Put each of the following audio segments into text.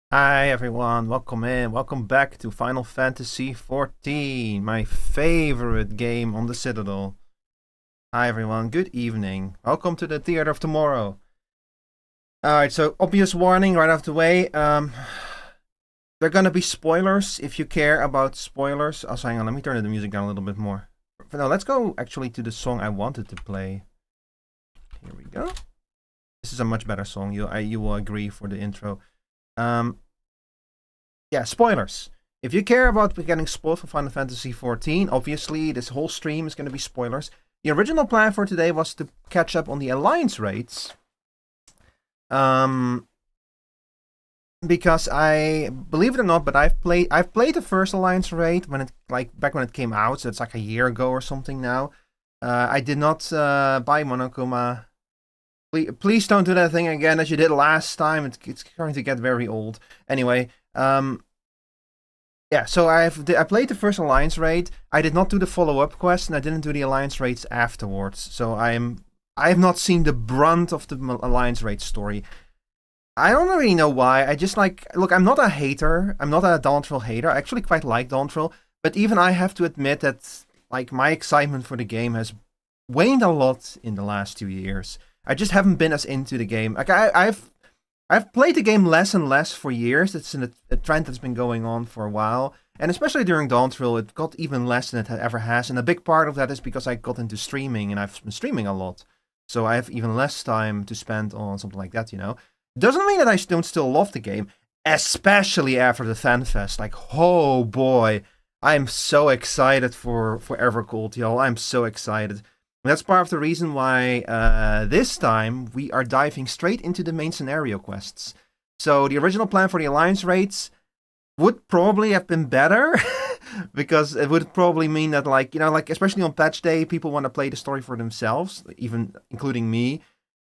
Hi everyone, welcome in. Welcome back to Final Fantasy XIV, my favorite game on the Citadel. Hi everyone, good evening. Welcome to the Theater of Tomorrow. Alright, so obvious warning right off the way. There are gonna be spoilers if you care about spoilers. Also, hang on, let me turn the music down a little bit more. No, let's go actually to the song I wanted to play. Here we go. This is a much better song, you will agree for the intro. Yeah, spoilers. If you care about getting spoiled for Final Fantasy XIV, obviously this whole stream is going to be spoilers. The original plan for today was to catch up on the Alliance raids. Because I believe it or not, but I've played the first Alliance raid when it back when it came out, so it's like a year ago or something now. I did not buy Monokuma. Please don't do that thing again as you did last time. It's going to get very old. Anyway, yeah, so I played the first Alliance raid. I did not do the follow-up quest, and I didn't do the Alliance raids afterwards. So I have not seen the brunt of the Alliance raid story. I don't really know why. I just look, I'm not a hater. I'm not a Dawntrail hater. I actually quite like Dawntrail, but even I have to admit that my excitement for the game has waned a lot in the last 2 years. I just haven't been as into the game. Like I've played the game less and less for years. It's a trend that's been going on for a while. And especially during Dawntrail, it got even less than it ever has. And a big part of that is because I got into streaming, and I've been streaming a lot. So I have even less time to spend on something like that, you know? Doesn't mean that I don't still love the game, especially after the FanFest. Like, oh boy, I'm so excited for Evercold, y'all. I'm so excited. And that's part of the reason why this time we are diving straight into the main scenario quests. So the original plan for the Alliance raids would probably have been better because it would probably mean that especially on patch day, people want to play the story for themselves, even including me.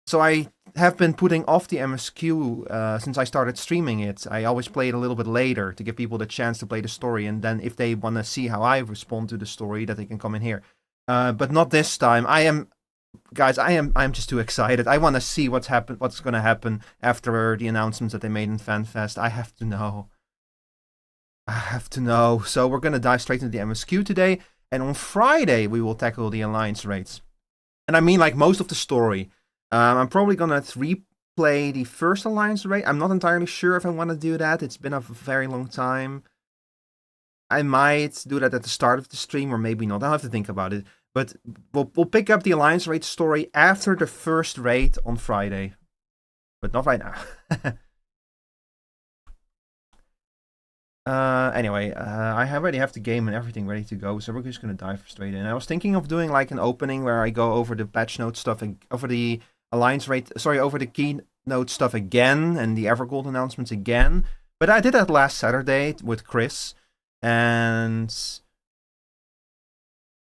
So I have been putting off the MSQ since I started streaming it. I always play it a little bit later to give people the chance to play the story, and then if they want to see how I respond to the story, that they can come in here. But not this time. I'm just too excited. I want to see what's going to happen after the announcements that they made in FanFest. I have to know. So we're going to dive straight into the MSQ today, and on Friday we will tackle the Alliance raids. And I mean most of the story. I'm probably going to replay the first Alliance raid. I'm not entirely sure if I want to do that. It's been a very long time. I might do that at the start of the stream, or maybe not. I'll have to think about it. But we'll pick up the Alliance raid story after the first raid on Friday. But not right now. Anyway, I already have the game and everything ready to go, so we're just gonna dive straight in. I was thinking of doing an opening where I go over the patch note stuff and over the Alliance raid, over the keynote stuff again and the Evergold announcements again. But I did that last Saturday with Chris, and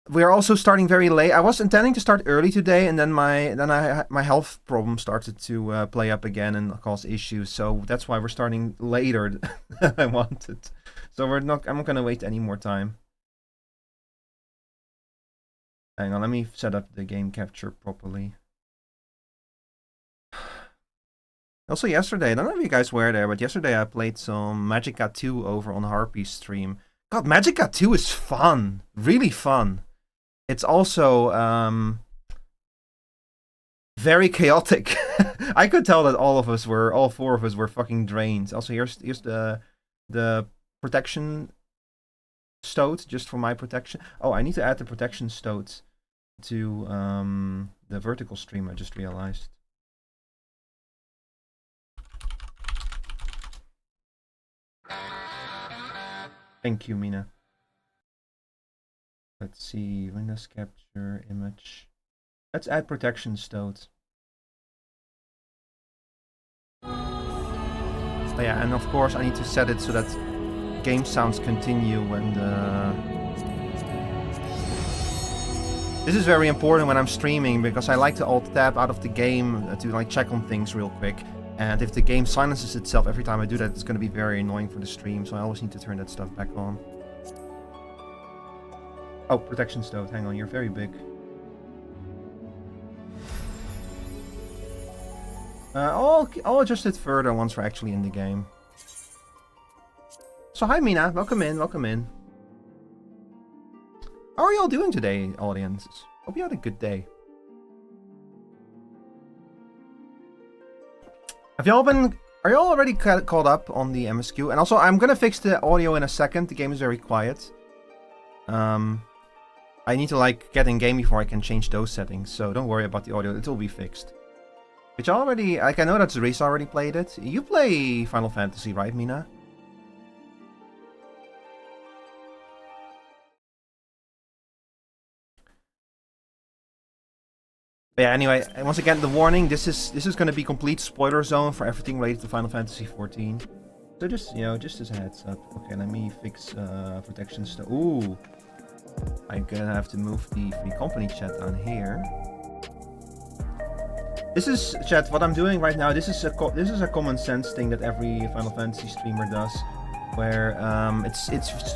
we're also starting very late. I was intending to start early today, and then my health problem started to play up again and cause issues. So that's why we're starting later than I wanted. So I'm not gonna wait any more time. Hang on, let me set up the game capture properly. Also yesterday, I don't know if you guys were there, but yesterday I played some Magicka 2 over on Harpy's stream. God, Magicka 2 is fun, really fun. It's also very chaotic. I could tell that all four of us were fucking drained. Also, here's the protection stoat just for my protection. Oh, I need to add the protection stoat to the vertical stream. I just realized. Thank you, Mina. Let's see, Windows capture image. Let's add protection stoat. Oh yeah, and of course I need to set it so that game sounds continue when the... This is very important when I'm streaming because I like to alt-tab out of the game to check on things real quick. And if the game silences itself every time I do that, it's going to be very annoying for the stream, so I always need to turn that stuff back on. Oh, protection stoat. Hang on, you're very big. I'll adjust it further once we're actually in the game. So hi Mina, welcome in, welcome in. How are y'all doing today, audience? Hope you had a good day. Are y'all already caught up on the MSQ? And also, I'm gonna fix the audio in a second. The game is very quiet. I need to like get in game before I can change those settings. So don't worry about the audio; it will be fixed. But y'all already, like I know that Zerisa already played it. You play Final Fantasy, right, Mina? But yeah, anyway, once again, the warning, this is going to be complete spoiler zone for everything related to Final Fantasy XIV. So just, you know, just as a heads up. Okay, let me fix protection stuff. Ooh. I'm gonna have to move the free company chat down here. This is, chat, what I'm doing right now, this is a common sense thing that every Final Fantasy streamer does. Where,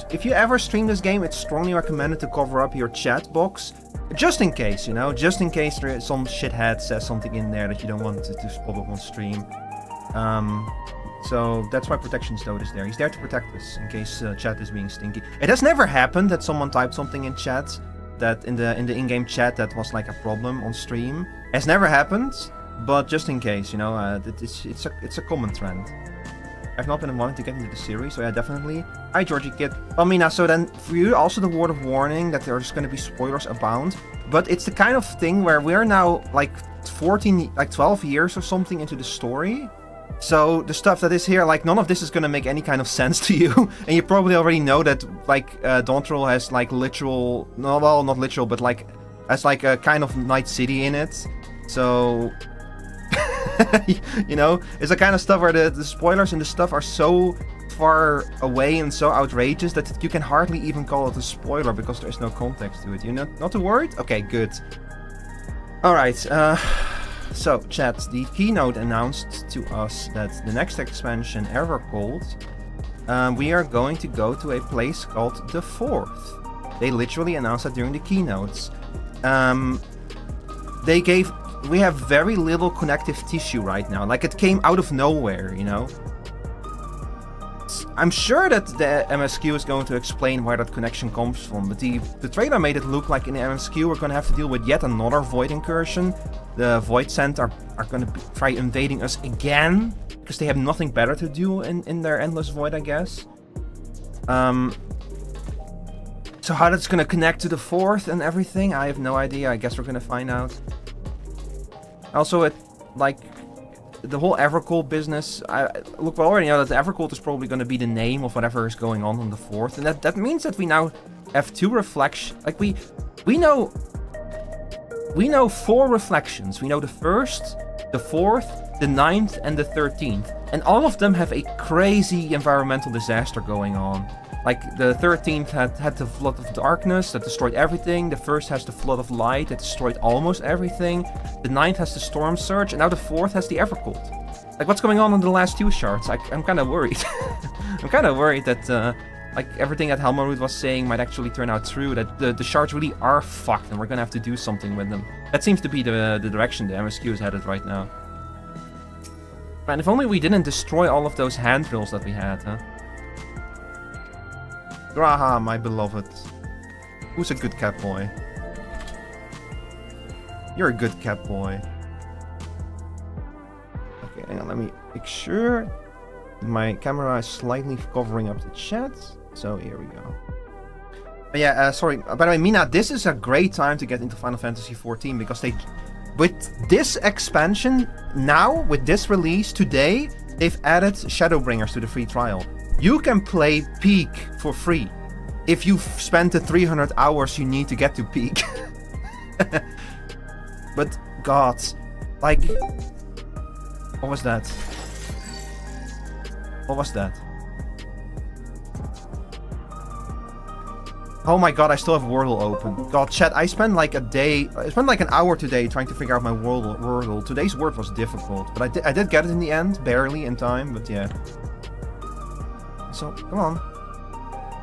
if you ever stream this game, it's strongly recommended to cover up your chat box. Just in case, you know, just in case there is some shithead says something in there that you don't want to pop up on stream. So that's why Protection Stone is there. He's there to protect us in case chat is being stinky. It has never happened that someone typed something in chat that in the in-game chat that was like a problem on stream. It has never happened, but just in case, you know, it's a common trend. I've not been wanting to get into the series, so yeah, definitely. Hi, Georgie Kid. Well, Mina, so then for you, also the word of warning that there's going to be spoilers abound. But it's the kind of thing where we're now like 12 years or something into the story. So the stuff that is here, like none of this is going to make any kind of sense to you. And you probably already know that like Dontrell has like literal, no, well, not literal, but like has like a kind of night city in it. So, you know, it's the kind of stuff where the spoilers and the stuff are so far away and so outrageous that you can hardly even call it a spoiler because there's no context to it. You're not too worried? Okay, good. Alright, so, chat, the keynote announced to us that the next expansion ever called, we are going to go to a place called the Fourth. They literally announced that during the keynotes. We have very little connective tissue right now, like it came out of nowhere, you know? I'm sure that the MSQ is going to explain where that connection comes from, but the trailer made it look like in the MSQ we're going to have to deal with yet another Void incursion. The Void Cent are going to try invading us again, because they have nothing better to do in their endless void, I guess. So how that's going to connect to the Fourth and everything, I have no idea. I guess we're going to find out. Also, the whole Evercold business, look, we already know that the Evercold is probably going to be the name of whatever is going on the Fourth, and that means that we now have two reflections. Like we know 4 reflections. We know the First, the Fourth, the 9th, and the 13th, and all of them have a crazy environmental disaster going on. Like the 13th had the Flood of Darkness that destroyed everything. The 1st has the Flood of Light that destroyed almost everything. The 9th has the Storm Surge, and now the 4th has the Evercold. Like, what's going on in the last 2 shards? I'm kind of worried. I'm kind of worried that like everything that Helmarud was saying might actually turn out true. That the shards really are fucked, and we're gonna have to do something with them. That seems to be the direction the MSQ is headed right now. Man, if only we didn't destroy all of those handrails that we had, huh? Graha, my beloved. Who's a good cat boy? You're a good cat boy. Okay, hang on, let me make sure my camera is slightly covering up the chat. So here we go. But yeah, sorry. By the way, Mina, this is a great time to get into Final Fantasy XIV because with this expansion now, with this release today, they've added Shadowbringers to the free trial. You can play Peak for free if you've spent the 300 hours you need to get to Peak. But God, like, what was that? What was that? Oh my God, I still have Wordle open. God, chat, I spent like an hour today trying to figure out my Wordle. Today's word was difficult, but I did get it in the end, barely in time, but yeah. So, come on.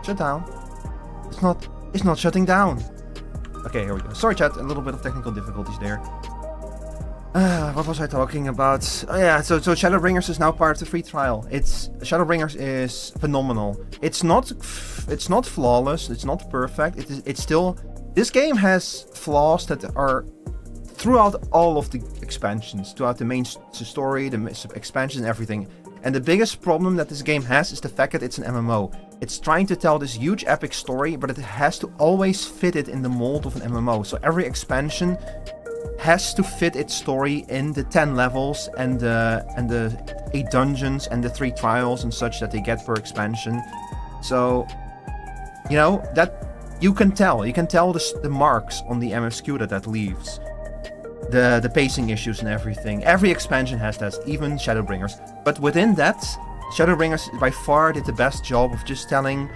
Shut down. It's not shutting down. Okay, here we go. Sorry chat, a little bit of technical difficulties there. What was I talking about? Oh yeah, so Shadowbringers is now part of the free trial. Shadowbringers is phenomenal. It's not flawless. It's not perfect. It's still. This game has flaws that are throughout all of the expansions, throughout the main story, the expansions, and everything. And the biggest problem that this game has is the fact that it's an MMO. It's trying to tell this huge epic story, but it has to always fit it in the mold of an MMO. So every expansion has to fit its story in the 10 levels and the 8 dungeons and the 3 trials and such that they get per expansion. So, you know, that you can tell the marks on the MSQ that leaves. The pacing issues and everything. Every expansion has that, even Shadowbringers. But within that, Shadowbringers by far did the best job of just telling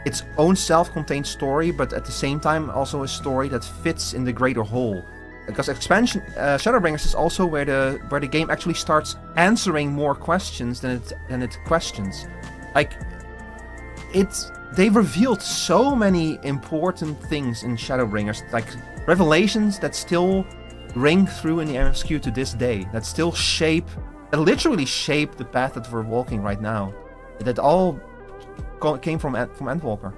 its own self-contained story, but at the same time also a story that fits in the greater whole. Because Shadowbringers is also where the game actually starts answering more questions than it questions. Like, they revealed so many important things in Shadowbringers, like revelations that still ring through in the MSQ to this day, that literally shape the path that we're walking right now. That all came from Endwalker.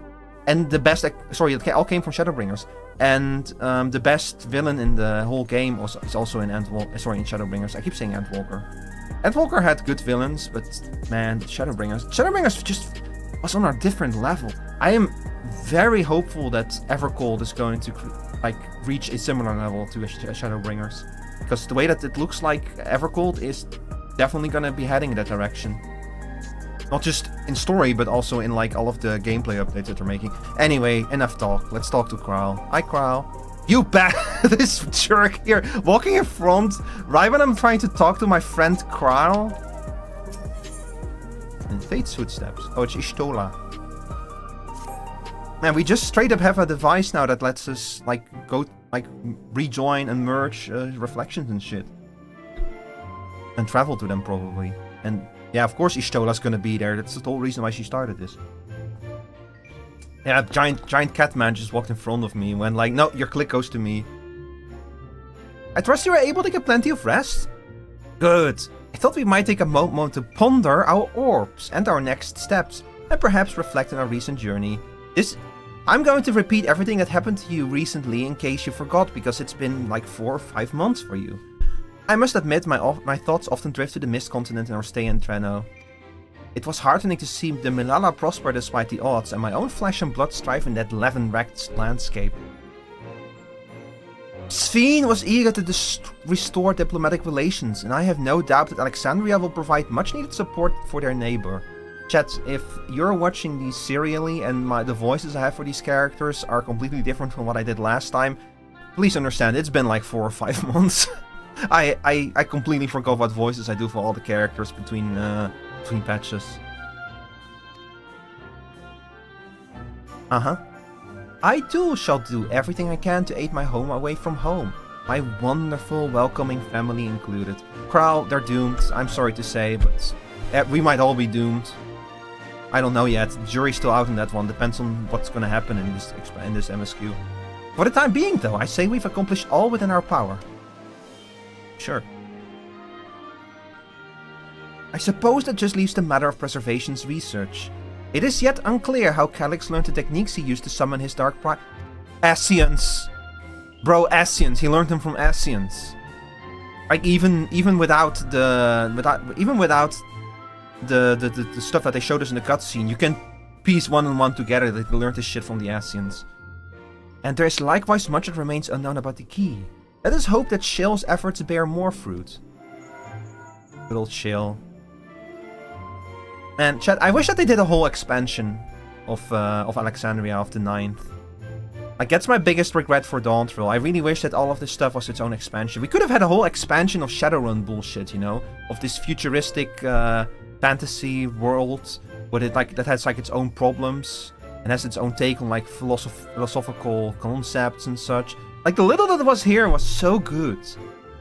And it all came from Shadowbringers. And the best villain in the whole game is also in Shadowbringers. I keep saying Endwalker. Endwalker had good villains, but man, Shadowbringers just was on a different level. I am very hopeful that Evercold is going to reach a similar level to Shadowbringers, because the way that it looks like Evercold is definitely going to be heading in that direction. Not just in story, but also in like all of the gameplay updates that they're making. Anyway, enough talk. Let's talk to Kral. Hi, Kral. You this jerk here, walking in front, right when I'm trying to talk to my friend Kral. And Fate's footsteps. Oh, it's Ishtola. Man, we just straight up have a device now that lets us rejoin and merge reflections and shit. And travel to them probably. And yeah, of course Ishtola's gonna be there. That's the whole reason why she started this. Yeah, giant cat man just walked in front of me and went like, no, your click goes to me. I trust you were able to get plenty of rest? Good. I thought we might take a moment to ponder our orbs and our next steps, and perhaps reflect on our recent journey. I'm going to repeat everything that happened to you recently in case you forgot, because it's been like 4 or 5 months for you. I must admit, my thoughts often drift to the Mist Continent and our stay in Treno. It was heartening to see the Milala prosper despite the odds, and my own flesh and blood strive in that Leven-wrecked landscape. Sphene was eager to restore diplomatic relations, and I have no doubt that Alexandria will provide much needed support for their neighbor. Chat, if you're watching these serially and the voices I have for these characters are completely different from what I did last time, please understand, it's been like 4 or 5 months. I completely forgot what voices I do for all the characters between patches. I too shall do everything I can to aid my home away from home. My wonderful, welcoming family included. Kral, they're doomed, I'm sorry to say, but we might all be doomed. I don't know yet. The jury's still out on that one. Depends on what's gonna happen in this MSQ. For the time being, though, I say we've accomplished all within our power. Sure. I suppose that just leaves the matter of preservation's research. It is yet unclear how Calyx learned the techniques he used to summon his dark Ascians. Bro, Ascians. He learned them from Ascians. Like even without the stuff that they showed us in the cutscene, you can piece one and one together that they learned this shit from the Ascians. And there is likewise much that remains unknown about the key. Let us hope that Shale's efforts bear more fruit. Good old Shale. Man, chat, I wish that they did a whole expansion of Alexandria of the 9th. Like, that's my biggest regret for Dawntrail. I really wish that all of this stuff was its own expansion. We could have had a whole expansion of Shadowrun bullshit, you know? Of this futuristic fantasy world with it that has like its own problems and has its own take on like philosophical concepts and such. Like, the little that was here was so good,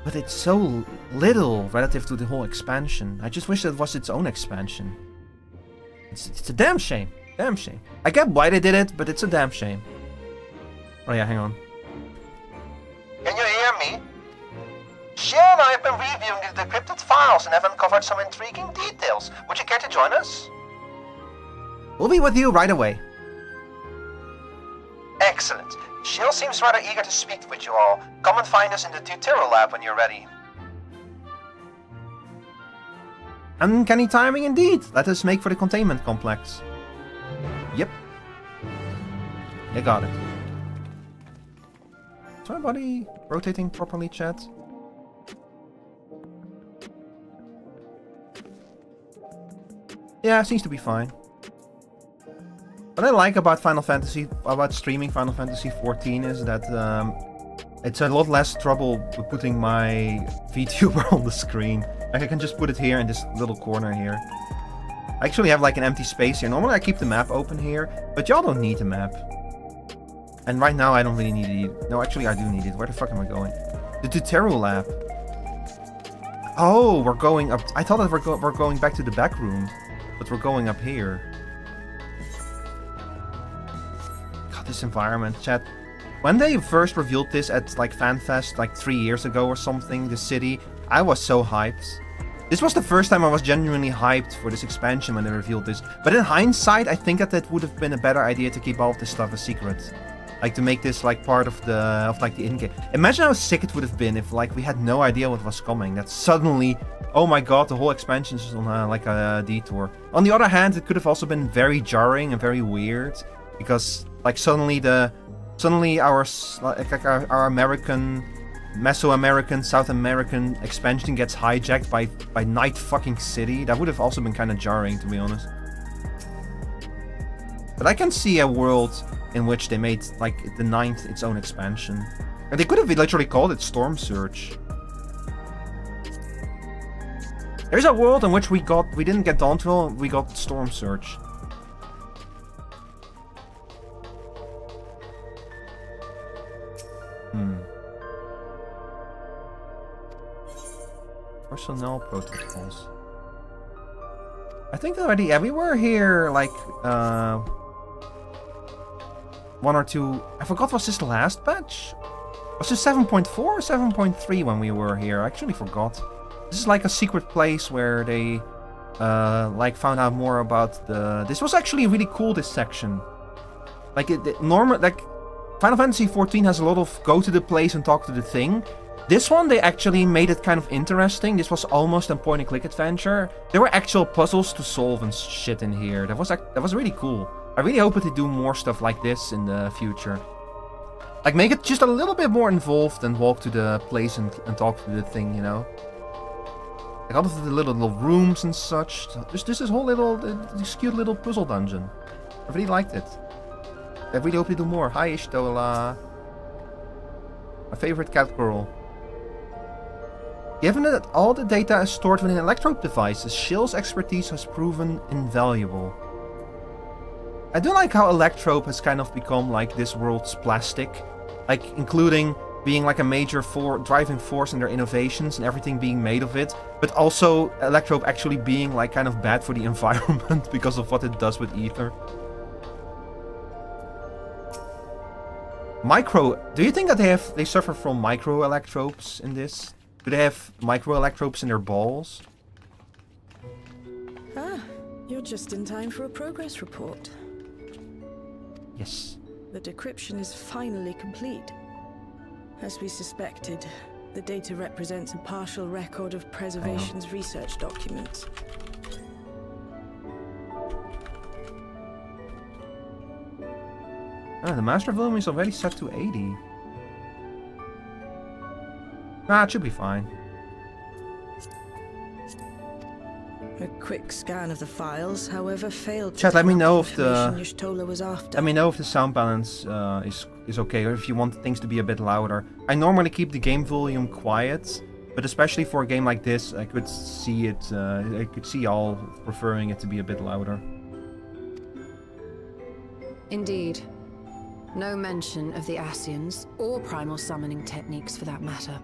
but it's so little relative to the whole expansion. I just wish that it was its own expansion. It's a damn shame. Damn shame. I get why they did it, but it's a damn shame. Oh yeah, hang on. Can you hear me? Jill and I have been reviewing the decrypted files and have uncovered some intriguing details. Would you care to join us? We'll be with you right away. Excellent. Jill seems rather eager to speak with you all. Come and find us in the tutorial lab when you're ready. Uncanny timing indeed. Let us make for the containment complex. Yep. You got it. Is my body rotating properly, chat? Yeah, seems to be fine. What I like about streaming Final Fantasy XIV is that it's a lot less trouble with putting my VTuber on the screen. Like I can just put it here in this little corner here. I actually have like an empty space here. Normally I keep the map open here, but y'all don't need the map. And right now I don't really need it. No, actually I do need it. Where the fuck am I going? The tutorial lab. Oh, we're going up. I thought that we're going back to the back room, but we're going up here. God, this environment, chat. When they first revealed this at like FanFest like 3 years ago or something, the city, I was so hyped. This was the first time I was genuinely hyped for this expansion when they revealed this. But in hindsight, I think that would have been a better idea to keep all of this stuff a secret. Like to make this like part of the in-game. Imagine how sick it would have been if like we had no idea what was coming. That suddenly, oh my god, the whole expansion is on like a detour. On the other hand, it could have also been very jarring and very weird because like suddenly our American, Mesoamerican, South American expansion gets hijacked by Night fucking City. That would have also been kind of jarring, to be honest. But I can see a world in which they made like the 9th its own expansion. And they could have literally called it Storm Surge. There's a world in which we didn't get Dawntrail, we got Storm Surge. Personnel protocols. I think already everywhere here, like, 1 or 2... I forgot, was this the last patch? Was this 7.4 or 7.3 when we were here? I actually forgot. This is like a secret place where they, like, found out more about the... This was actually really cool, this section. Like, like, Final Fantasy XIV has a lot of go to the place and talk to the thing. This one, they actually made it kind of interesting. This was almost a point-and-click adventure. There were actual puzzles to solve and shit in here. That was really cool. I really hope that they do more stuff like this in the future. Like, make it just a little bit more involved and walk to the place and talk to the thing, you know? Like, all of the little rooms and such. Just this whole this cute little puzzle dungeon. I really liked it. I really hope they do more. Hi, Ishtola. My favorite cat girl. Given that all the data is stored within electrode devices, Shill's expertise has proven invaluable. I do like how Electrope has kind of become like this world's plastic. Like, including being like a major driving force in their innovations and everything being made of it. But also Electrope actually being like kind of bad for the environment because of what it does with ether. Do you think that they suffer from micro-electropes in this? Do they have micro-electropes in their balls? Ah, you're just in time for a progress report. Yes. The decryption is finally complete. As we suspected, the data represents a partial record of Preservation's research documents. The master volume is already set to 80. Nah, it should be fine. A quick scan of the files, however, failed to Chat, let me know if Y'shtola was after. Let me know if the sound balance is okay, or if you want things to be a bit louder. I normally keep the game volume quiet, but especially for a game like this, I could see it. I could see y'all preferring it to be a bit louder. Indeed. No mention of the Ascians, or primal summoning techniques for that matter.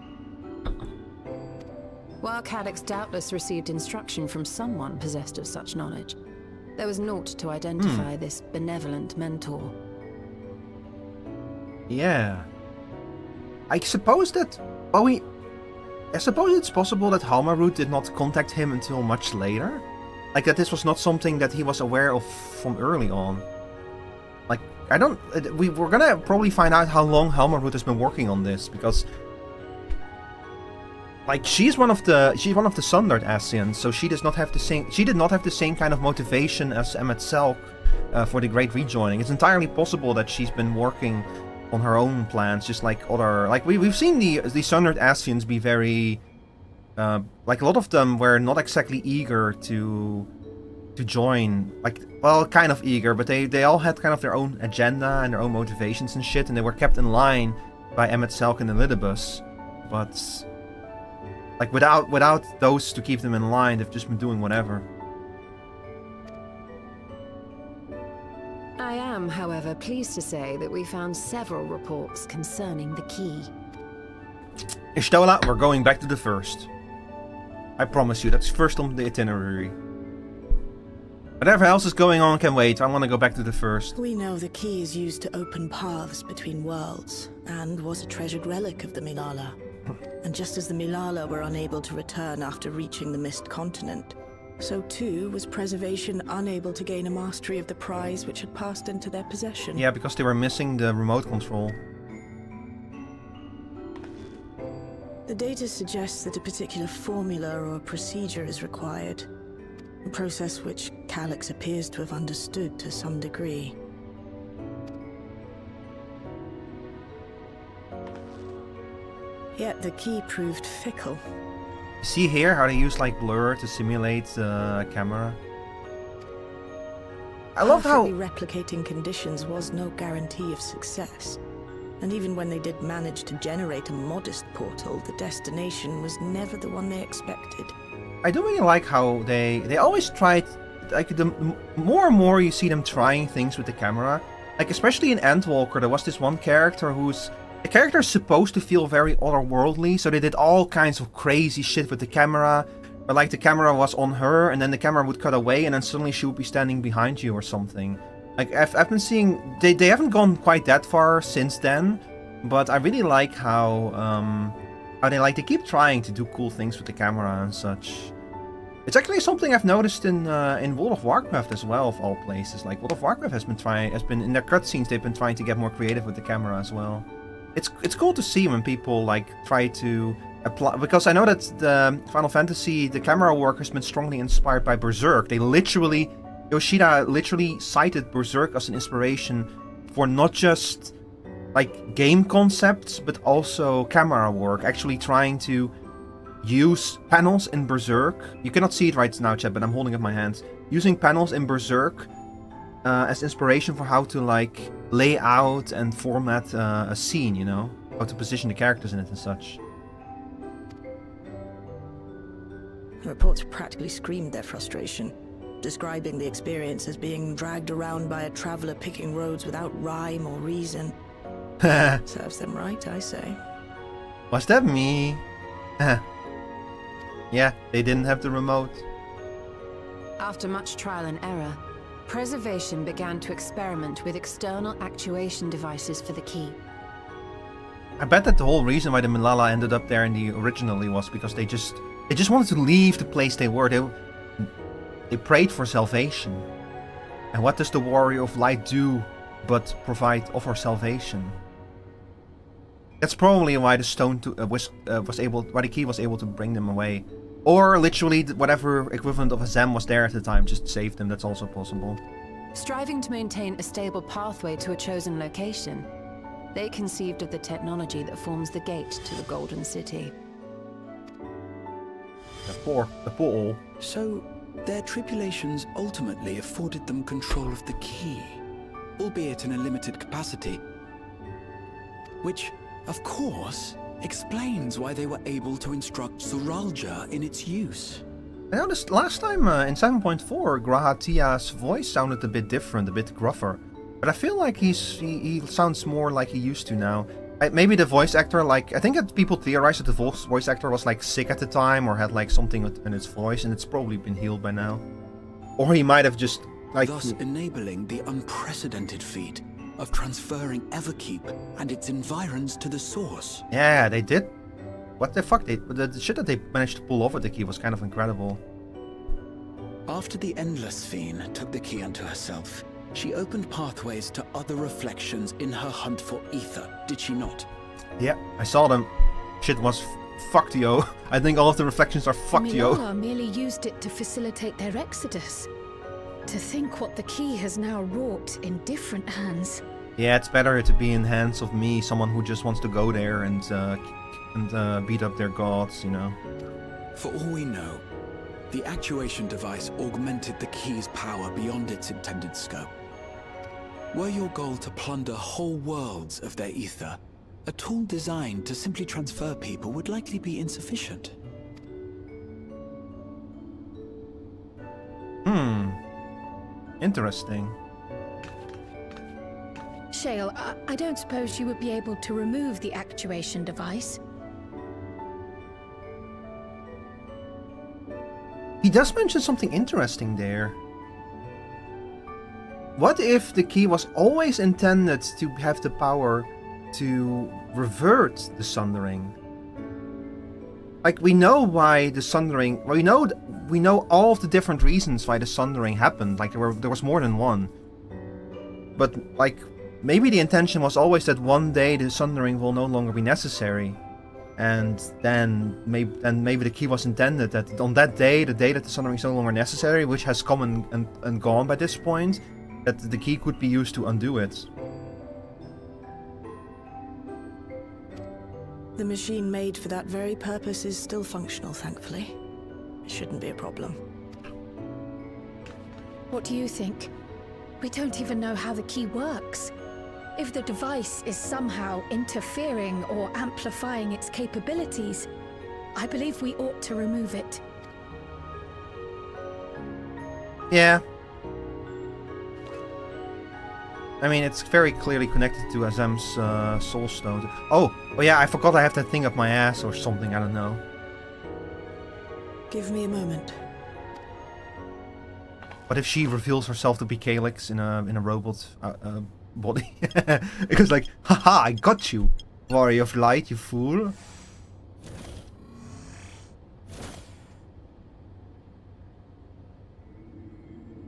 While Calyx doubtless received instruction from someone possessed of such knowledge, there was naught to identify this benevolent mentor. Yeah. I suppose that... Well, I suppose it's possible that Halmarut did not contact him until much later. Like that this was not something that he was aware of from early on. Like, I don't... We're gonna probably find out how long Halmarut has been working on this, because... Like, she's one of the Sundered Ascians, so she does not have the same... She did not have the same kind of motivation as Emet-selch for the Great Rejoining. It's entirely possible that she's been working on her own plans, just like other... Like, we've seen the Sundered Ascians be very... like, a lot of them were not exactly eager to join. Like, well, kind of eager, but they all had kind of their own agenda and their own motivations and shit, and they were kept in line by Emet-selch and Elidibus. But... Like, without those to keep them in line, they've just been doing whatever. I am, however, pleased to say that we found several reports concerning the key. Ishtola, we're going back to the first. I promise you, that's first on the itinerary. Whatever else is going on can wait. I want to go back to the first. We know the key is used to open paths between worlds, and was a treasured relic of the Milala. And just as the Milala were unable to return after reaching the Mist Continent, so too was Preservation unable to gain a mastery of the prize which had passed into their possession. Yeah, because they were missing the remote control. The data suggests that a particular formula or procedure is required, a process which Calyx appears to have understood to some degree. Yet the key proved fickle. See here how they use like blur to simulate the camera? I love how... replicating conditions was no guarantee of success. And even when they did manage to generate a modest portal, the destination was never the one they expected. I do really like how they always tried, like the more and more you see them trying things with the camera. Like especially in Endwalker, there was this one character who's... The character is supposed to feel very otherworldly, so they did all kinds of crazy shit with the camera. Or like the camera was on her, and then the camera would cut away, and then suddenly she would be standing behind you or something. Like I've been seeing, they haven't gone quite that far since then, but I really like how they keep trying to do cool things with the camera and such. It's actually something I've noticed in World of Warcraft as well, of all places. Like World of Warcraft has been in their cutscenes, they've been trying to get more creative with the camera as well. It's cool to see when people like try to apply, because I know that the Final Fantasy, the camera work has been strongly inspired by Berserk. Yoshida literally cited Berserk as an inspiration for not just like game concepts, but also camera work. Actually trying to use panels in Berserk. You cannot see it right now, chat, but I'm holding up my hands. Using panels in Berserk as inspiration for how to like lay out and format a scene, you know? How to position the characters in it and such. Reports practically screamed their frustration, describing the experience as being dragged around by a traveler picking roads without rhyme or reason. Serves them right, I say. Was that me? Yeah, they didn't have the remote. After much trial and error, Preservation began to experiment with external actuation devices for the key. I bet that the whole reason why the Milala ended up there in the originally was because they just wanted to leave the place they were. They prayed for salvation. And what does the Warrior of Light do but offer salvation? That's probably why the stone why the key was able to bring them away. Or literally whatever equivalent of a Zem was there at the time just saved them. That's also possible. Striving to maintain a stable pathway to a chosen location, they conceived of the technology that forms the gate to the Golden City. The portal. So, their tribulations ultimately afforded them control of the key, albeit in a limited capacity. Which, of course, explains why they were able to instruct Zoralja in its use. I noticed last time in 7.4, Grahatia's voice sounded a bit different, a bit gruffer. But I feel like he sounds more like he used to now. Maybe the voice actor, like, I think that people theorized that the voice actor was like sick at the time or had like something in his voice, and it's probably been healed by now. Or he might have just like... Thus enabling the unprecedented feat of transferring Everkeep and its environs to the source. Yeah, they did What the fuck? The shit that they managed to pull off with the key was kind of incredible. After the Endless Fiend took the key unto herself, she opened pathways to other reflections in her hunt for ether, did she not? Yeah, I saw them. Shit was fucked, yo. I think all of the reflections are fucked, yo. Milala merely used it to facilitate their exodus. To think what the key has now wrought in different hands. Yeah, it's better to be in hands of me, someone who just wants to go there and beat up their gods, you know. For all we know, the actuation device augmented the key's power beyond its intended scope. Were your goal to plunder whole worlds of their ether, a tool designed to simply transfer people would likely be insufficient. Interesting. Shale, I don't suppose you would be able to remove the actuation device. He does mention something interesting there. What if the key was always intended to have the power to revert the sundering? Like, we know why the sundering... We know all of the different reasons why the sundering happened. Like, there was more than one. But, like, maybe the intention was always that one day the sundering will no longer be necessary. And then maybe the key was intended that on that day, the day that the sundering is no longer necessary, which has come and gone by this point, that the key could be used to undo it. The machine made for that very purpose is still functional, thankfully. It shouldn't be a problem. What do you think? We don't even know how the key works. If the device is somehow interfering or amplifying its capabilities, I believe we ought to remove it. Yeah. I mean, it's very clearly connected to Azem's soul stone. Oh yeah, I forgot I have that thing up my ass or something, I don't know. Give me a moment. What if she reveals herself to be Calyx in a robot body? Because like, haha, I got you, warrior of light, you fool.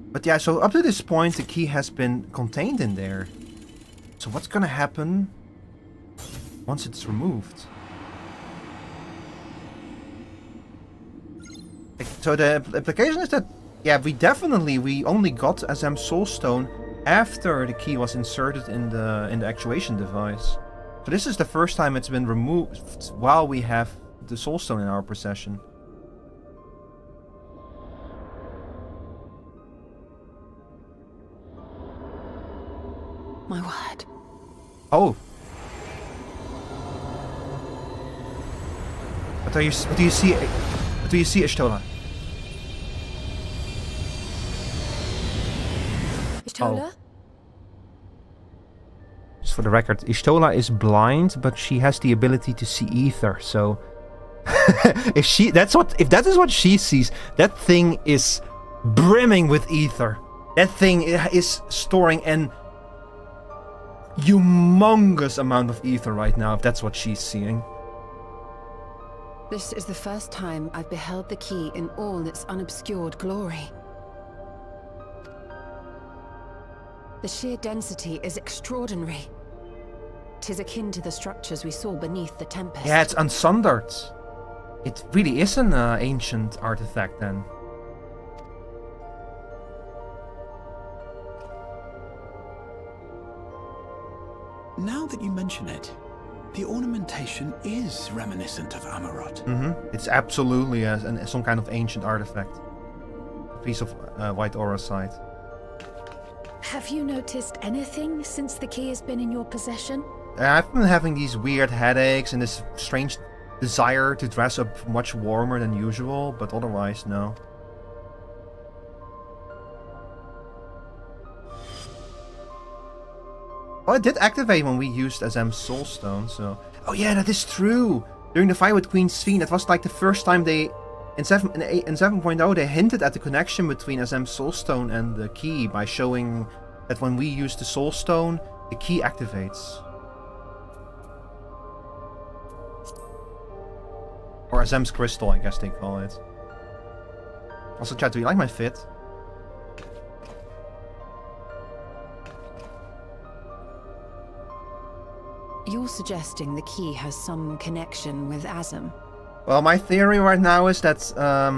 But yeah, so up to this point, the key has been contained in there. So what's gonna happen once it's removed? So the implication is that, yeah, we only got Azem's soul stone after the key was inserted in the actuation device. So this is the first time it's been removed while we have the soul stone in our possession. My word. Oh. What do you see? What do you see, Ishtola? Ishtola? Just for the record, Ishtola is blind, but she has the ability to see ether. So, if that is what she sees, that thing is brimming with ether. That thing is storing an humongous amount of ether right now, if that's what she's seeing. This is the first time I've beheld the key in all its unobscured glory. The sheer density is extraordinary. 'Tis akin to the structures we saw beneath the Tempest. Yeah, it's unsundered. It really is an ancient artifact then. Now that you mention it, the ornamentation is reminiscent of Amarot. It's absolutely some kind of ancient artifact. A piece of white auracite. Have you noticed anything since the key has been in your possession? I've been having these weird headaches and this strange desire to dress up much warmer than usual, but otherwise, no. Well, it did activate when we used Azem's soul stone, so... Oh yeah, that is true! During the fight with Queen Sphene, that was like the first time they... In 7.0, they hinted at the connection between Azem's soul stone and the key by showing that when we use the soul stone, the key activates. Or Azem's crystal, I guess they call it. Also, chat, do you like my fit? You're suggesting the key has some connection with Azem? Well, my theory right now is that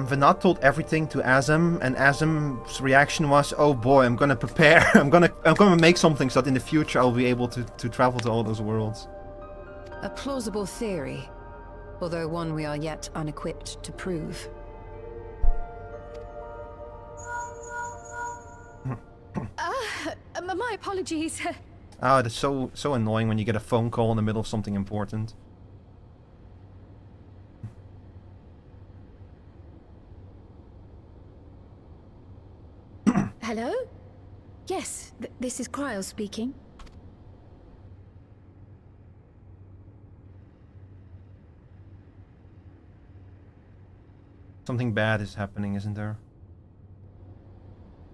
Venat told everything to Azem, and Azem's reaction was, "Oh boy, I'm gonna prepare. I'm gonna make something so that in the future I'll be able to travel to all those worlds." A plausible theory, although one we are yet unequipped to prove. My apologies. Oh, that's so annoying when you get a phone call in the middle of something important. Hello? Yes, this is Cryo speaking. Something bad is happening, isn't there?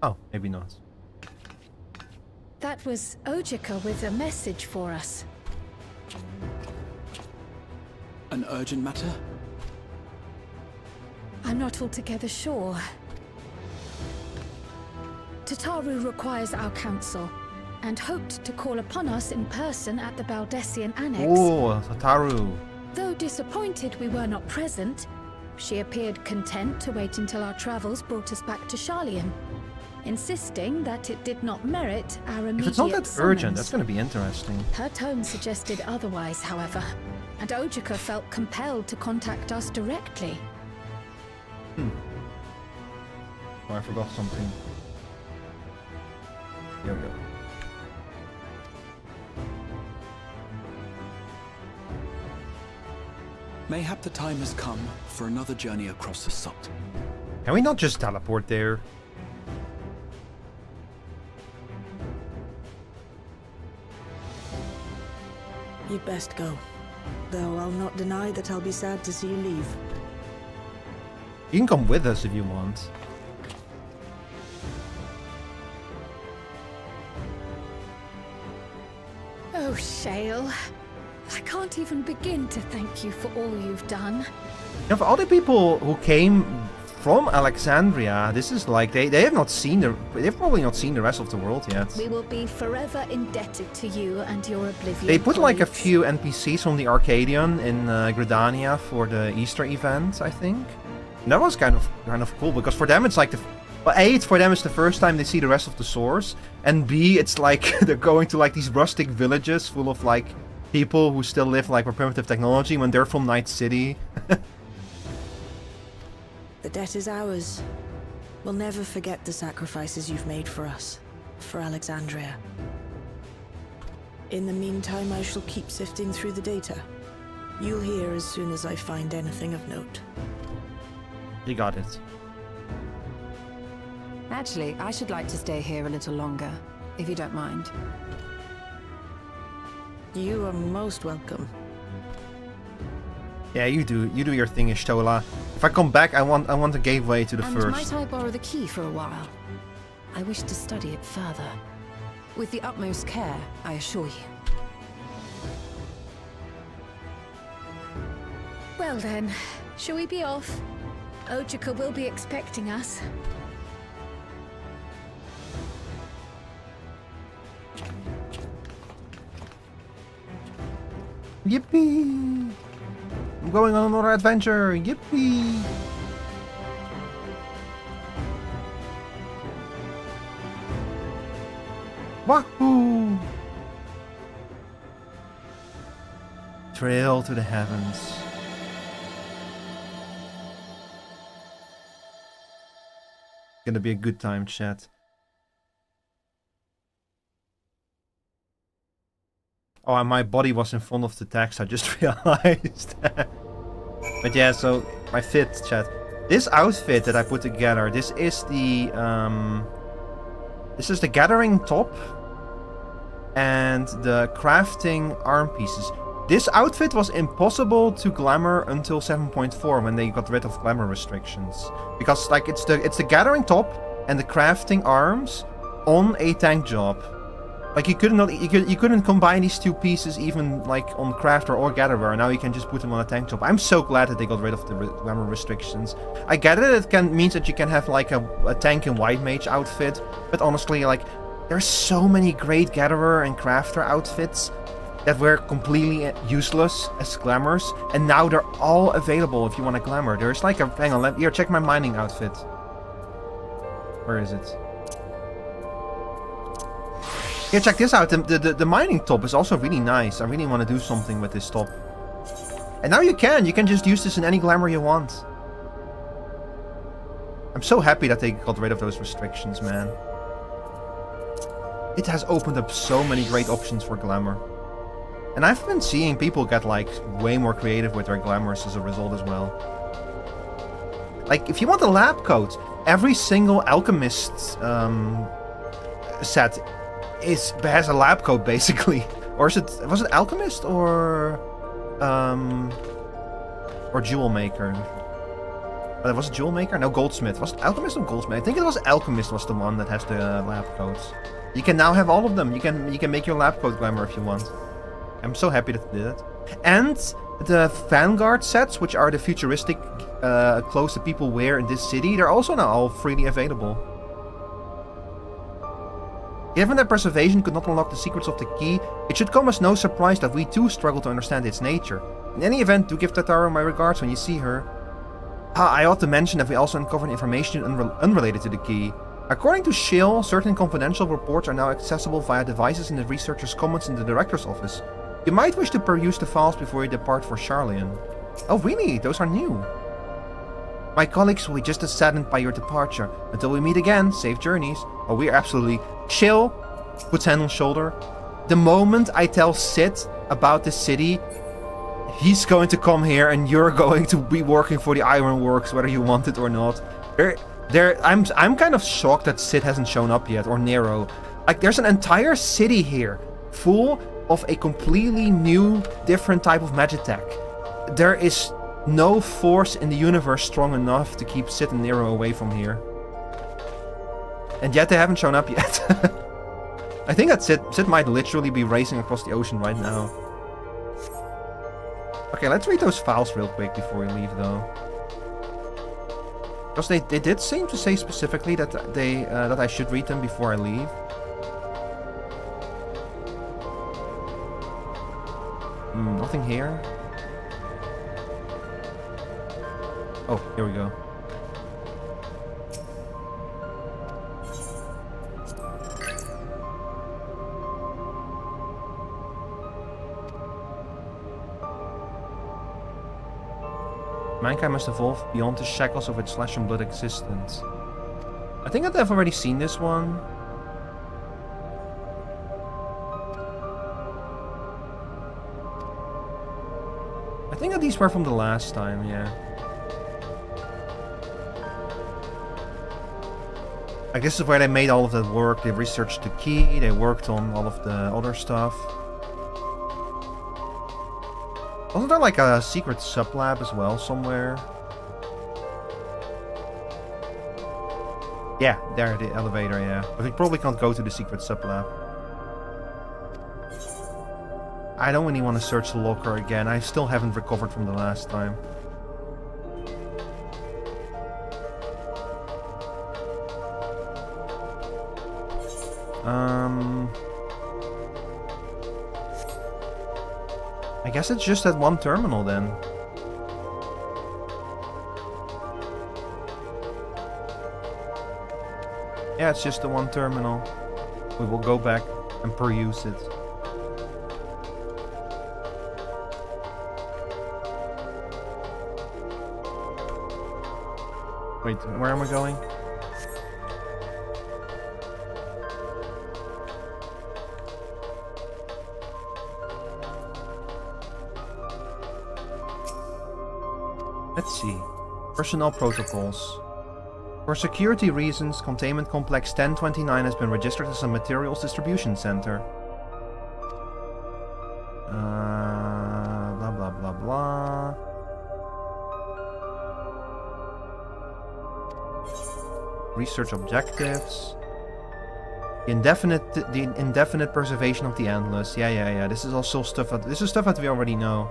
Oh, maybe not. That was Ojika with a message for us. An urgent matter? I'm not altogether sure. Tataru requires our counsel, and hoped to call upon us in person at the Baldessian Annex. Oh, Tataru. Though disappointed we were not present, she appeared content to wait until our travels brought us back to Sharlayan, insisting that it did not merit our immediate If it's not that urgent, summons. that's gonna be interesting. Her tone suggested otherwise, however, and Ojika felt compelled to contact us directly. Oh, I forgot something. Here we go. Mayhap the time has come for another journey across the Sot. Can we not just teleport there? You'd best go. Though I'll not deny that I'll be sad to see you leave. You can come with us if you want. Oh, Shale. I can't even begin to thank you for all you've done. You know, for all the people who came from Alexandria, this is like they've probably not seen the rest of the world yet. We will be forever indebted to you and your Oblivion. They put like a colleagues. few NPCs from the Arcadion in Gridania for the Easter event, I think. And that was kind of cool because for them it's like for them it's the first time they see the rest of the source, and B, it's like they're going to like these rustic villages full of like people who still live like with primitive technology when they're from Night City. The debt is ours. We'll never forget the sacrifices you've made for us, for Alexandria. In the meantime, I shall keep sifting through the data. You'll hear as soon as I find anything of note. You got it. Actually, I should like to stay here a little longer, if you don't mind. You are most welcome. Yeah, you do your thing, Ishtola. If I come back, I want a gateway to the And first. might I borrow the key for a while? I wish to study it further. With the utmost care, I assure you. Well then, shall we be off? Ojika will be expecting us. Yippee! I'm going on another adventure! Yippee! Wahoo! Trail to the heavens. Gonna be a good time, chat. Oh, and my body was in front of the text, I just realized. But yeah, so my fit, chat. This outfit that I put together, this is the gathering top and the crafting arm pieces. This outfit was impossible to glamour until 7.4 when they got rid of glamour restrictions. Because like it's the gathering top and the crafting arms on a tank job. Like you couldn't combine these two pieces even like on Crafter or Gatherer, and now you can just put them on a tank top. I'm so glad that they got rid of the glamour restrictions. I get it, means that you can have like a tank and white mage outfit, but honestly, like, there's so many great Gatherer and Crafter outfits that were completely useless as glamours, and now they're all available if you want a glamour. There's like a, hang on, here, check my mining outfit. Where is it? Yeah, check this out. The mining top is also really nice. I really want to do something with this top. And now you can just use this in any glamour you want. I'm so happy that they got rid of those restrictions, man. It has opened up so many great options for glamour. And I've been seeing people get like way more creative with their glamours as a result as well. Like, if you want a lab coat, every single alchemist set has a lab coat basically. Or was it alchemist or jewel maker? Was it jewel maker? No, goldsmith. Was it alchemist or goldsmith? I think it was alchemist was the one that has the lab coats. You can now have all of them. You can make your lab coat glamour if you want. I'm so happy that they did it. And the Vanguard sets, which are the futuristic clothes that people wear in this city, they're also now all freely available. Given that preservation could not unlock the secrets of the key, it should come as no surprise that we too struggle to understand its nature. In any event, do give Tataro my regards when you see her. I ought to mention that we also uncovered information unrelated to the key. According to Shill, certain confidential reports are now accessible via devices in the researcher's comments in the director's office. You might wish to peruse the files before you depart for Charlian. Oh really? Those are new. My colleagues will be just as saddened by your departure. Until we meet again, safe journeys. Oh, we're absolutely... Chill puts hand on shoulder. The moment I tell Sid about the city, he's going to come here and you're going to be working for the Ironworks, whether you want it or not. I'm kind of shocked that Sid hasn't shown up yet, or Nero. Like, there's an entire city here full of a completely new, different type of magitech. There is no force in the universe strong enough to keep Sid and Nero away from here. And yet they haven't shown up yet. I think that Sid might literally be racing across the ocean right now. Okay, let's read those files real quick before we leave, though. Because they did seem to say specifically that that I should read them before I leave. Nothing here. Oh, here we go. Mankind must evolve beyond the shackles of its flesh and blood existence. I think I've already seen this one. I think that these were from the last time, yeah. I guess this is where they made all of that work. They researched the key, they worked on all of the other stuff. Wasn't there like a secret sublab as well somewhere? Yeah, there, the elevator, yeah. But we probably can't go to the secret sublab. I don't really want to search the locker again. I still haven't recovered from the last time. I guess it's just that one terminal then. Yeah, it's just the one terminal. We will go back and peruse it. Wait, where am I going? Let's see. Personnel protocols. For security reasons, Containment Complex 1029 has been registered as a materials distribution center. Blah blah blah blah. Research objectives. The indefinite preservation of the endless. Yeah. This is also stuff that we already know.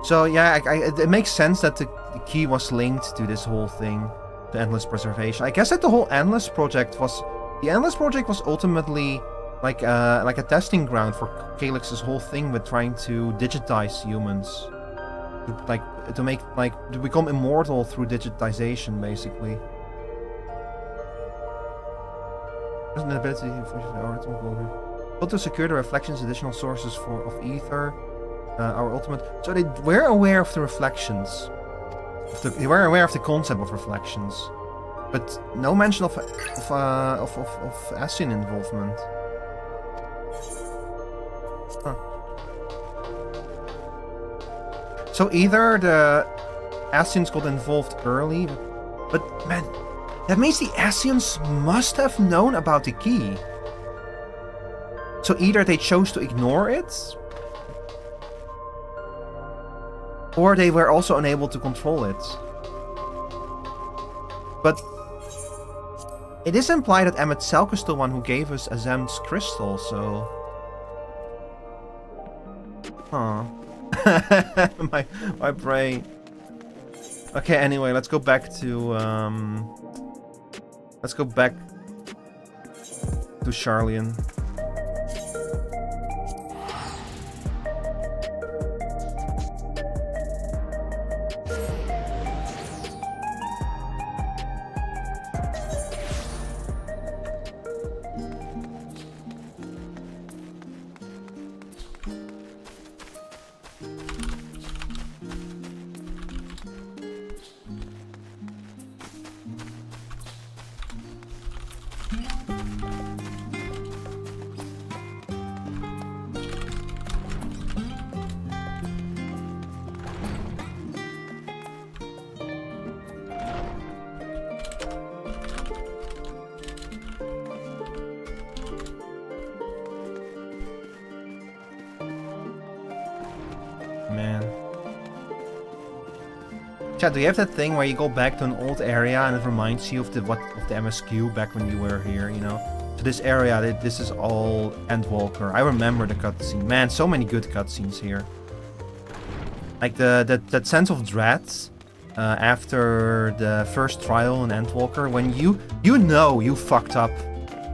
So yeah, it makes sense that the key was linked to this whole thing, the endless preservation. I guess that the whole endless project was ultimately like a testing ground for Calyx's whole thing with trying to digitize humans, to become immortal through digitization, basically. There's an ability to secure the reflections, additional sources of ether. Our ultimate. So they were aware of the reflections. They were aware of the concept of reflections, but no mention of Ascian involvement. Huh. So either the Ascians got involved early, but man, that means the Ascians must have known about the key. So either they chose to ignore it, or they were also unable to control it. But it is implied that emet-selch is the one who gave us Azem's crystal, so... Huh. my brain. Okay, anyway, let's go back to Sharlayan. Man. Chat, do you have that thing where you go back to an old area and it reminds you of the MSQ back when you were here, you know? So this area, this is all Endwalker. I remember the cutscene. Man, so many good cutscenes here. Like that sense of dread after the first trial in Endwalker, when you know you fucked up.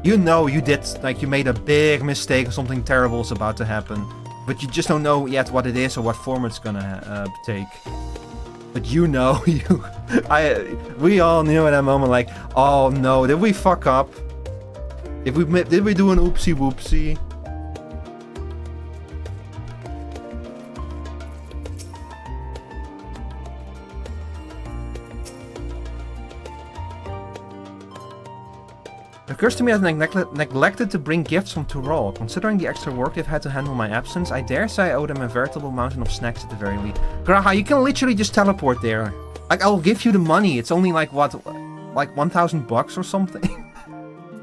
You know you did, like you made a big mistake or something terrible is about to happen. But you just don't know yet what it is or what form it's gonna take. But you know, we all knew at that moment, like, oh no, did we fuck up? Did we do an oopsie whoopsie? It occurs to me I've neglected to bring gifts from Tyrol. Considering the extra work they've had to handle my absence, I dare say I owe them a veritable mountain of snacks at the very least. Graha, you can literally just teleport there. Like, I'll give you the money. It's only like, what, like 1,000 bucks or something?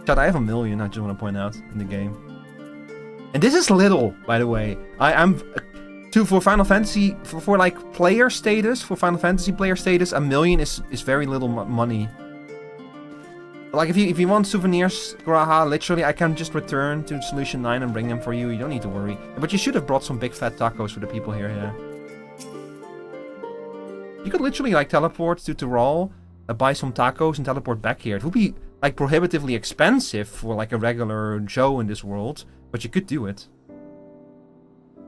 Chad, I have 1 million, I just want to point out, in the game. And this is little, by the way. For Final Fantasy, for like player status, for Final Fantasy player status, 1 million is very little money. Like, if you want souvenirs, Graha, literally, I can just return to Solution 9 and bring them for you. You don't need to worry. But you should have brought some big fat tacos for the people here, yeah. You could literally, like, teleport to Tyrol, buy some tacos, and teleport back here. It would be, like, prohibitively expensive for, like, a regular Joe in this world. But you could do it.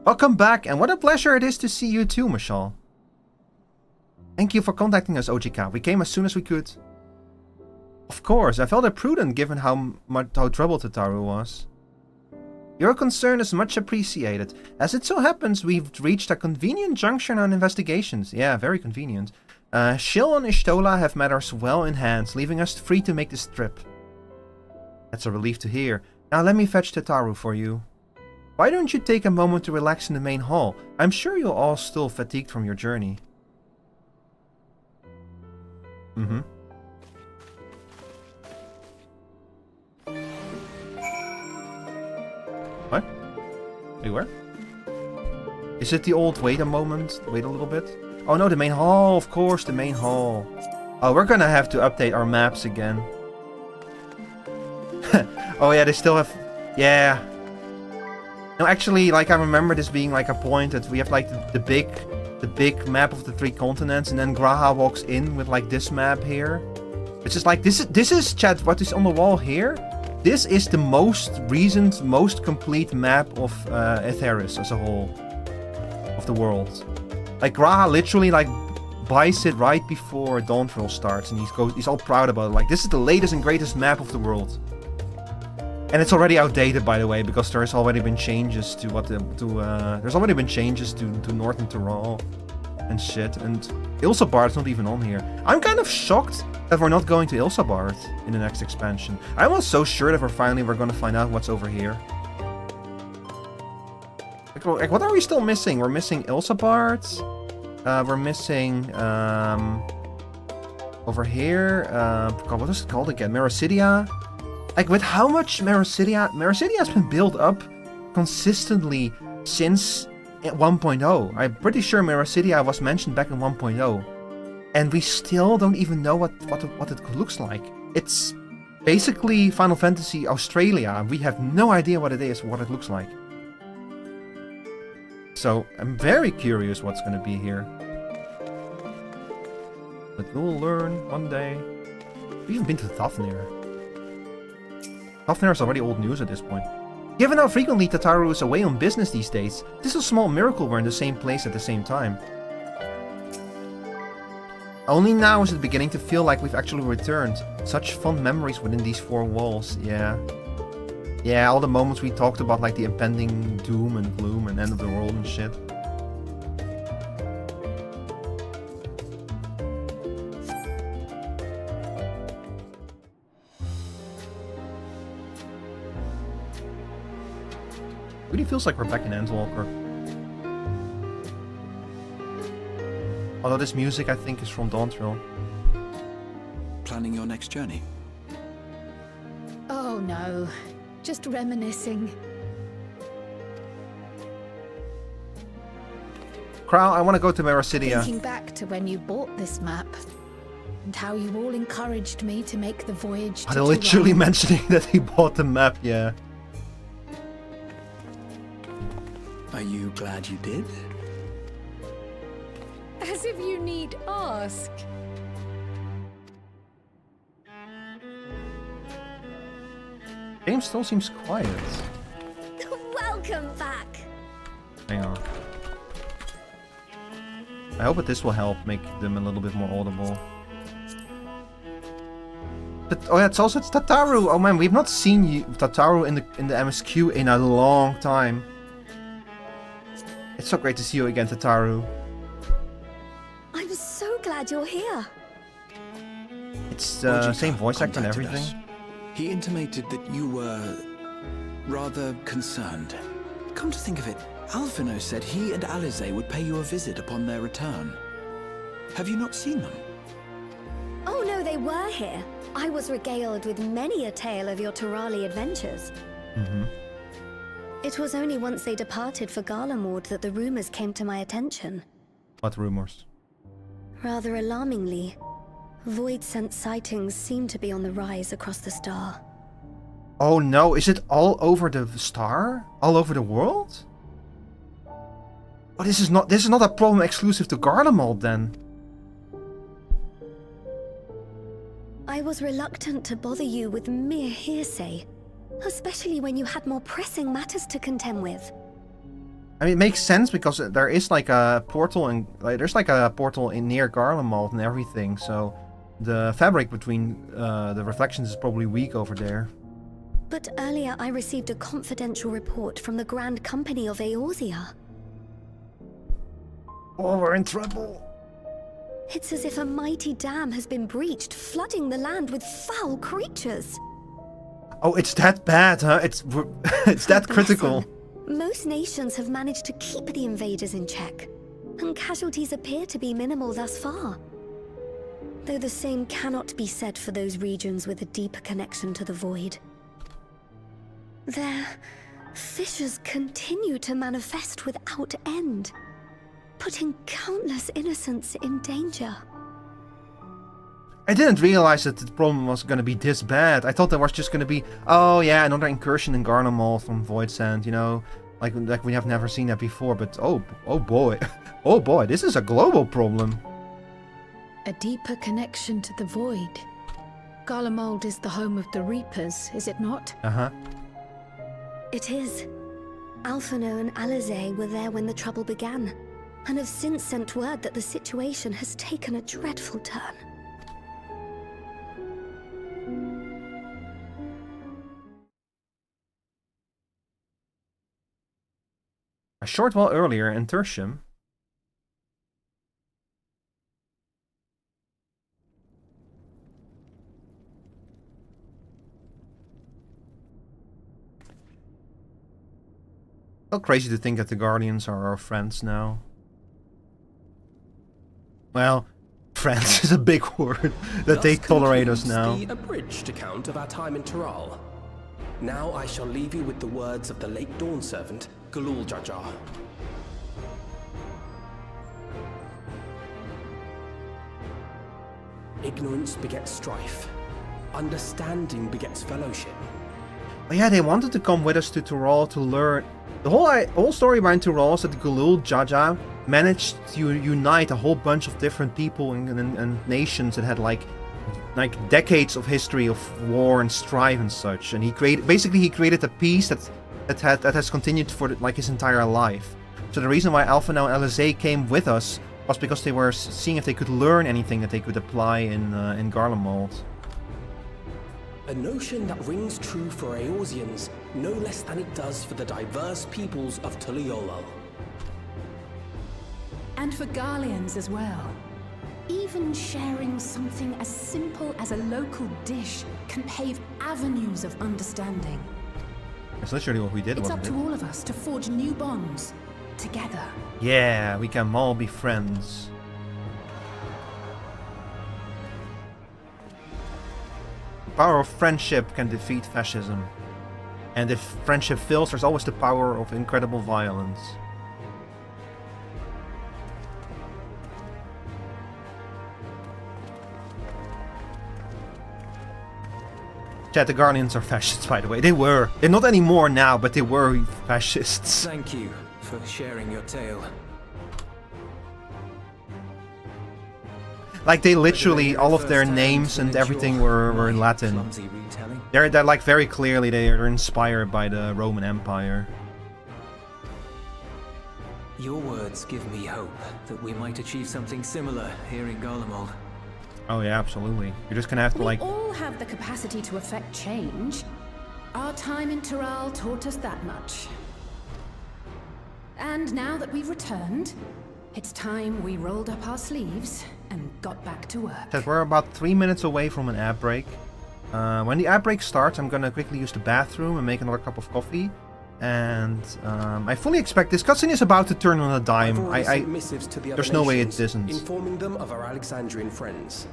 Welcome back, and what a pleasure it is to see you too, Mashal. Thank you for contacting us, OGK. We came as soon as we could. Of course, I felt it prudent given how troubled Tataru was. Your concern is much appreciated. As it so happens, we've reached a convenient junction on investigations. Yeah, very convenient. Shill and Ishtola have matters well in hand, leaving us free to make this trip. That's a relief to hear. Now let me fetch Tataru for you. Why don't you take a moment to relax in the main hall? I'm sure you're all still fatigued from your journey. Mm-hmm. What? Wait, where? Is it the old wait a moment? Wait a little bit? Oh no, the main hall, of course, the main hall. Oh, we're gonna have to update our maps again. Oh yeah, they still have... Yeah. No, actually, like, I remember this being, like, a point that we have, like, the big map of the 3 continents, and then Graha walks in with, like, this map here. It's just like, this is, chat, what is on the wall here? This is the most recent, most complete map of Aetheris as a whole. Of the world. Like, Graha literally, like, buys it right before Dawntrail starts, and he's all proud about it. Like, this is the latest and greatest map of the world. And it's already outdated, by the way, because there's already been changes to there's already been changes to Northern Tyrol and shit. And Ilsabard's not even on here. I'm kind of shocked that we're not going to Ilsabard in the next expansion. I was so sure that we're gonna find out what's over here. Like, what are we still missing? We're missing Ilsabard. We're missing over here. God, what is it called again? Mericidia. Like, with how much Mericidia has been built up consistently since 1.0. I'm pretty sure Mericidia was mentioned back in 1.0. And we still don't even know what it looks like. It's basically Final Fantasy Australia. We have no idea what it is, what it looks like. So, I'm very curious what's gonna be here. But we'll learn one day. We've even been to Thafnir. Thafnir is already old news at this point. Given how frequently Tataru is away on business these days, this is a small miracle we're in the same place at the same time. Only now is it beginning to feel like we've actually returned. Such fond memories within these 4 walls, yeah. Yeah, all the moments we talked about, like the impending doom and gloom and end of the world and shit. Really feels like we're back in Endwalker. Although this music, I think, is from Dawntrail. Planning your next journey? Oh no, just reminiscing. Crow, I want to go to Mericidia. Thinking back to when you bought this map, and how you all encouraged me to make the voyage to They're literally Tyrone. mentioning that he bought the map, yeah. Are you glad you did? As if you need ask. Game still seems quiet. Welcome back. Hang on. I hope that this will help make them a little bit more audible. But, oh yeah, it's Tataru. Oh man, we've not seen Tataru in the MSQ in a long time. It's so great to see you again, Tataru. I'm so glad you're here. It's Ojika same voice actor and contacted everything. us. He intimated that you were rather concerned. Come to think of it, Alphino said he and Alize would pay you a visit upon their return. Have you not seen them? Oh no, they were here. I was regaled with many a tale of your Tyrali adventures. Mm-hmm. It was only once they departed for Garlemord that the rumors came to my attention. What rumors? Rather alarmingly, void-sent sightings seem to be on the rise across the star. Oh no, is it all over the star? All over the world? Oh, this is not a problem exclusive to Garlemald then. I was reluctant to bother you with mere hearsay, especially when you had more pressing matters to contend with. I mean, it makes sense because there is like a portal and there's like a portal in near Garlemald and everything. So the fabric between the reflections is probably weak over there. But earlier I received a confidential report from the Grand Company of Eorzea. Oh, we're in trouble. It's as if a mighty dam has been breached, flooding the land with foul creatures. Oh, it's that bad, huh? It's that critical. Most nations have managed to keep the invaders in check, and casualties appear to be minimal thus far. Though the same cannot be said for those regions with a deeper connection to the void. Their fissures continue to manifest without end, putting countless innocents in danger. I didn't realize that the problem was going to be this bad. I thought there was just going to be, oh yeah, another incursion in Garlemald from Void Sand, you know, like we have never seen that before. But oh boy, oh boy, this is a global problem. A deeper connection to the void. Garlemald is the home of the Reapers, is it not? Uh-huh. It is. Alphino and Alizé were there when the trouble began, and have since sent word that the situation has taken a dreadful turn. A short while earlier in Tertium. How crazy to think that the Guardians are our friends now. Well, friends is a big word, that they tolerate us now. The abridged account of our time in Tural. Now I shall leave you with the words of the late Dawn servant, Galul Jajar. Ignorance begets strife. Understanding begets fellowship. But yeah, they wanted to come with us to Tural to learn. The whole story behind Tural is that Galul Jaja managed to unite a whole bunch of different people and nations that had like decades of history of war and strife and such. And he created a peace that has continued for like his entire life. So the reason why Alphino and Alizé came with us was because they were seeing if they could learn anything that they could apply in Garlemald. A notion that rings true for Eorzeans no less than it does for the diverse peoples of Tuliolol. And for Garleans as well. Even sharing something as simple as a local dish can pave avenues of understanding. That's literally what we did. It's up to all of us to forge new bonds together. Yeah, we can all be friends. The power of friendship can defeat fascism. And if friendship fails, there's always the power of incredible violence. Chat, the Guardians are fascists, by the way. They were. They're not anymore now, but they were fascists. Thank you for sharing your tale. Like, they literally, all of their names and everything were Latin. They're like, very clearly, they're inspired by the Roman Empire. Your words give me hope that we might achieve something similar here in Garlemald. Oh yeah, absolutely. You're just gonna have to We like... all have the capacity to affect change. Our time in Tural taught us that much. And now that we've returned, it's time we rolled up our sleeves and got back to work. Chat, we're about 3 minutes away from an ad break. When the ad break starts, I'm gonna quickly use the bathroom and make another cup of coffee. And I fully expect this cutscene is about to turn on a dime. There's no way it isn't. Informing them of our Alexandrian friends.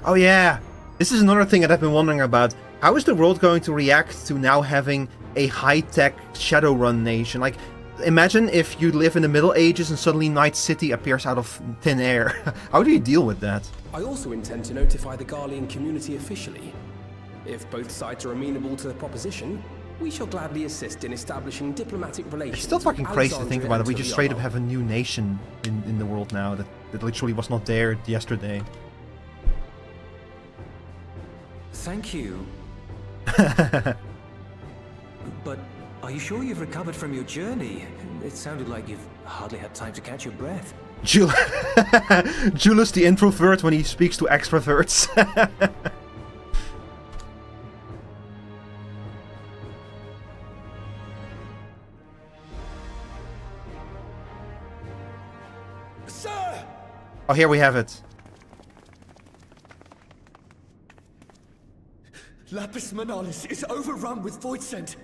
Oh yeah, this is another thing that I've been wondering about. How is the world going to react to now having a high-tech Shadowrun nation? Like, imagine if you live in the Middle Ages and suddenly Night City appears out of thin air. How do you deal with that? I also intend to notify the Garlean community officially. If both sides are amenable to the proposition, we shall gladly assist in establishing diplomatic relations. It's still fucking crazy to think about it. We just straight up have have a new nation in the world now that literally was not there yesterday. Thank you. But are you sure you've recovered from your journey? It sounded like you've hardly had time to catch your breath. Julius the introvert when he speaks to extroverts. Sir! Oh, here we have it. Lapis Manalis is overrun with void scent.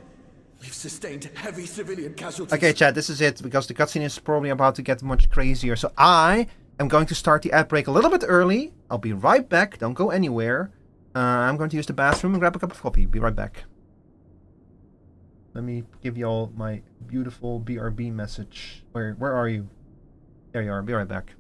We've sustained heavy civilian casualties. Okay, chat, this is it, because the cutscene is probably about to get much crazier. So I am going to start the ad break a little bit early. I'll be right back. Don't go anywhere. I'm going to use the bathroom and grab a cup of coffee. Be right back. Let me give you all my beautiful BRB message. Where are you? There you are. Be right back.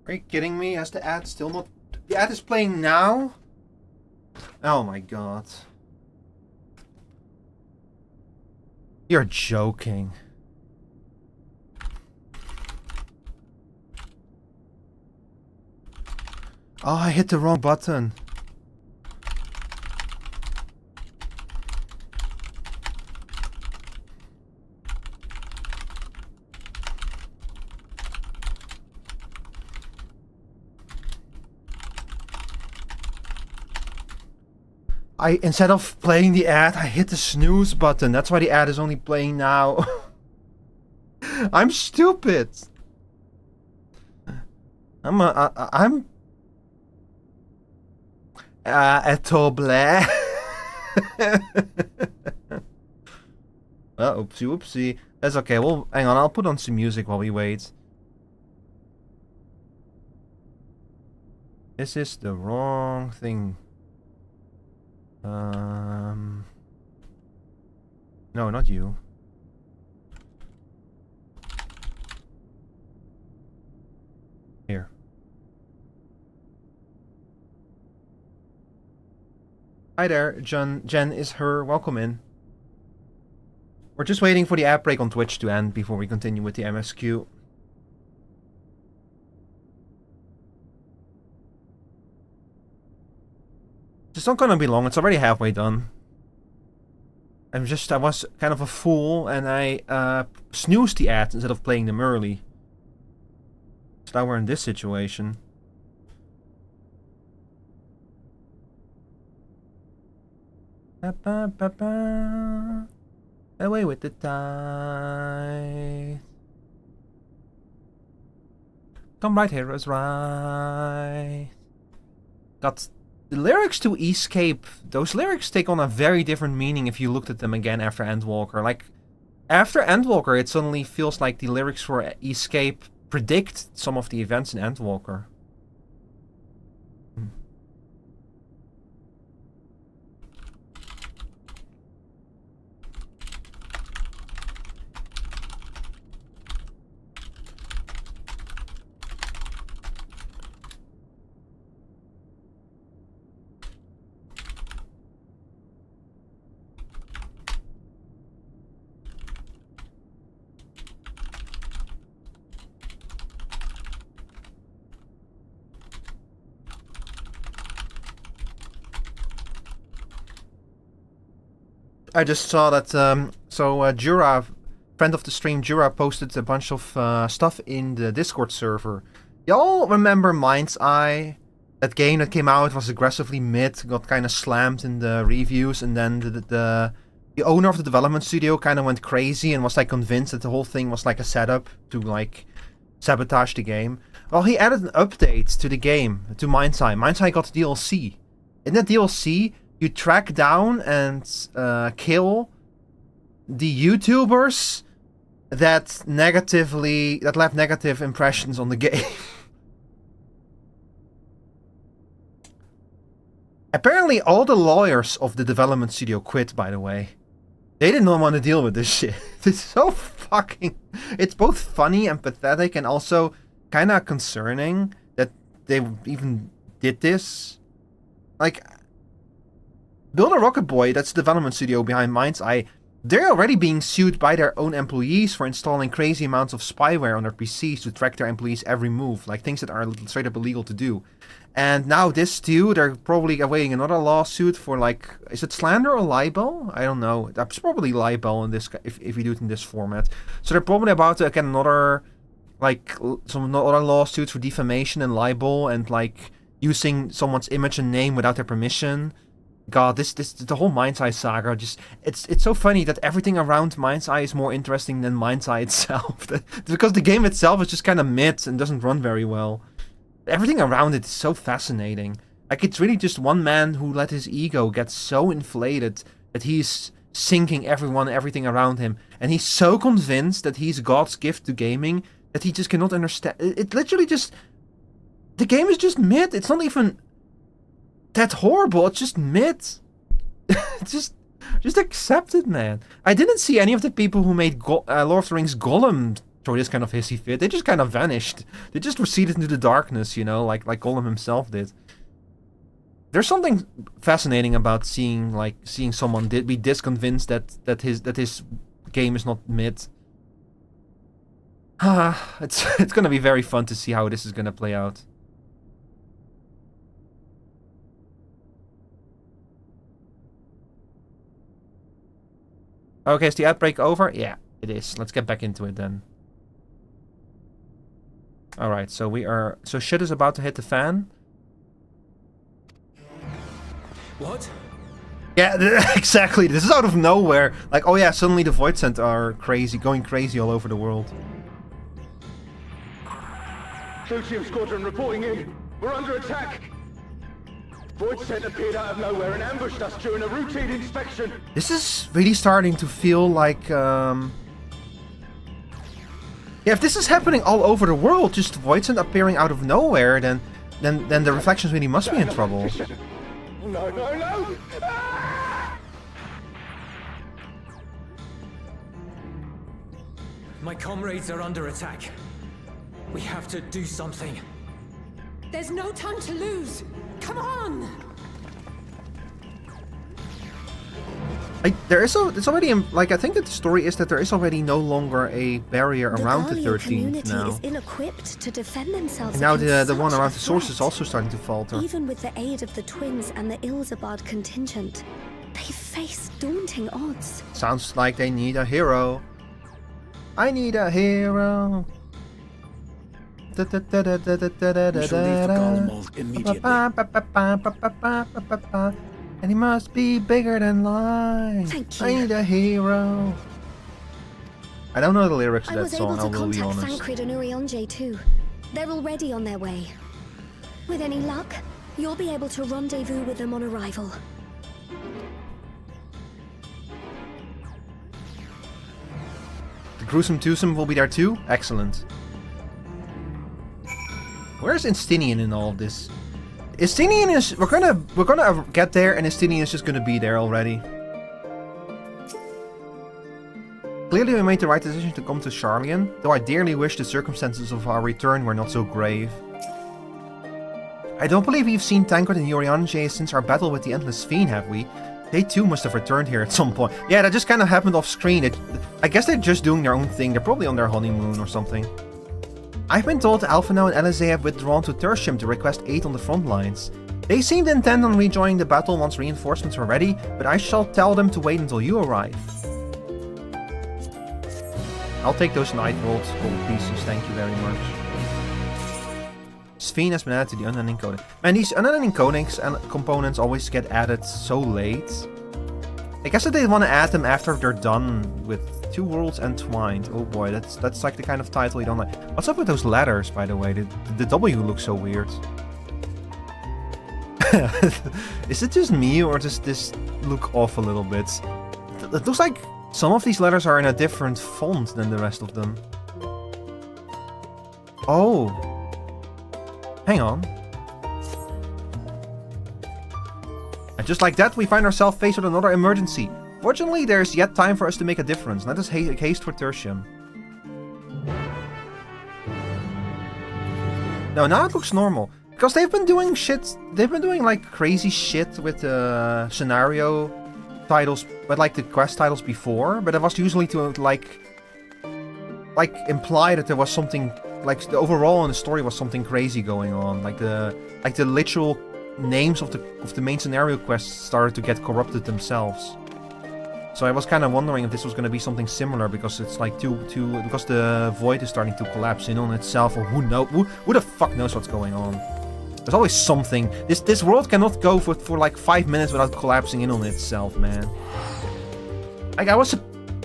Are you kidding me? Has the ad still not... The ad is playing now? Oh my god. You're joking. Oh, I hit the wrong button. Instead of playing the ad, I hit the snooze button. That's why the ad is only playing now. I'm stupid. I'm Etoble. Well, oopsie whoopsie. That's okay. Well, hang on. I'll put on some music while we wait. This is the wrong thing. No, not you. Here. Hi there, Jen is her. Welcome in. We're just waiting for the ad break on Twitch to end before we continue with the MSQ. It's not gonna be long, it's already halfway done. I was kind of a fool and I snoozed the ads instead of playing them early. So now we're in this situation. Away with the tide. Come right here is right. Got the lyrics to Escape. Those lyrics take on a very different meaning if you looked at them again after Endwalker. Like, after Endwalker, it suddenly feels like the lyrics for Escape predict some of the events in Endwalker. I just saw that, Jura, friend of the stream, Jura, posted a bunch of stuff in the Discord server. Y'all remember Mind's Eye? That game that came out was aggressively mid, got kind of slammed in the reviews, and then the owner of the development studio kind of went crazy and was like convinced that the whole thing was like a setup to like sabotage the game. Well, he added an update to the game, to Mind's Eye. Mind's Eye got DLC. In that DLC, you track down and kill the YouTubers that left negative impressions on the game. Apparently all the lawyers of the development studio quit, by the way. They did not want to deal with this shit. It's so fucking... It's both funny and pathetic and also kind of concerning that they even did this. Like... Build a Rocket Boy, that's the development studio behind Mind's Eye, they're already being sued by their own employees for installing crazy amounts of spyware on their PCs to track their employees' every move, like things that are straight up illegal to do. And now this too, they're probably awaiting another lawsuit for like, is it slander or libel? I don't know. That's probably libel in this, if you do it in this format. So they're probably about to get another, like, some other lawsuits for defamation and libel and like using someone's image and name without their permission. God, the whole Mind's Eye saga, just, it's so funny that everything around Mind's Eye is more interesting than Mind's Eye itself. Because the game itself is just kind of mid and doesn't run very well. Everything around it is so fascinating. Like, it's really just one man who let his ego get so inflated that he's sinking everything around him. And he's so convinced that he's God's gift to gaming that he just cannot understand. It literally just... The game is just mid. It's not even... That's horrible. It's just mid. just accept it, man. I didn't see any of the people who made Lord of the Rings Gollum throw this kind of hissy fit. They just kind of vanished. They just receded into the darkness, you know, like Gollum himself did. There's something fascinating about seeing someone be this convinced that his game is not mid. It's gonna be very fun to see how this is gonna play out. Okay, is the outbreak over? Yeah, it is. Let's get back into it then. Alright, so so shit is about to hit the fan. What? Yeah, exactly. This is out of nowhere. Like, oh yeah, suddenly the Void Scent are going crazy all over the world. Celsium Squadron reporting in. We're under attack. Void Scent appeared out of nowhere and ambushed us during a routine inspection. This is really starting to feel like, yeah, if this is happening all over the world, just Void Scent appearing out of nowhere, then the Reflections really must be in trouble. No, no, no! Ah! My comrades are under attack. We have to do something. There's no time to lose. Come on! It's already, like, I think that the story is that there is already no longer a barrier around the 13th now. Is ill-equipped to defend themselves. And now the against one such around a the source is threat. also starting to falter. Even with the aid of the twins and the Ilzabad contingent, they face daunting odds. Sounds like they need a hero. I need a hero. We shall leave for Garlemald immediately. And he must be bigger than life. Thank you. I need a hero. I don't know the lyrics of I that was song, I able to will be contact honest. Thancred and Urianger too. They're already on their way. With any luck, you'll be able to rendezvous with them on arrival. The gruesome twosome will be there too? Excellent. Where's Instinian in all of this? Instinian is... We're gonna get there and Instinian is just gonna be there already. Clearly we made the right decision to come to Sharlayan, though I dearly wish the circumstances of our return were not so grave. I don't believe we've seen Tancred and Urianger since our battle with the Endless Fiend, have we? They too must have returned here at some point. Yeah, that just kind of happened off screen. I guess they're just doing their own thing. They're probably on their honeymoon or something. I've been told Alphinaud and Elysée have withdrawn to Tertium to request aid on the front lines. They seemed intent on rejoining the battle once reinforcements were ready, but I shall tell them to wait until you arrive. I'll take those Night Vault gold pieces, thank you very much. Sphene has been added to the unending coding. Man, these unending codings and components always get added so late. I guess that they want to add them after they're done with Two Worlds Entwined. Oh boy, that's like the kind of title you don't like. What's up with those letters, by the way? The W looks so weird. Is it just me, or does this look off a little bit? It looks like some of these letters are in a different font than the rest of them. Oh. Hang on. And just like that, we find ourselves faced with another emergency. Fortunately, there's yet time for us to make a difference. Let us haste for Tertium. No, now it looks normal. Because they've been doing shit... They've been doing, like, crazy shit with the scenario titles... With, like, the quest titles before. But it was usually to, like, imply that there was something... Like, the overall in the story was something crazy going on. Like the literal names of the main scenario quests started to get corrupted themselves. So I was kind of wondering if this was going to be something similar, because it's like because the void is starting to collapse in on itself, or who the fuck knows what's going on. There's always something. This world cannot go for like 5 minutes without collapsing in on itself, man. Like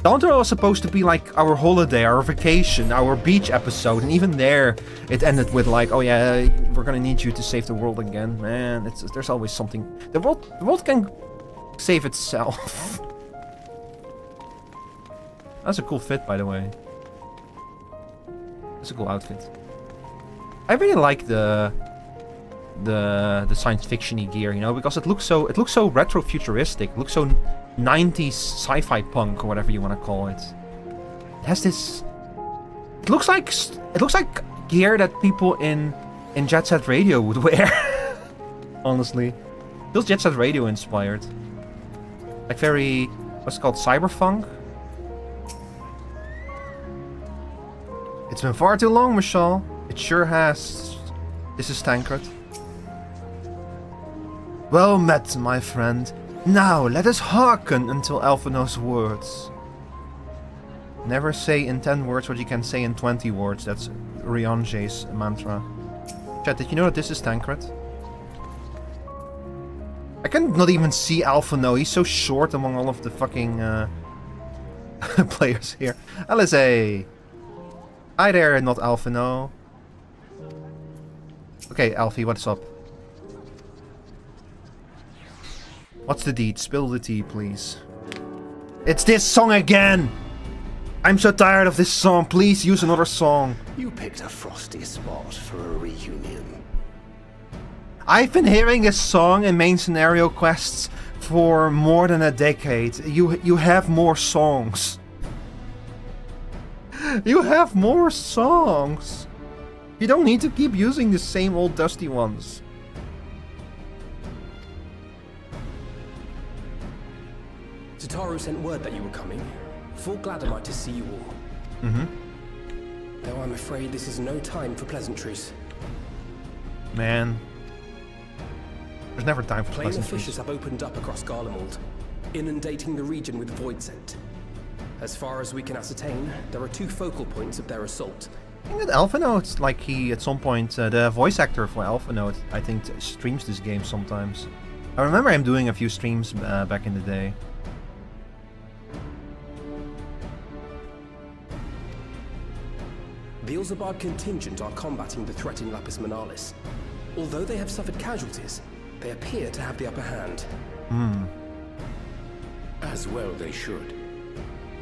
Dawnter was supposed to be like our holiday, our vacation, our beach episode, and even there it ended with like, oh yeah, we're gonna need you to save the world again, man. There's always something. The world can save itself. That's a cool fit, by the way. That's a cool outfit. I really like the science fiction-y gear, you know, because it looks so retro-futuristic. It looks so 90s sci-fi punk, or whatever you want to call it. It has this It looks like gear that people in Jet Set Radio would wear. Honestly, feels Jet Set Radio inspired. Like very, what's it called, cyberpunk. It's been far too long, Michelle. It sure has. This is Tancred. Well met, my friend. Now let us hearken until Alphino's words. Never say in 10 words what you can say in 20 words. That's Rianje's mantra. Chat, did you know that this is Tancred? I can not even see Alphino. He's so short among all of the fucking players here. Alice! Hi there, not Alphino. Okay, Alfie, what's up? What's the deed? Spill the tea, please. It's this song again! I'm so tired of this song. Please use another song. You picked a frosty spot for a reunion. I've been hearing this song in main scenario quests for more than a decade. You have more songs. You have more songs. You don't need to keep using the same old dusty ones. Tataru sent word that you were coming. Full glad am I to see you all. Though I'm afraid this is no time for pleasantries. Man. There's never time for Planar pleasantries. fissures have opened up across Garlemald, inundating the region with void scent. As far as we can ascertain, there are 2 focal points of their assault. I think that Alphino, it's like he, at some point, the voice actor for Alphino, I think, streams this game sometimes. I remember him doing a few streams back in the day. The Ilzabard contingent are combating the threat in Lapis Manalis. Although they have suffered casualties, they appear to have the upper hand. As well they should.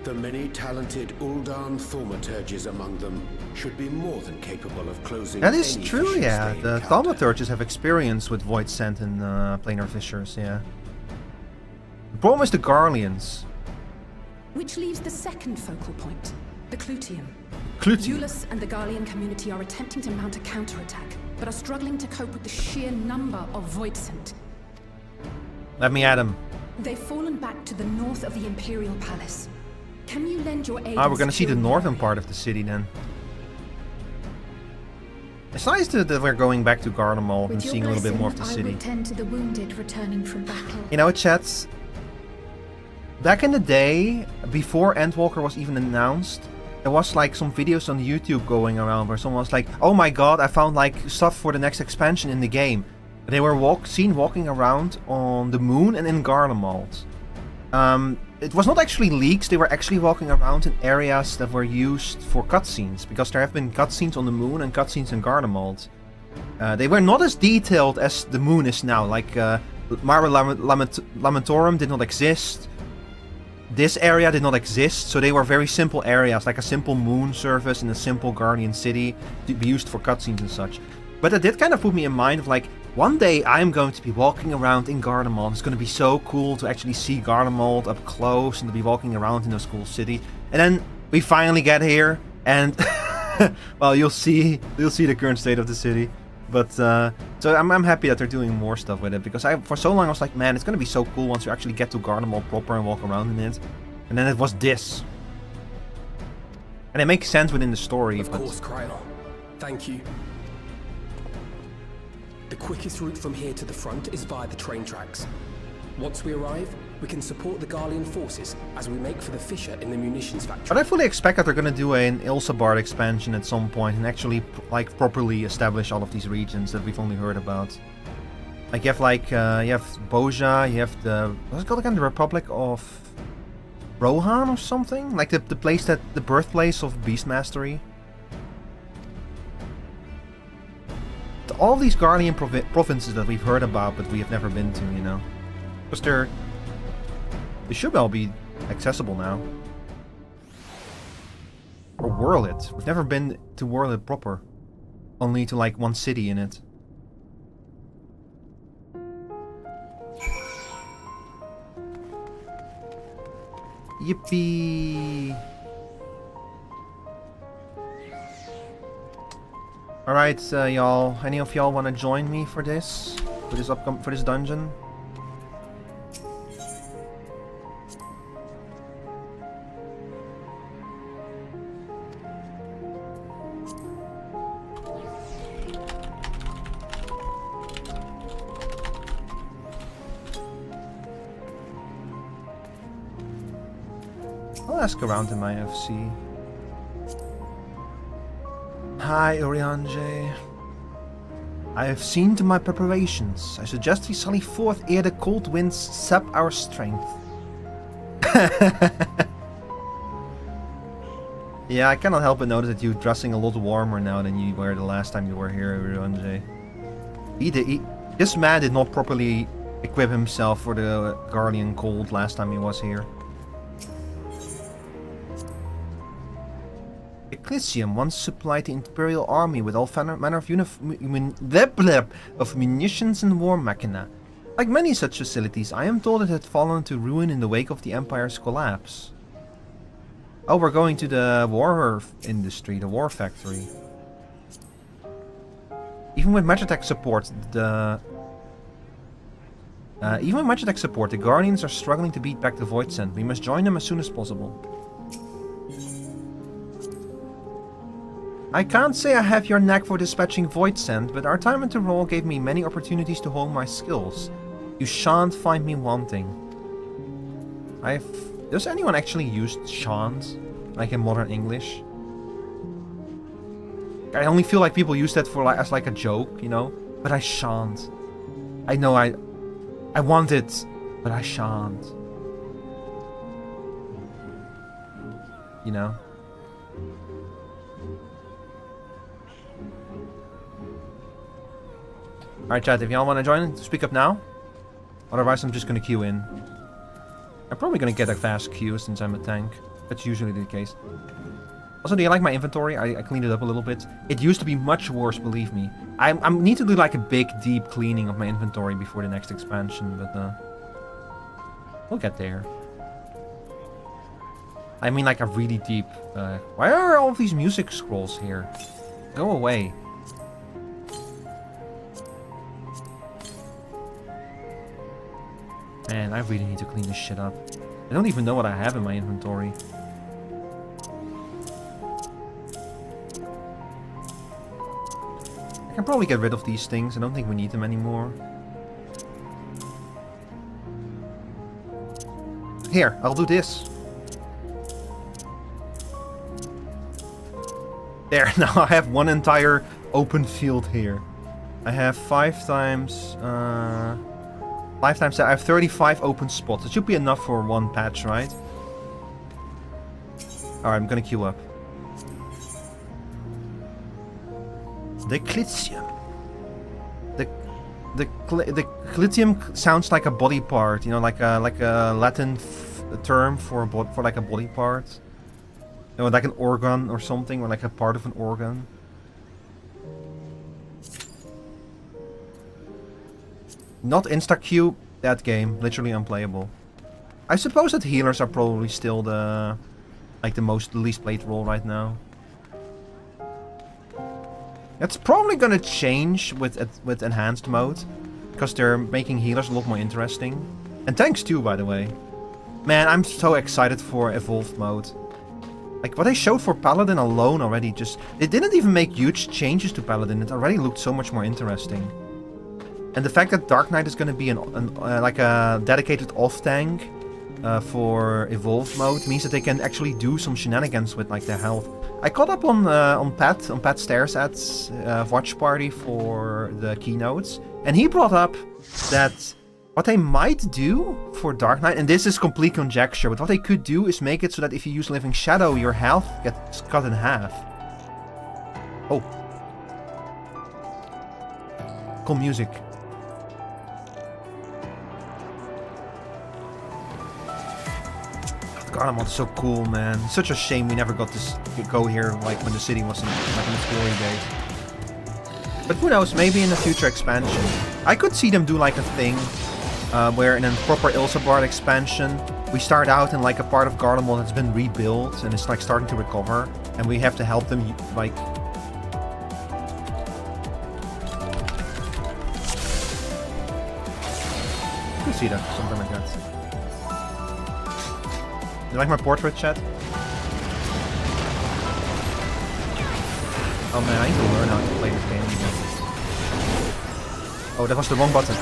The many talented Uldan thaumaturges among them should be more than capable of closing. That is any true, fissures yeah. they The encounter. thaumaturges have experience with void scent and planar fissures, yeah. The problem is the Garleans. Which leaves the second focal point, the Clutium. Clutium. Eulus and the Garlean community are attempting to mount a counterattack, but are struggling to cope with the sheer number of void scent. Let me at him. They've fallen back to the north of the Imperial Palace. Can you lend your aid? Ah, in we're gonna see the securing northern area? part of the city then. It's nice that we're going back to Garlemald and With your seeing a little bit more of the blessing, I city. will tend to the wounded returning from battle. You know, chats, back in the day, before Endwalker was even announced, there was like some videos on YouTube going around where someone was like, oh my god, I found like stuff for the next expansion in the game. They were seen walking around on the moon and in Garlemald. It was not actually leaks, they were actually walking around in areas that were used for cutscenes, because there have been cutscenes on the moon and cutscenes in Garlemald. They were not as detailed as the moon is now, like Mare Lamentorum did not exist. This area did not exist, so they were very simple areas, like a simple moon surface in a simple Guardian city to be used for cutscenes and such. But it did kind of put me in mind of like, one day I'm going to be walking around in Garlemald. It's going to be so cool to actually see Garlemald up close and to be walking around in this cool city. And then we finally get here, and well, you'll see the current state of the city. But so I'm happy that they're doing more stuff with it, because for so long I was like, man, it's going to be so cool once you actually get to Garlemald proper and walk around in it. And then it was this. And it makes sense within the story. Of course, Kryl. Thank you. The quickest route from here to the front is via the train tracks. Once we arrive, we can support the Garlean forces as we make for the fissure in the munitions factory. But I fully expect that they're going to do an Ilsabard expansion at some point and actually like properly establish all of these regions that we've only heard about. Like you have you have Boja, you have the, what's it called again, the Republic of Rohan or something? Like the place that, the birthplace of Beast Mastery. All these Guardian provinces that we've heard about but we have never been to, you know. Because they should all be accessible now. Or Whirlit. We've never been to Whirlit proper. Only to like one city in it. Yippee! Alright, y'all. Any of y'all want to join me for this? For this dungeon? I'll ask around in my FC. Hi, Urianger. I have seen to my preparations. I suggest we sally forth ere the cold winds sap our strength. Yeah, I cannot help but notice that you're dressing a lot warmer now than you were the last time you were here, Urianger. This man did not properly equip himself for the Guardian Cold last time he was here. Eclisium once supplied the Imperial Army with all manner of munitions and war machina. Like many such facilities, I am told it had fallen to ruin in the wake of the Empire's collapse. Oh, we're going to the war industry, the war factory. Even with Magitech support, the Guardians are struggling to beat back the Voidsent. We must join them as soon as possible. I can't say I have your knack for dispatching Voidsent, but our time at the role gave me many opportunities to hone my skills. You shan't find me wanting. Does anyone actually use shan't? Like in modern English? I only feel like people use that for as a joke, you know? But I shan't. I know I want it, but I shan't. You know? Alright chat, if y'all want to join, speak up now. Otherwise I'm just going to queue in. I'm probably going to get a fast queue since I'm a tank. That's usually the case. Also, do you like my inventory? I cleaned it up a little bit. It used to be much worse, believe me. I need to do like a big, deep cleaning of my inventory before the next expansion, but we'll get there. I mean like a really deep... why are all of these music scrolls here? Go away. Man, I really need to clean this shit up. I don't even know what I have in my inventory. I can probably get rid of these things. I don't think we need them anymore. Here, I'll do this. There, now I have one entire open field here. I have 5 times... 5 times that. I have 35 open spots. It should be enough for one patch, right? Alright, I'm gonna queue up. The Eclisium. The Eclisium sounds like a body part, you know, like a Latin term for like a body part. You know, like an organ or something, or like a part of an organ. Not insta-queue, that game, literally unplayable. I suppose that healers are probably still the least played role right now. That's probably gonna change with enhanced mode, because they're making healers a lot more interesting. And tanks too, by the way. Man, I'm so excited for evolved mode. Like what they showed for Paladin alone already, they didn't even make huge changes to Paladin. It already looked so much more interesting. And the fact that Dark Knight is going to be like a dedicated off tank for evolved mode means that they can actually do some shenanigans with like their health. I caught up on Pat Stairs at Watch Party for the keynotes, and he brought up that what they might do for Dark Knight, and this is complete conjecture, but what they could do is make it so that if you use Living Shadow, your health gets cut in half. Oh. Cool music. Garlemald is so cool, man. Such a shame we never got to go here like when the city was in its glory days. But who knows, maybe in a future expansion. I could see them do like a thing where in a proper Ilsabard expansion, we start out in like a part of Garlemald that's been rebuilt and it's like starting to recover, and we have to help them like tuxedo, something like that. You like my portrait, chat? Oh man, I need to learn how to play this game again. Oh, that was the wrong button.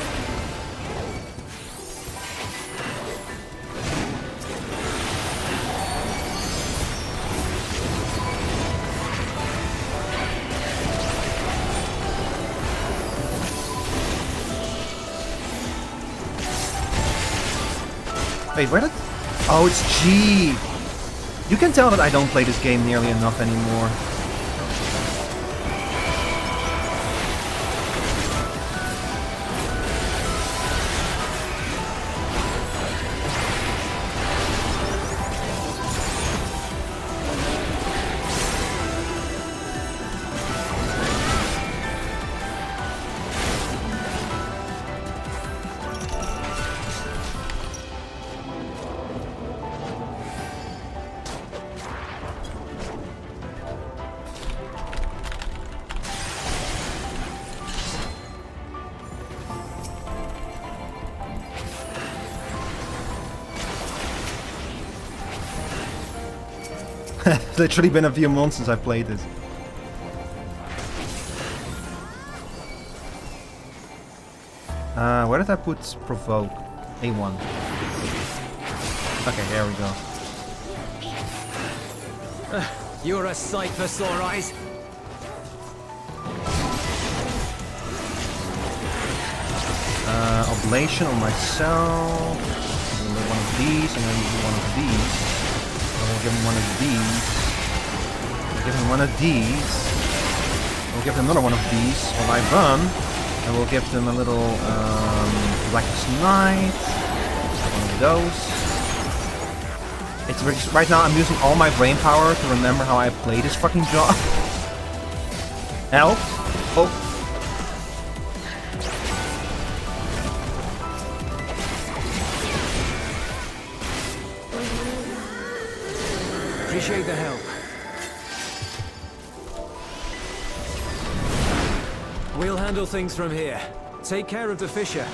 Wait, where did... Oh, it's G! You can tell that I don't play this game nearly enough anymore. It's literally been a few months since I played this. Where did I put provoke? A1. Okay, there we go. You're a sight for sore eyes. Oblation on myself. One of these, and then one of these. We'll give him one of these. We'll give him one of these. We'll give him another one of these while I run. And we'll give them a little Blackest Night. One of those. It's right now I'm using all my brain power to remember how I play this fucking job. Help! Oh. Appreciate the help. We'll handle things from here. Take care of the Fisher.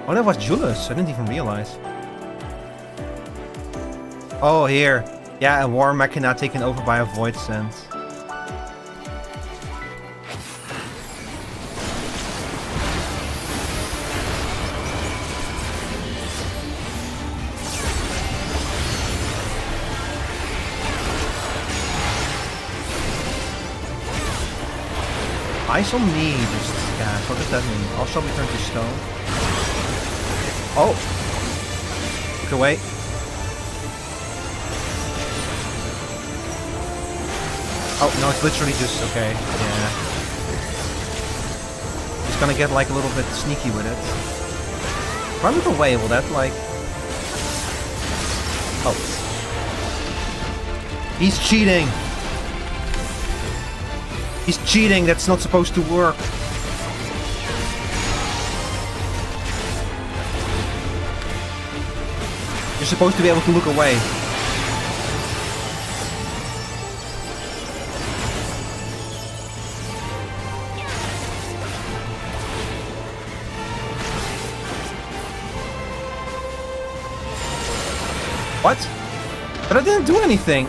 Oh, that was Julius. I didn't even realize. Oh, here. Yeah, a War Machina taken over by a Void Sense. Ice on me, just cast. What does that mean? Also return to stone. Oh! Look away. Oh, no, it's literally just, okay, yeah. Just gonna get like a little bit sneaky with it. If I look away, will that like... Oh. He's cheating! He's cheating, that's not supposed to work. You're supposed to be able to look away. What? But I didn't do anything.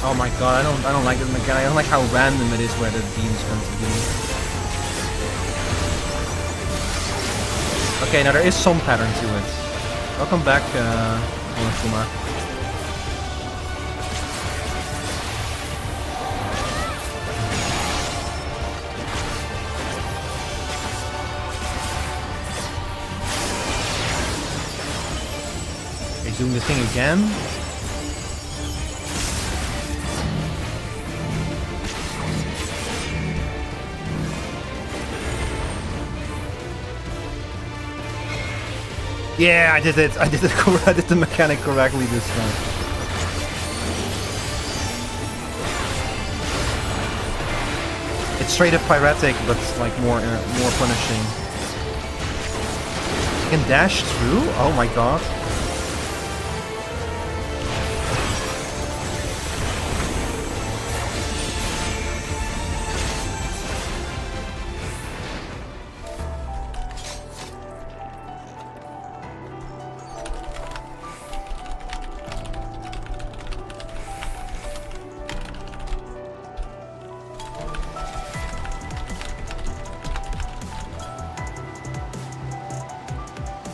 Oh my god, I don't like it again. I don't like how random it is where the beam's going to be. Okay, now there is some pattern to it. Welcome back, Onokuma. He's doing the thing again. Yeah, I did it. I did the mechanic correctly this time. It's straight up piratic, but like more punishing. You can dash through? Oh my god.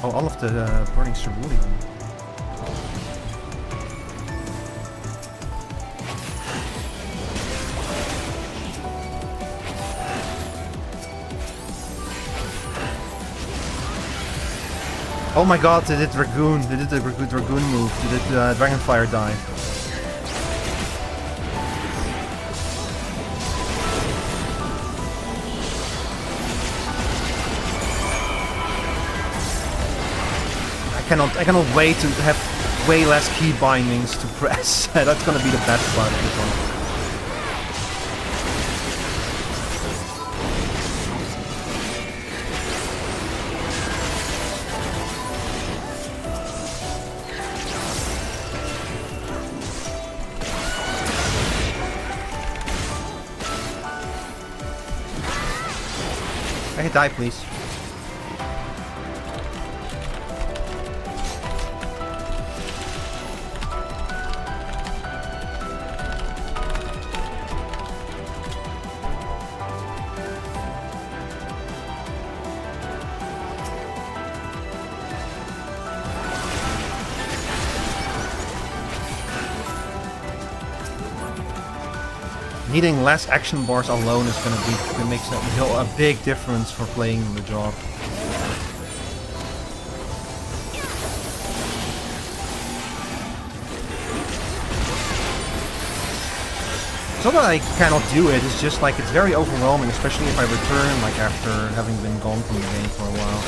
Oh, all of the burning cerulean. Oh my god, they did Dragoon. They did the Dragoon move. They did Dragonfire dive. I cannot wait to have way less key bindings to press. That's gonna be the best part of this one. Hey, die please. Needing less action bars alone is going to make a big difference for playing the job. It's not that I cannot do it, it's just like it's very overwhelming, especially if I return like after having been gone from the game for a while.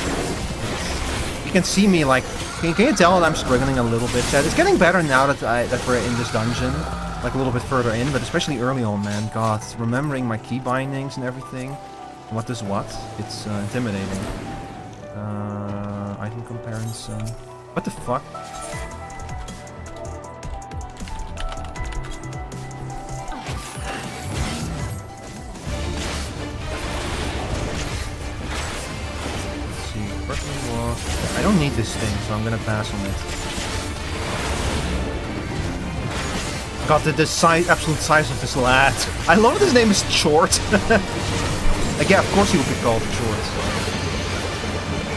You can see me like, can you tell that I'm struggling a little bit, Chad? It's getting better now that we're in this dungeon. Like a little bit further in, but especially early on, man. God, remembering my key bindings and everything. What does what? It's intimidating. Item comparison. What the fuck? Let's see. Personal walk. I don't need this thing, so I'm gonna pass on it. God, the size, absolute size of this lad. I love that his name is Short. Like, yeah, of course he would be called Short.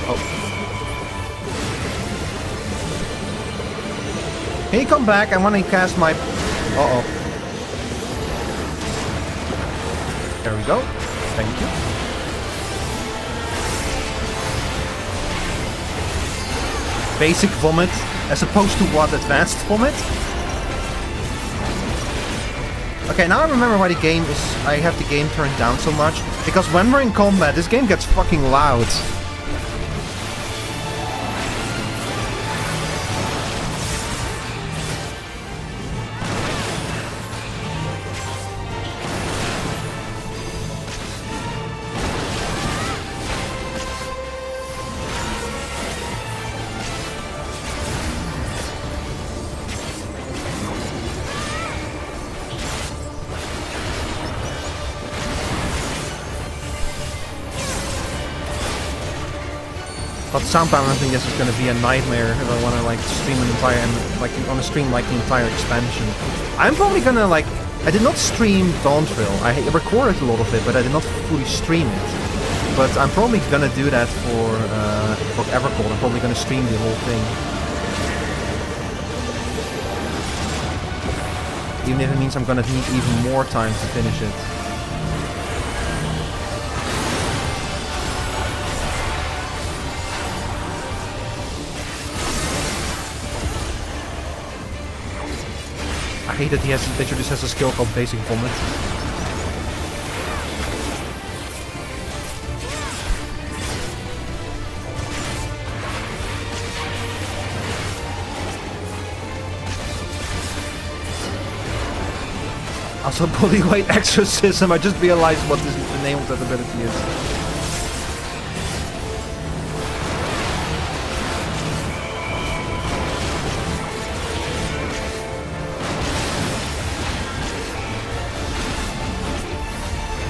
Oh. Can you come back? I want to cast my... Uh-oh. There we go. Thank you. Basic vomit, as opposed to what? Advanced vomit? Okay, now I remember why the game is... I have the game turned down so much. Because when we're in combat, this game gets fucking loud. But sound balancing this is going to be a nightmare if I want to like stream an entire on a stream like the entire expansion. I'm probably gonna like I did not stream Dawntrail. I recorded a lot of it, but I did not fully stream it. But I'm probably gonna do that for Evercold. I'm probably gonna stream the whole thing, even if it means I'm gonna need even more time to finish it. I hate that he just has a skill called Basic Vomit. Also, bodyweight exorcism. I just realized what the name of that ability is.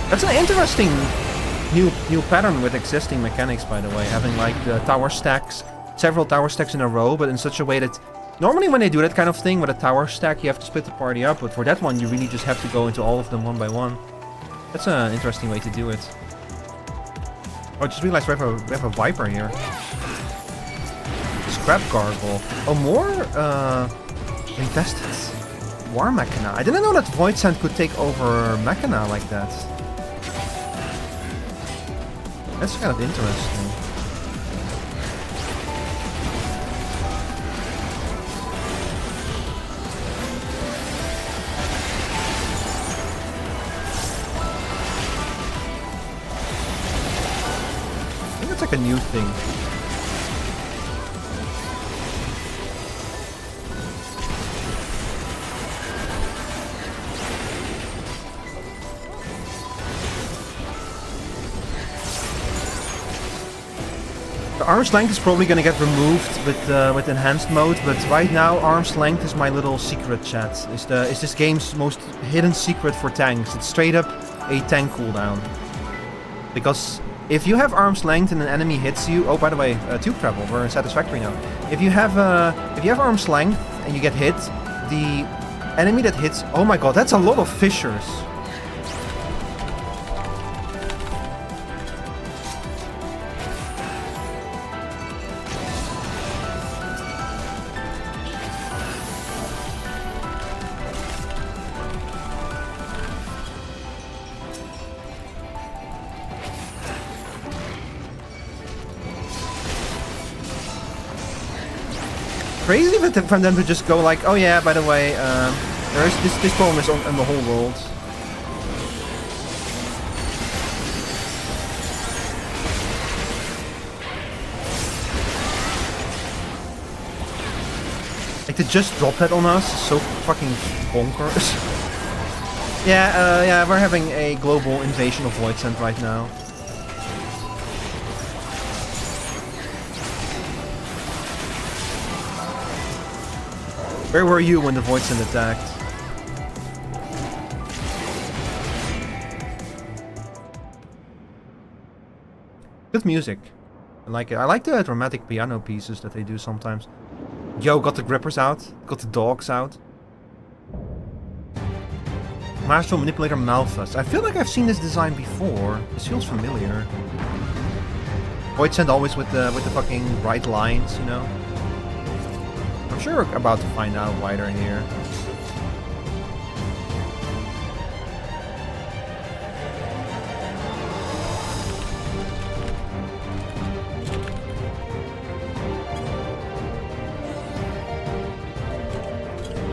That's an interesting new pattern with existing mechanics, by the way. Having like the tower stacks, several tower stacks in a row, but in such a way that normally when they do that kind of thing with a tower stack, you have to split the party up, but for that one, you really just have to go into all of them one by one. That's an interesting way to do it. Oh, I just realized we have a Viper here. Scrap Gargle. Oh, more infested War Machina. I didn't know that Void Sand could take over Machina like that. That's kind of interesting. It's like a new thing. The arm's length is probably gonna get removed with enhanced mode, but right now arm's length is my little secret, chat. Is this game's most hidden secret for tanks. It's straight up a tank cooldown. Because if you have arm's length and an enemy hits you... Oh, by the way, tube travel, we're in Satisfactory now. If you have arm's length and you get hit, the enemy that hits... Oh my god, that's a lot of fissures. Crazy for them to just go like, oh yeah, by the way, there's this problem is on the whole world. Like to just drop that on us is so fucking bonkers. Yeah, we're having a global invasion of Void Sand right now. Where were you when the Void Sand attacked? Good music. I like it. I like the dramatic piano pieces that they do sometimes. Yo, got the grippers out. Got the dogs out. Master Manipulator Malphas. I feel like I've seen this design before. This feels familiar. Void Sand always with the fucking bright lines, you know? I'm sure we're about to find out why they're here.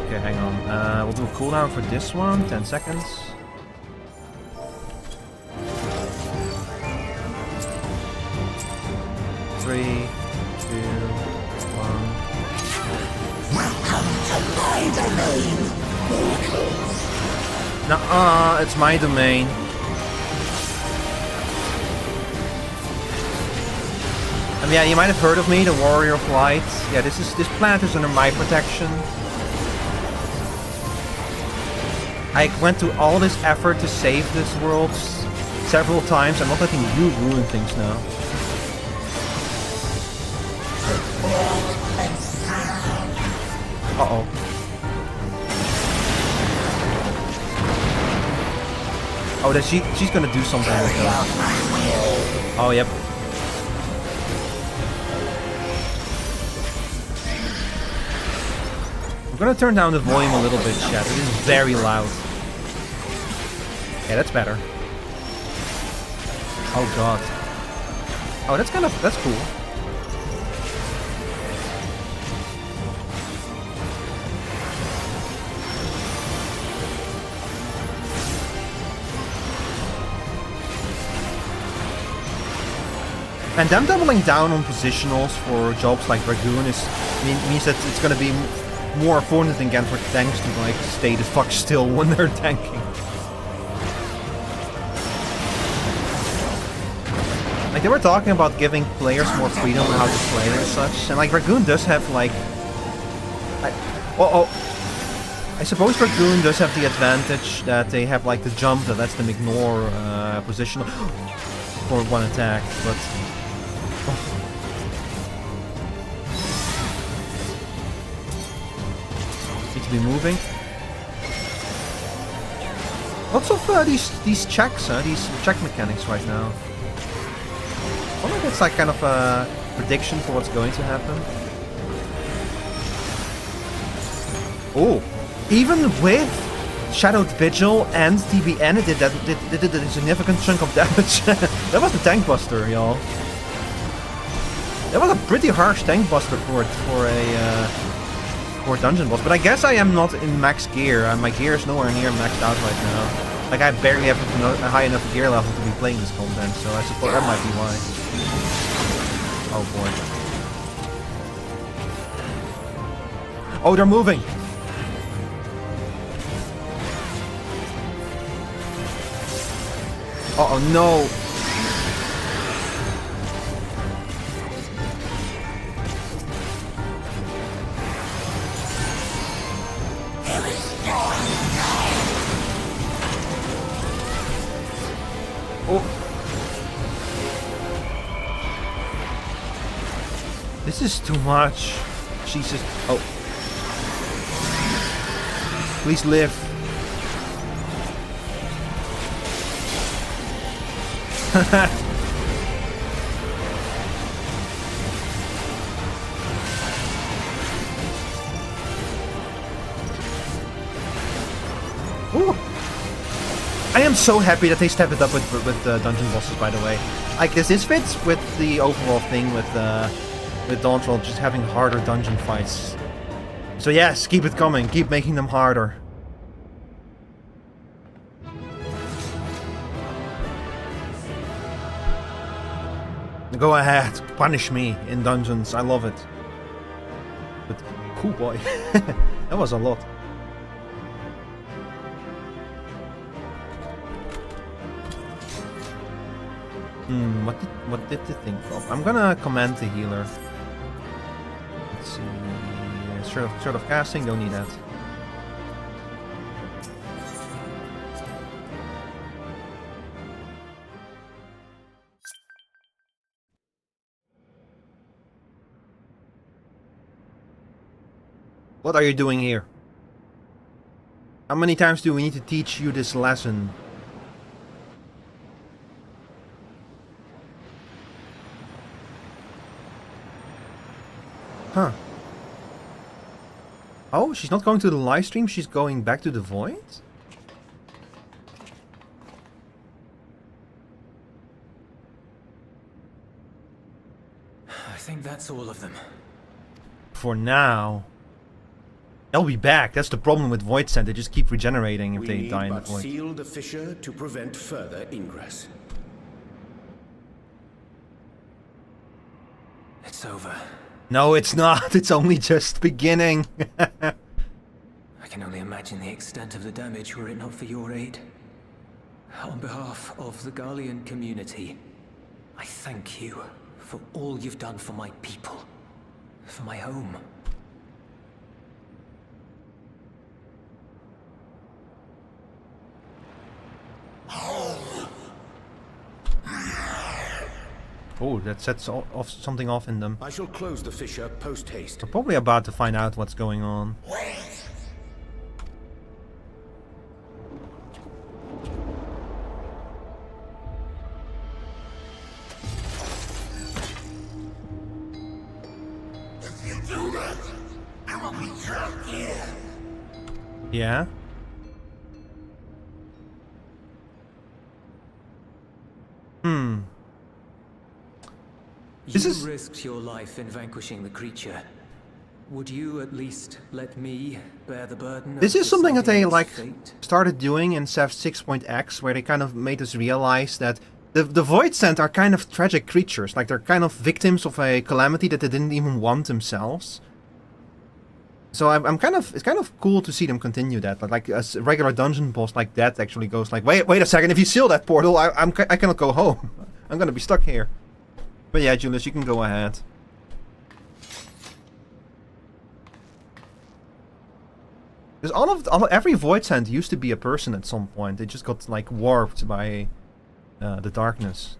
Okay, hang on. We'll do a cooldown for this one, 10 seconds. Three, two, one. Nuh-uh, it's my domain. Yeah, you might have heard of me, the Warrior of Light. Yeah, this planet is under my protection. I went to all this effort to save this world several times. I'm not letting you ruin things now. Uh-oh. Oh, she's gonna do something with that. Oh, yep. I'm gonna turn down the volume a little bit, chat. It is very loud. Yeah, that's better. Oh god. Oh, that's cool. And them doubling down on positionals for jobs like Dragoon means that it's going to be more afforded again for tanks to like stay the fuck still when they're tanking. Like they were talking about giving players more freedom on how to play and such, and like Dragoon does have like, I suppose Dragoon does have the advantage that they have like the jump that lets them ignore position for one attack, but. Need to be moving. Lots of these checks, these check mechanics right now. I wonder if it's like kind of a prediction for what's going to happen. Oh, even with Shadowed Vigil and TBN, it did a significant chunk of damage. That was the tank buster, y'all. That was a pretty harsh tank buster for a dungeon boss. But I guess I am not in max gear. My gear is nowhere near maxed out right now. Like I barely have a high enough gear level to be playing this content, so I suppose that might be why. Oh boy. Oh, they're moving! Uh oh, no! Oh! This is too much. Jesus. Oh. Please live. Ooh. I am so happy that they stepped it up with dungeon bosses, by the way. Like this fits with the overall thing with Dawntroll just having harder dungeon fights. So yes, keep it coming. Keep making them harder. Go ahead, punish me in dungeons. I love it. But, oh boy, that was a lot. What did you think of? I'm gonna command the healer. Let's see. Sort of casting. Don't need that. What are you doing here? How many times do we need to teach you this lesson? Huh. Oh, she's not going to the live stream, she's going back to the void? I think that's all of them. For now. They'll be back. That's the problem with Void Scent. They just keep regenerating if they die in the void. Seal the fissure to prevent further ingress. It's over. No, it's not. It's only just beginning. I can only imagine the extent of the damage were it not for your aid. On behalf of the Garlean community, I thank you for all you've done for my people, for my home. Oh, that sets something off in them. I shall close the fissure post-haste. We're probably about to find out what's going on. If you do that, I will be trapped here. Yeah? You risked your life in vanquishing the creature. Would you at least let me bear the burden? This is something that they like started doing in Civ 6.x, where they kind of made us realize that the Void Scent are kind of tragic creatures. Like they're kind of victims of a calamity that they didn't even want themselves. So I'm kind of, it's kind of cool to see them continue that. Like a regular dungeon boss like that actually goes like, wait a second, if you seal that portal, I cannot go home. I'm gonna be stuck here. But yeah, Julius, you can go ahead. Because every Void Sand used to be a person at some point. They just got like warped by the darkness.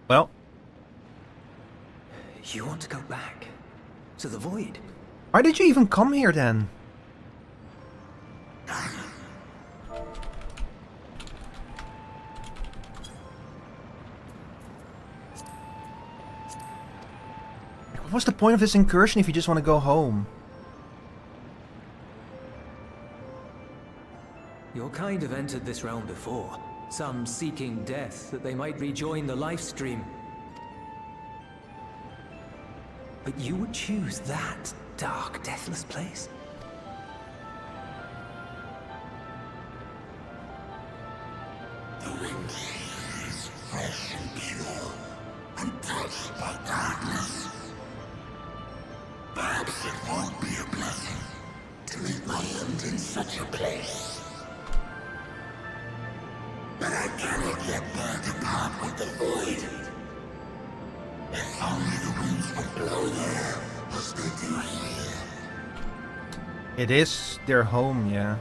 Well, you want to go back to the void? Why did you even come here then? What's the point of this incursion if you just want to go home? Your kind have entered this realm before. Some seeking death that they might rejoin the life stream. But you would choose that dark, deathless place? The wind is fresh and pure, untouched by darkness. Perhaps it won't be a blessing to meet my end in such a place. But I cannot yet bear to part with the void. If only the winds would blow there, as they do here. It is their home, yeah.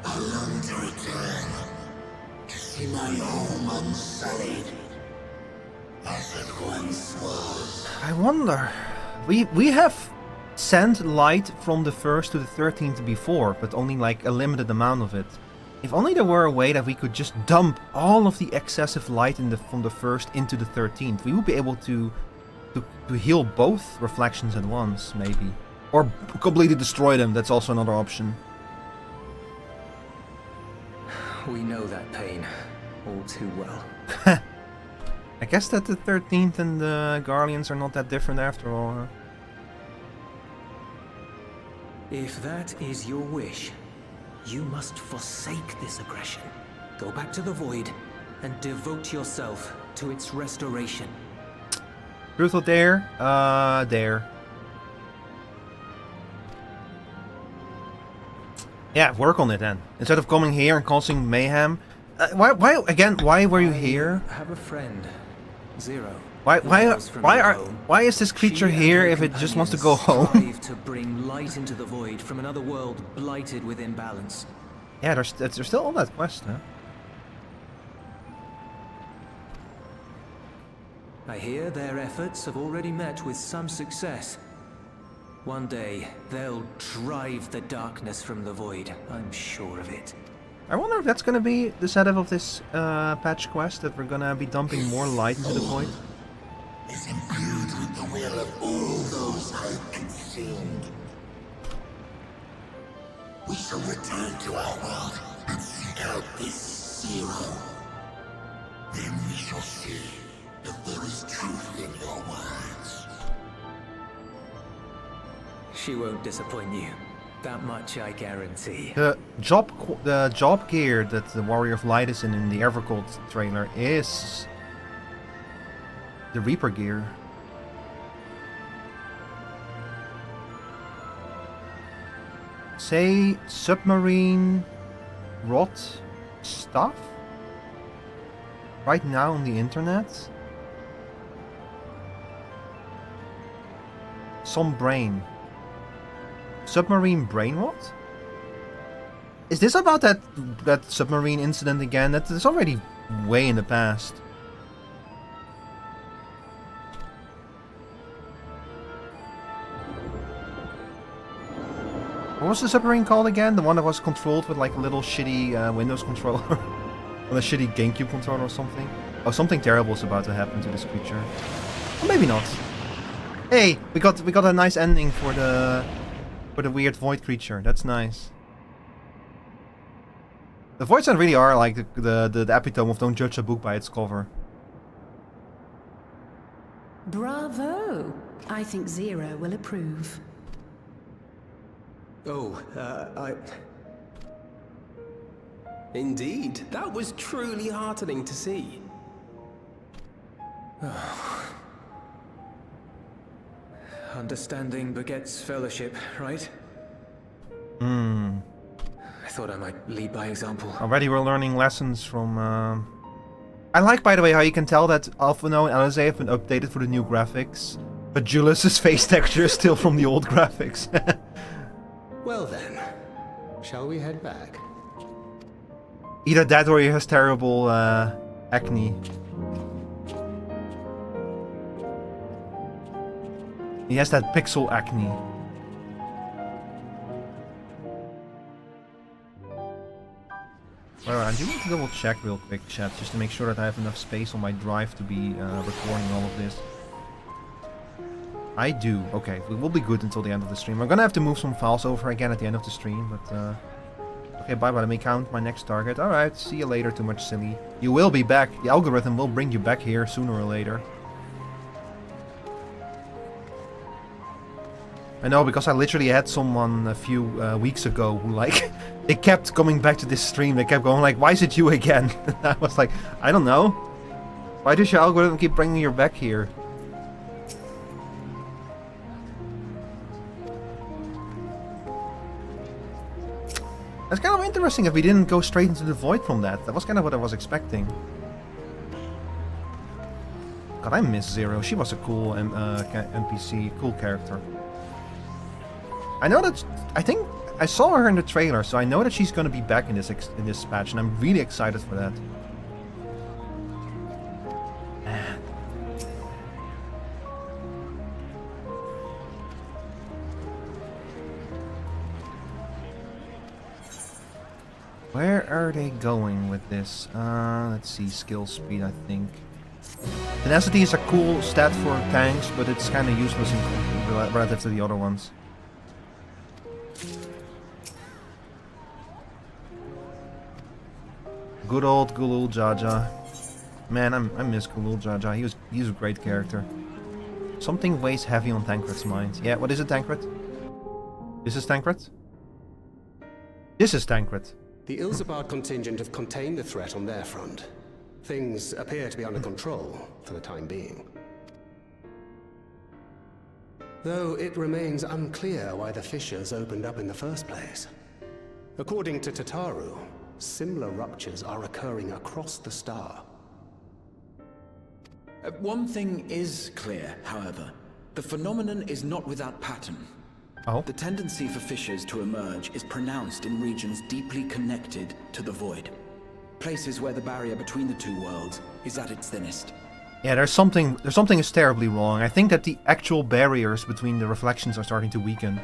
I long to return, to see my home unsullied, as it once was. I wonder. We have sent light from the 1st to the 13th before, but only like a limited amount of it. If only there were a way that we could just dump all of the excessive light from the 1st into the 13th, we would be able to heal both reflections at once, maybe. Or completely destroy them, that's also another option. We know that pain all too well. I guess that the 13th and the Guardians are not that different after all, huh? If that is your wish, you must forsake this aggression. Go back to the void and devote yourself to its restoration. Truth or dare? Dare. Yeah, work on it then. Instead of coming here and causing mayhem. Why were you here? I have a friend, Zero. Why is this creature here if it just wants to go home? Strive to bring light into the void from another world blighted with imbalance. Yeah, there's still all that quest, huh? I hear their efforts have already met with some success. One day, they'll drive the darkness from the void. I'm sure of it. I wonder if that's gonna be the setup of this patch quest, that we're gonna be dumping more light into the void. Is imbued with the will of all those I have consumed. We shall return to our world and seek out this Zero. Then we shall see if there is truth in your words. She won't disappoint you. That much I guarantee. The job gear that the Warrior of Light is in the Evercold trailer is the Reaper gear. Say submarine rot stuff? Right now on the internet? Some brain. Submarine brain rot? Is this about that submarine incident again? That is already way in the past. What was the submarine called again? The one that was controlled with like a little shitty Windows controller? Or a shitty GameCube controller or something? Oh, something terrible is about to happen to this creature. Or maybe not. Hey, we got a nice ending for the weird void creature. That's nice. The Void Sand really are like the epitome of don't judge a book by its cover. Bravo! I think Zero will approve. Oh, Indeed, that was truly heartening to see. Understanding begets fellowship, right? I thought I might lead by example. Already we're learning lessons from... I like, by the way, how you can tell that Alphino and Alizé have been updated for the new graphics, but Julius's face texture is still from the old graphics. Well then, shall we head back? Either that or he has terrible acne. He has that pixel acne. Well, I do need to double check real quick, chat, just to make sure that I have enough space on my drive to be recording all of this. I do. Okay, we will be good until the end of the stream. I'm gonna have to move some files over again at the end of the stream, but okay, bye-bye. Let me count my next target. Alright, see you later, too much silly. You will be back. The algorithm will bring you back here sooner or later. I know, because I literally had someone a few weeks ago who, like, they kept coming back to this stream. They kept going like, why is it you again? I was like, I don't know. Why does your algorithm keep bringing you back here? That's kind of interesting if we didn't go straight into the void from that. That was kind of what I was expecting. God, I miss Zero. She was a cool NPC, cool character. I know that... I think I saw her in the trailer, so I know that she's going to be back in this patch, and I'm really excited for that. Where are they going with this? Let's see, skill speed, I think. Tenacity is a cool stat for tanks, but it's kind of useless relative to the other ones. Good old Gulul Jaja. Man, I miss Gulul Jaja. He was a great character. Something weighs heavy on Tancred's mind. Yeah, what is it, Tancred? This is Tancred? This is Tancred. The Ilzabard contingent have contained the threat on their front. Things appear to be under control, for the time being. Though it remains unclear why the fissures opened up in the first place. According to Tataru, similar ruptures are occurring across the star. One thing is clear, however. The phenomenon is not without pattern. Oh. The tendency for fissures to emerge is pronounced in regions deeply connected to the void. Places where the barrier between the two worlds is at its thinnest. Yeah, there's something is terribly wrong. I think that the actual barriers between the reflections are starting to weaken.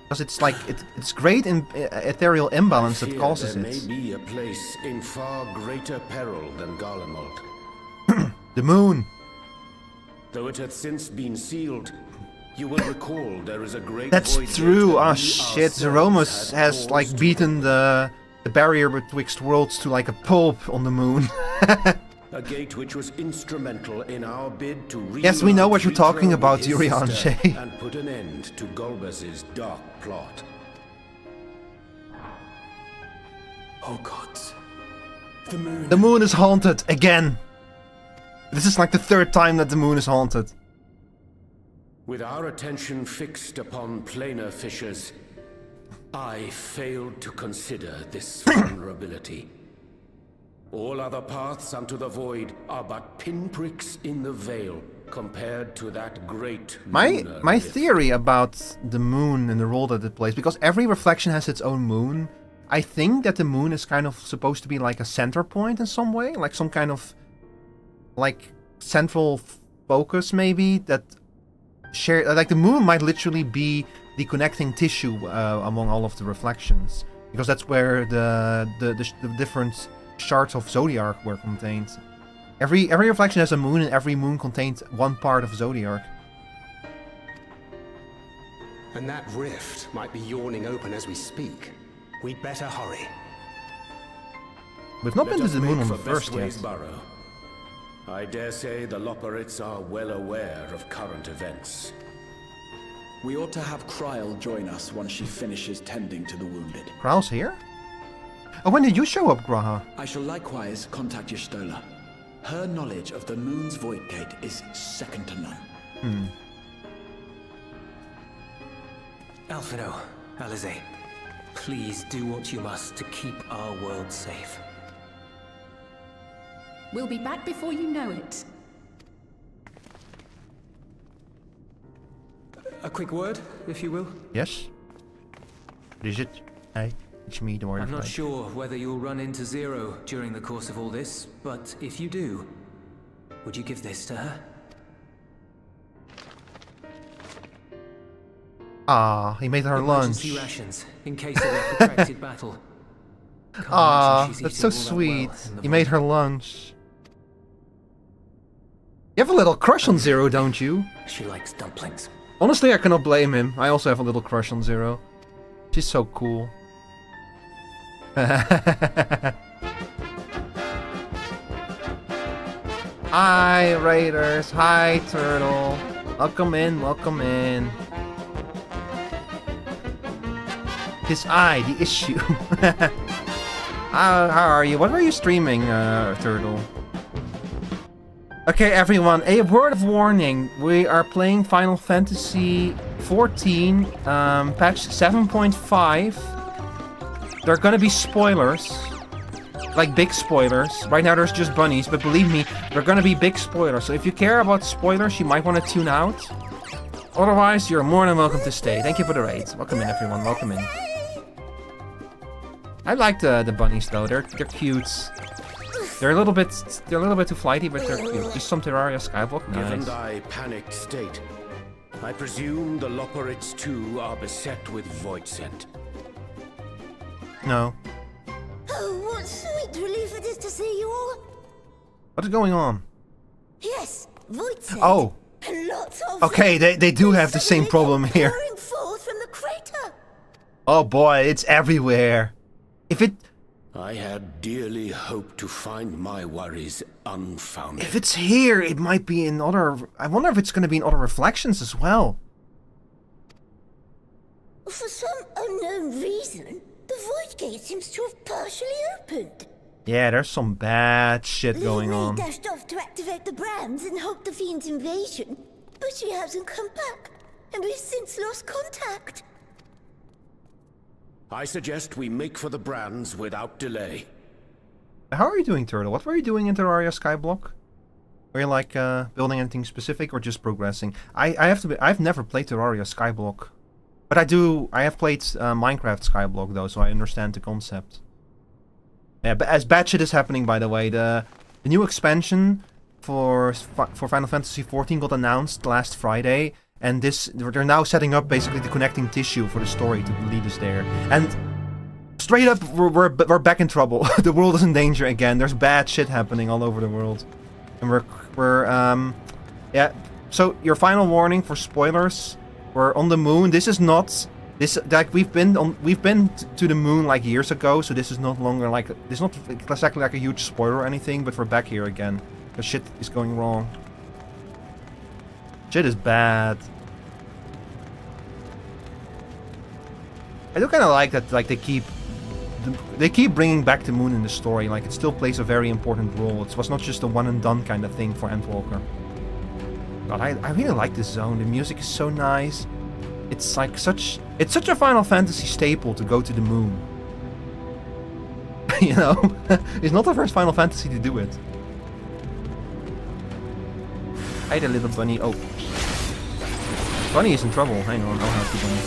Because it's like, it's great in ethereal imbalance that causes it. There may be a place in far greater peril than Garlemald. The moon! Though it hath since been sealed, you will recall there is a great That's void true! that Ah we shit, ourselves Zeromus had has like caused beaten the barrier betwixt worlds to like a pulp on the moon. a gate which was instrumental in our bid to Yes, we know what you're reunite talking Vitro about, with his Yurian sister Shay. and put an end to Golbez's dark plot. Oh gods. The moon. The moon is haunted again! This is like the third time that the moon is haunted. With our attention fixed upon planar fissures, I failed to consider this vulnerability. All other paths unto the void are but pinpricks in the veil compared to that great My rift. theory about the moon and the role that it plays, because every reflection has its own moon, I think that the moon is kind of supposed to be like a center point in some way, like some kind of like central focus maybe that share, like the moon might literally be the connecting tissue among all of the reflections, because that's where the different shards of Zodiac were contained. Every reflection has a moon, and every moon contained one part of Zodiac. And that rift might be yawning open as we speak. We'd better hurry. We've not Let been to us the moon make on the for first Bestway's yet. Burrow. I dare say the Loporrits are well aware of current events. We ought to have Kryl join us once she finishes tending to the wounded. Kryl's here? Oh, when did you show up, Graha? I shall likewise contact Y'shtola. Her knowledge of the moon's void gate is second to none. Alphino, Alize, please do what you must to keep our world safe. We'll be back before you know it. A quick word, if you will. Yes? What is it? Hey, it's me, don't worry. I'm not sure whether you'll run into Zero during the course of all this, but if you do, would you give this to her? Ah, he made her lunch. Emergency rations, in case of a protracted battle. Ah, that's so sweet. He made her lunch. You have a little crush on Zero, don't you? She likes dumplings. Honestly, I cannot blame him. I also have a little crush on Zero. She's so cool. Hi, Raiders. Hi, Turtle. Welcome in, welcome in. This eye, the issue. How are you? What were you streaming, Turtle? Okay, everyone, a word of warning. We are playing Final Fantasy XIV, patch 7.5. There are gonna be spoilers. Like, big spoilers. Right now there's just bunnies, but believe me, there are gonna be big spoilers. So if you care about spoilers, you might want to tune out. Otherwise, you're more than welcome to stay. Thank you for the raid. Welcome in, everyone. Welcome in. I like the bunnies, though. They're cute. They're a little bit too flighty, but they're cute. Just some Terraria Skyblock. Nice. Given thy panicked state, I presume the Loporrits too are beset with void scent. No. Oh, what sweet relief it is to see you all. What is going on? Yes, void scent. Oh. And lots of Okay, they do have the same problem here. pouring forth from the crater. Oh boy, it's everywhere. If I had dearly hoped to find my worries unfounded. If it's here, it might be in other... I wonder if it's going to be in other reflections as well. For some unknown reason, the void gate seems to have partially opened. Yeah, there's some bad shit going on. We dashed off to activate the brands and halt the fiend's invasion, but she hasn't come back, and we've since lost contact. I suggest we make for the brands without delay. How are you doing, Turtle? What were you doing in Terraria Skyblock? Were you like building anything specific or just progressing? I've never played Terraria Skyblock, but I have played Minecraft Skyblock though, so I understand the concept. Yeah, but as bad shit is happening, by the way, the new expansion for Final Fantasy XIV got announced last Friday. And they're now setting up basically the connecting tissue for the story to lead us there. And straight up, we're back in trouble. The world is in danger again. There's bad shit happening all over the world, and yeah. So your final warning for spoilers: we're on the moon. This is not like we've been to the moon like years ago. So this is not longer like it's not exactly like a huge spoiler or anything. But we're back here again. The shit is going wrong. Shit is bad. I do kind of like that. Like they keep bringing back the moon in the story. Like it still plays a very important role. It was not just a one and done kind of thing for Endwalker. God, I really like this zone. The music is so nice. It's like such a Final Fantasy staple to go to the moon. You know, it's not the first Final Fantasy to do it. Hi, the little bunny. Oh. Bunny is in trouble. Hang on, I'll help you, Bunny.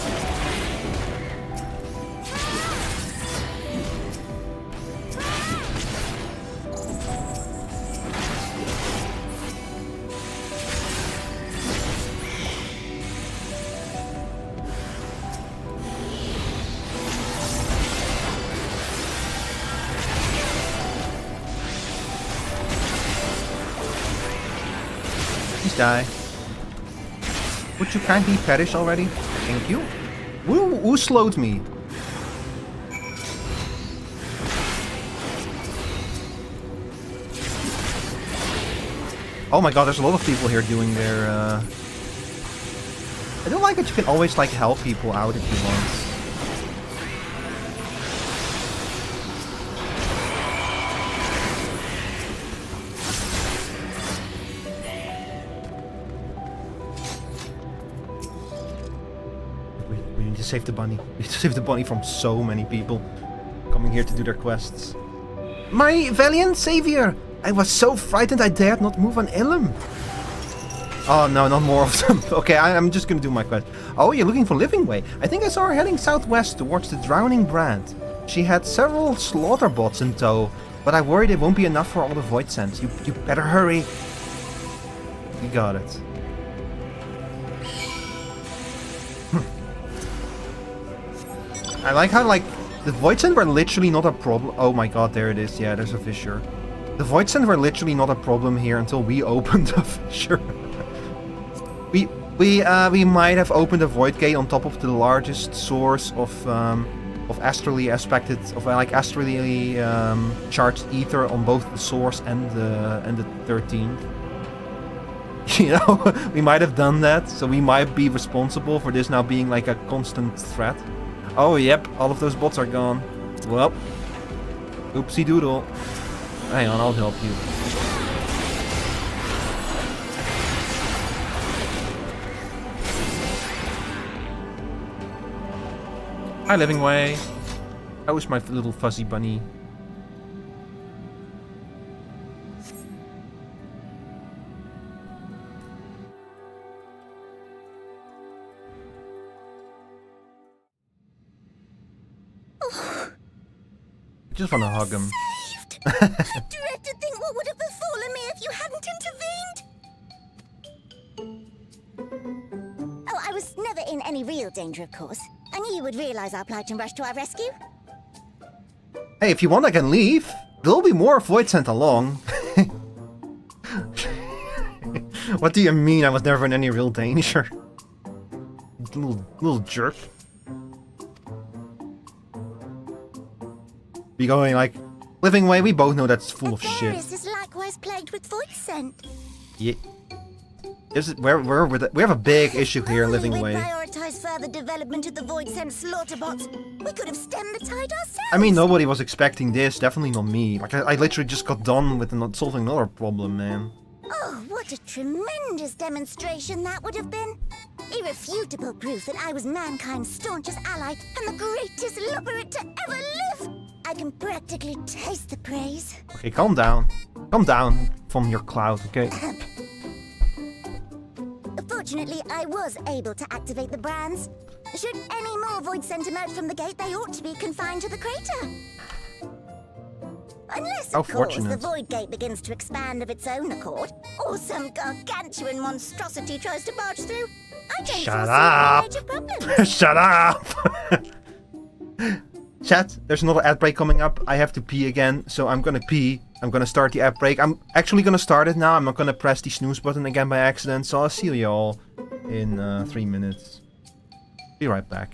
Please die. Would you kindly perish already? Thank you. Who slowed me? Oh my god, there's a lot of people here doing their... I don't like that you can always like help people out if you want. We need to save the bunny. We need to save the bunny from so many people coming here to do their quests. My valiant savior! I was so frightened I dared not move an illum. Oh no, not more of them. Okay, I'm just gonna do my quest. Oh, you're looking for Living Way. I think I saw her heading southwest towards the Drowning Brand. She had several slaughter bots in tow, but I worry they won't be enough for all the void scents. You better hurry. You got it. I like how, like, the void scent were literally not a problem. Oh my god, there it is. Yeah, there's a fissure. The void scent were literally not a problem here until we opened a fissure. We might have opened a void gate on top of the largest source of astrally aspected, astrally charged ether on both the source and the 13th. You know, we might have done that, so we might be responsible for this now being like a constant threat. Oh yep, all of those bots are gone. Well, oopsie doodle. Hang on, I'll help you. Hi, Living Way. How is my little fuzzy bunny? I just want to hug him. Dread to think what would have befallen me if you hadn't intervened. Oh, I was never in any real danger, of course. I knew you would realize our plight and rush to our rescue. Hey, if you want, I can leave. There'll be more void sent along. What do you mean I was never in any real danger? Little jerk. Be going like, Living Way, we both know that's full of shit. Aquarius is likewise plagued with void scent. Yeah. We have a big issue here, Living Way. Prioritize further development of the void scent slaughter bots. We could have stemmed the tide ourselves. I mean, nobody was expecting this. Definitely not me. Like, I literally just got done with solving another problem, man. Oh, what a tremendous demonstration that would have been. Irrefutable proof that I was mankind's staunchest ally and the greatest lubberite to ever live. I can practically taste the praise. Okay, calm down. Calm down from your cloud, okay? Fortunately, I was able to activate the brands. Should any more void sent emerge from the gate, they ought to be confined to the crater. Unless, of course, the void gate begins to expand of its own accord, or some gargantuan monstrosity tries to barge through. I don't foresee major problems. Shut up! Chat, there's another ad break coming up. I have to pee again, so I'm gonna pee. I'm gonna start the ad break. I'm actually gonna start it now. I'm not gonna press the snooze button again by accident, so I'll see you all in 3 minutes. Be right back.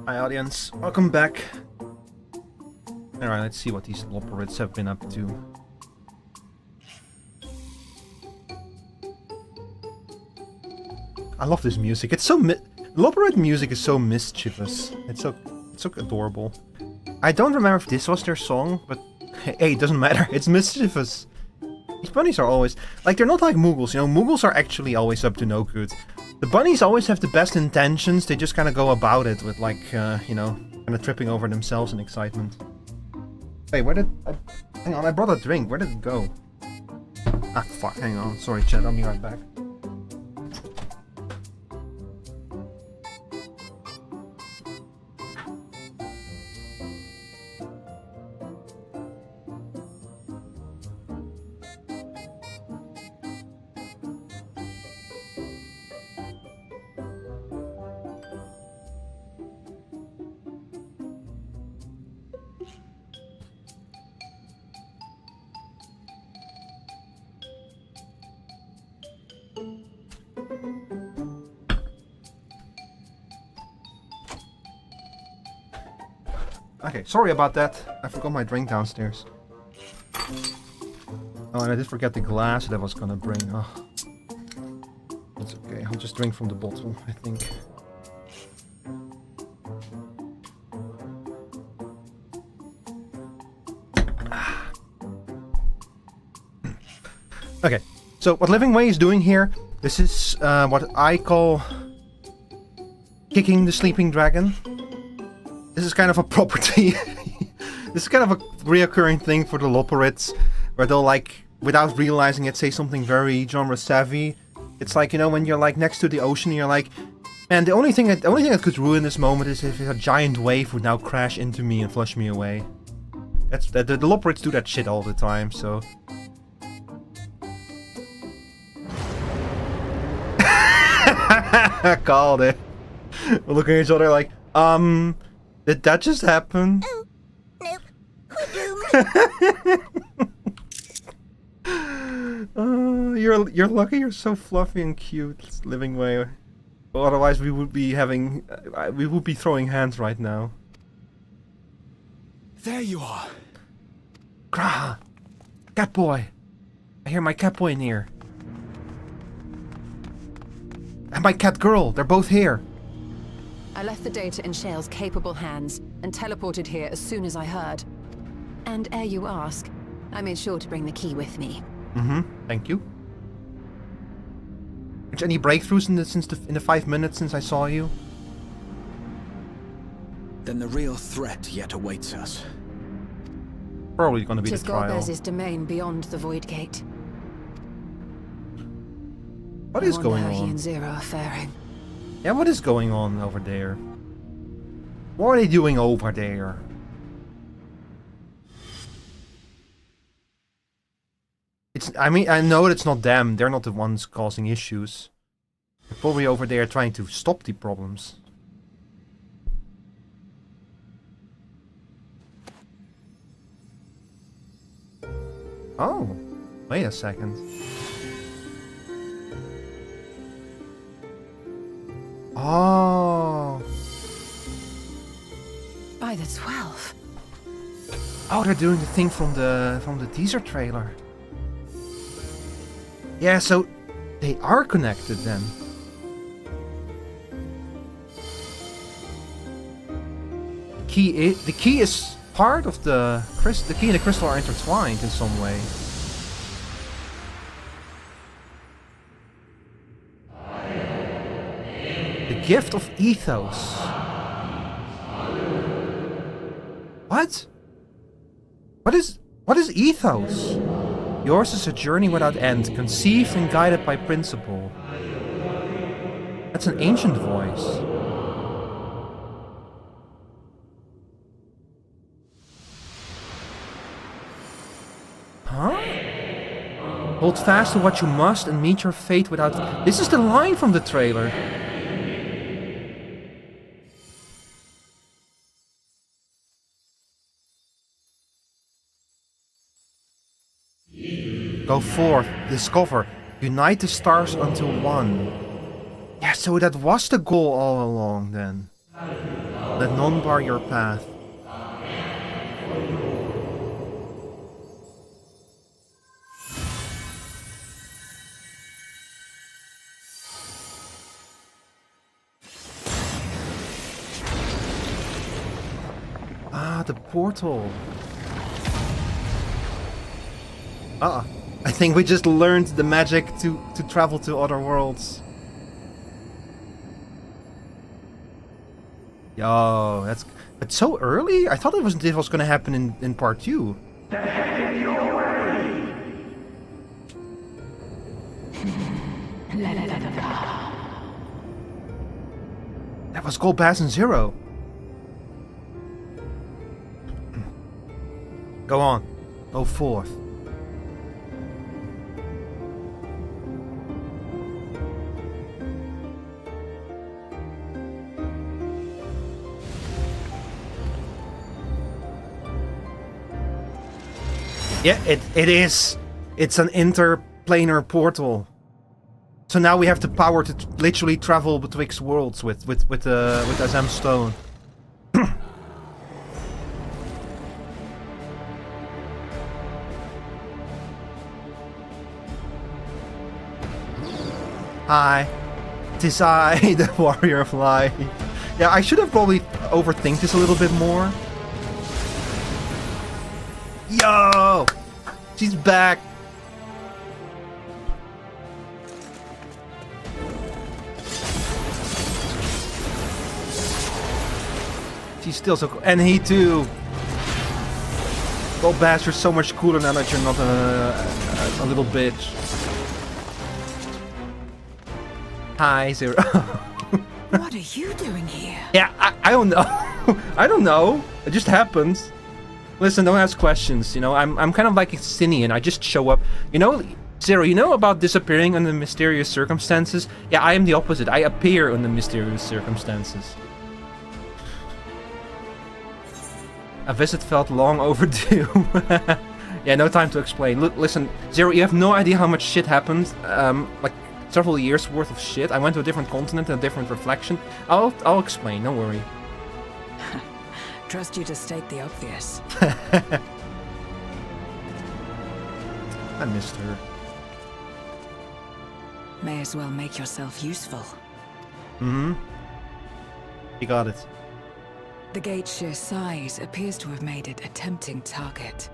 Hi audience, welcome back. Alright, let's see what these Loporrits have been up to. I love this music. It's so Loporrit music is so mischievous. It's so adorable. I don't remember if this was their song, but hey, it doesn't matter. It's mischievous. These bunnies are always like, they're not like Moogles, you know. Moogles are actually always up to no good. The bunnies always have the best intentions. They just kind of go about it with like, you know, kind of tripping over themselves in excitement. Wait, where did hang on, I brought a drink. Where did it go? Ah, fuck, hang on. Sorry, chat, I'll be right back. Okay, sorry about that. I forgot my drink downstairs. Oh, and I did forget the glass that I was gonna bring. Oh. That's okay, I'll just drink from the bottle, I think. Okay, so what Living Way is doing here, this is what I call kicking the sleeping dragon. This is kind of a property. This is kind of a reoccurring thing for the Loporrits, where they'll like, without realizing it, say something very genre savvy. It's like, you know, when you're like next to the ocean, and you're like, man, the only thing that could ruin this moment is if a giant wave would now crash into me and flush me away. That's the Loporrits do that shit all the time. So. Called it. We're looking at each other like, did that just happen? Oh, nope. We're doomed. You're lucky you're so fluffy and cute, Living Way. Well, otherwise we would be having, we would be throwing hands right now. There you are. Grah! Catboy! I hear my Catboy near. And my cat girl, they're both here. I left the data in Shale's capable hands and teleported here as soon as I heard. And ere you ask, I made sure to bring the key with me. Thank you. Any breakthroughs in the 5 minutes since I saw you? Then the real threat yet awaits us. Probably gonna be the trial. Gorbez's domain beyond the Void Gate. What is going how on? He and Zero are faring. Yeah, what is going on over there? What are they doing over there? I mean, I know it's not them. They're not the ones causing issues. They're probably over there trying to stop the problems. Oh, wait a second. Oh. By the 12. Oh, they're doing the thing from the teaser trailer. Yeah, so they are connected then. The key is part of the key and the crystal are intertwined in some way. The gift of ethos. What? What is ethos? Yours is a journey without end, conceived and guided by principle. That's an ancient voice. Huh? Hold fast to what you must and meet your fate without... This is the line from the trailer. Go forth, discover, unite the stars unto one. Yeah, so that was the goal all along then. Let none bar your path. Ah, the portal. I think we just learned the magic to travel to other worlds. Yo, that's so early? I thought this was gonna happen in part 2. The head in your way! Let them go. That was Golbaz and Zero. Go on. Go forth. Yeah, it is. It's an interplanar portal. So now we have the power to literally travel betwixt worlds with Azam Stone. Hi, 'tis I, the warrior of light. Yeah, I should have probably overthink this a little bit more. Yo! She's back! She's still so cool. And he too! Golbaz, you're so much cooler now that you're not a little bitch. Hi, Zero. What are you doing here? Yeah, I don't know. I don't know. It just happens. Listen, don't ask questions, you know, I'm kind of like a Sinian, I just show up. You know, Zero, you know about disappearing under mysterious circumstances? Yeah, I am the opposite. I appear under mysterious circumstances. A visit felt long overdue. Yeah, no time to explain. Look, listen, Zero, you have no idea how much shit happened. Like, several years worth of shit. I went to a different continent and a different reflection. I'll explain, don't worry. Trust you to state the obvious. I missed her. May as well make yourself useful. Mm-hmm. You got it. The gate's sheer size appears to have made it a tempting target.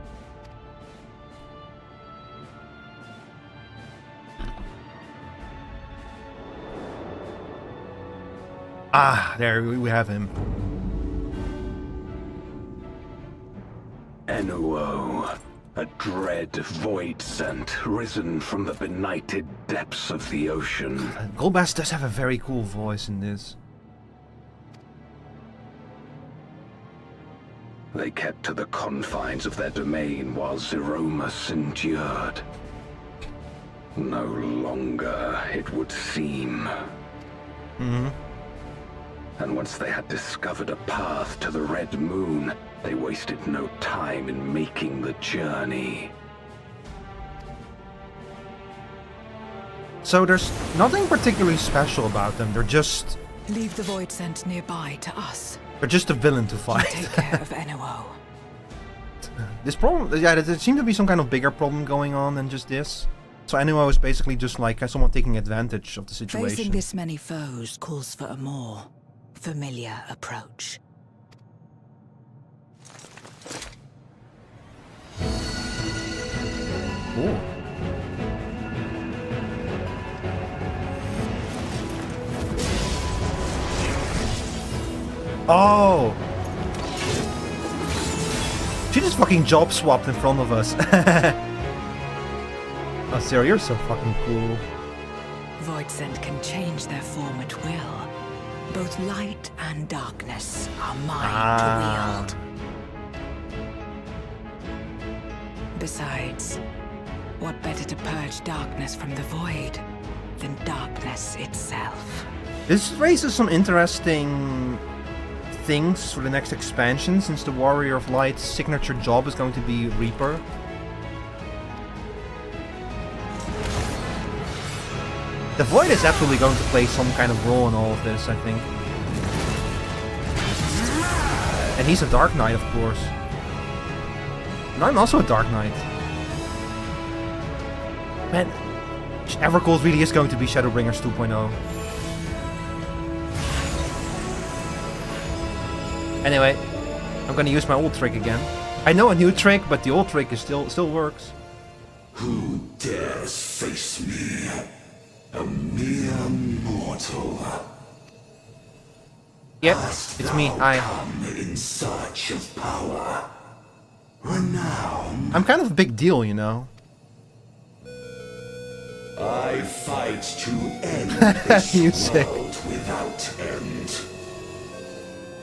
Ah, there we have him. Enuo, a dread void scent risen from the benighted depths of the ocean. Golbaz does have a very cool voice in this. They kept to the confines of their domain while Zeromus endured. No longer, it would seem. Mm-hmm. And once they had discovered a path to the Red Moon, they wasted no time in making the journey. So there's nothing particularly special about them. They're just... Leave the void scent nearby to us. They're just a villain to fight. Take care of Enuo. This problem... Yeah, there seemed to be some kind of bigger problem going on than just this. So Enuo is basically just like someone taking advantage of the situation. Facing this many foes calls for a more familiar approach. Ooh. Oh! She just fucking job swapped in front of us. Oh, Sarah, you're so fucking cool. Void scent can change their form at will. Both light and darkness are mine to wield. Besides, What better to purge darkness from the void than darkness itself? This raises some interesting things for the next expansion, since the Warrior of Light's signature job is going to be Reaper. The Void is absolutely going to play some kind of role in all of this, I think. And he's a Dark Knight, of course. And I'm also a Dark Knight. Man, Evercold really is going to be Shadowbringers 2.0. Anyway, I'm gonna use my old trick again. I know a new trick, but the old trick is still works. Who dares face me? A mere mortal. Yep, it's me. Hi. Come in search of power, renown. I'm kind of a big deal, you know. I fight to end this world without end.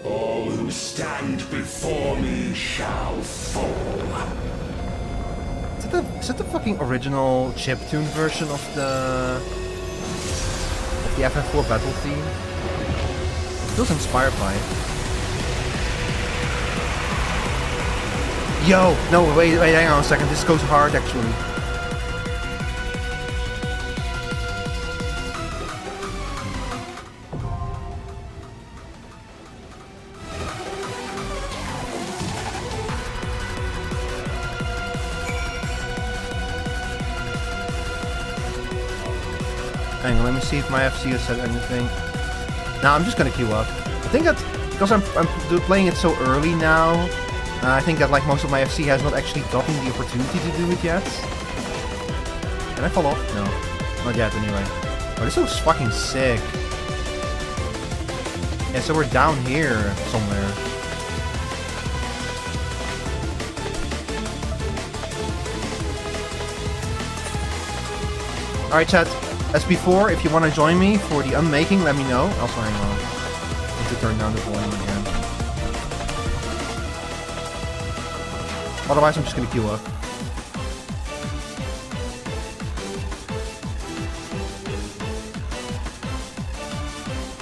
All who stand before me shall fall. Is that the fucking original chiptune version of the FF4 battle theme? It feels inspired by it. Yo! No, wait, hang on a second. This goes hard, actually. Hang on, let me see if my FC has said anything. Nah, I'm just gonna queue up. I think that because I'm playing it so early now, I think that like most of my FC has not actually gotten the opportunity to do it yet. Can I fall off? No, not yet anyway. Oh, this looks fucking sick. Yeah, so we're down here somewhere. Alright chat, as before, if you want to join me for the unmaking, let me know. Also, hang on. I need to turn down the volume again. Otherwise, I'm just gonna queue up.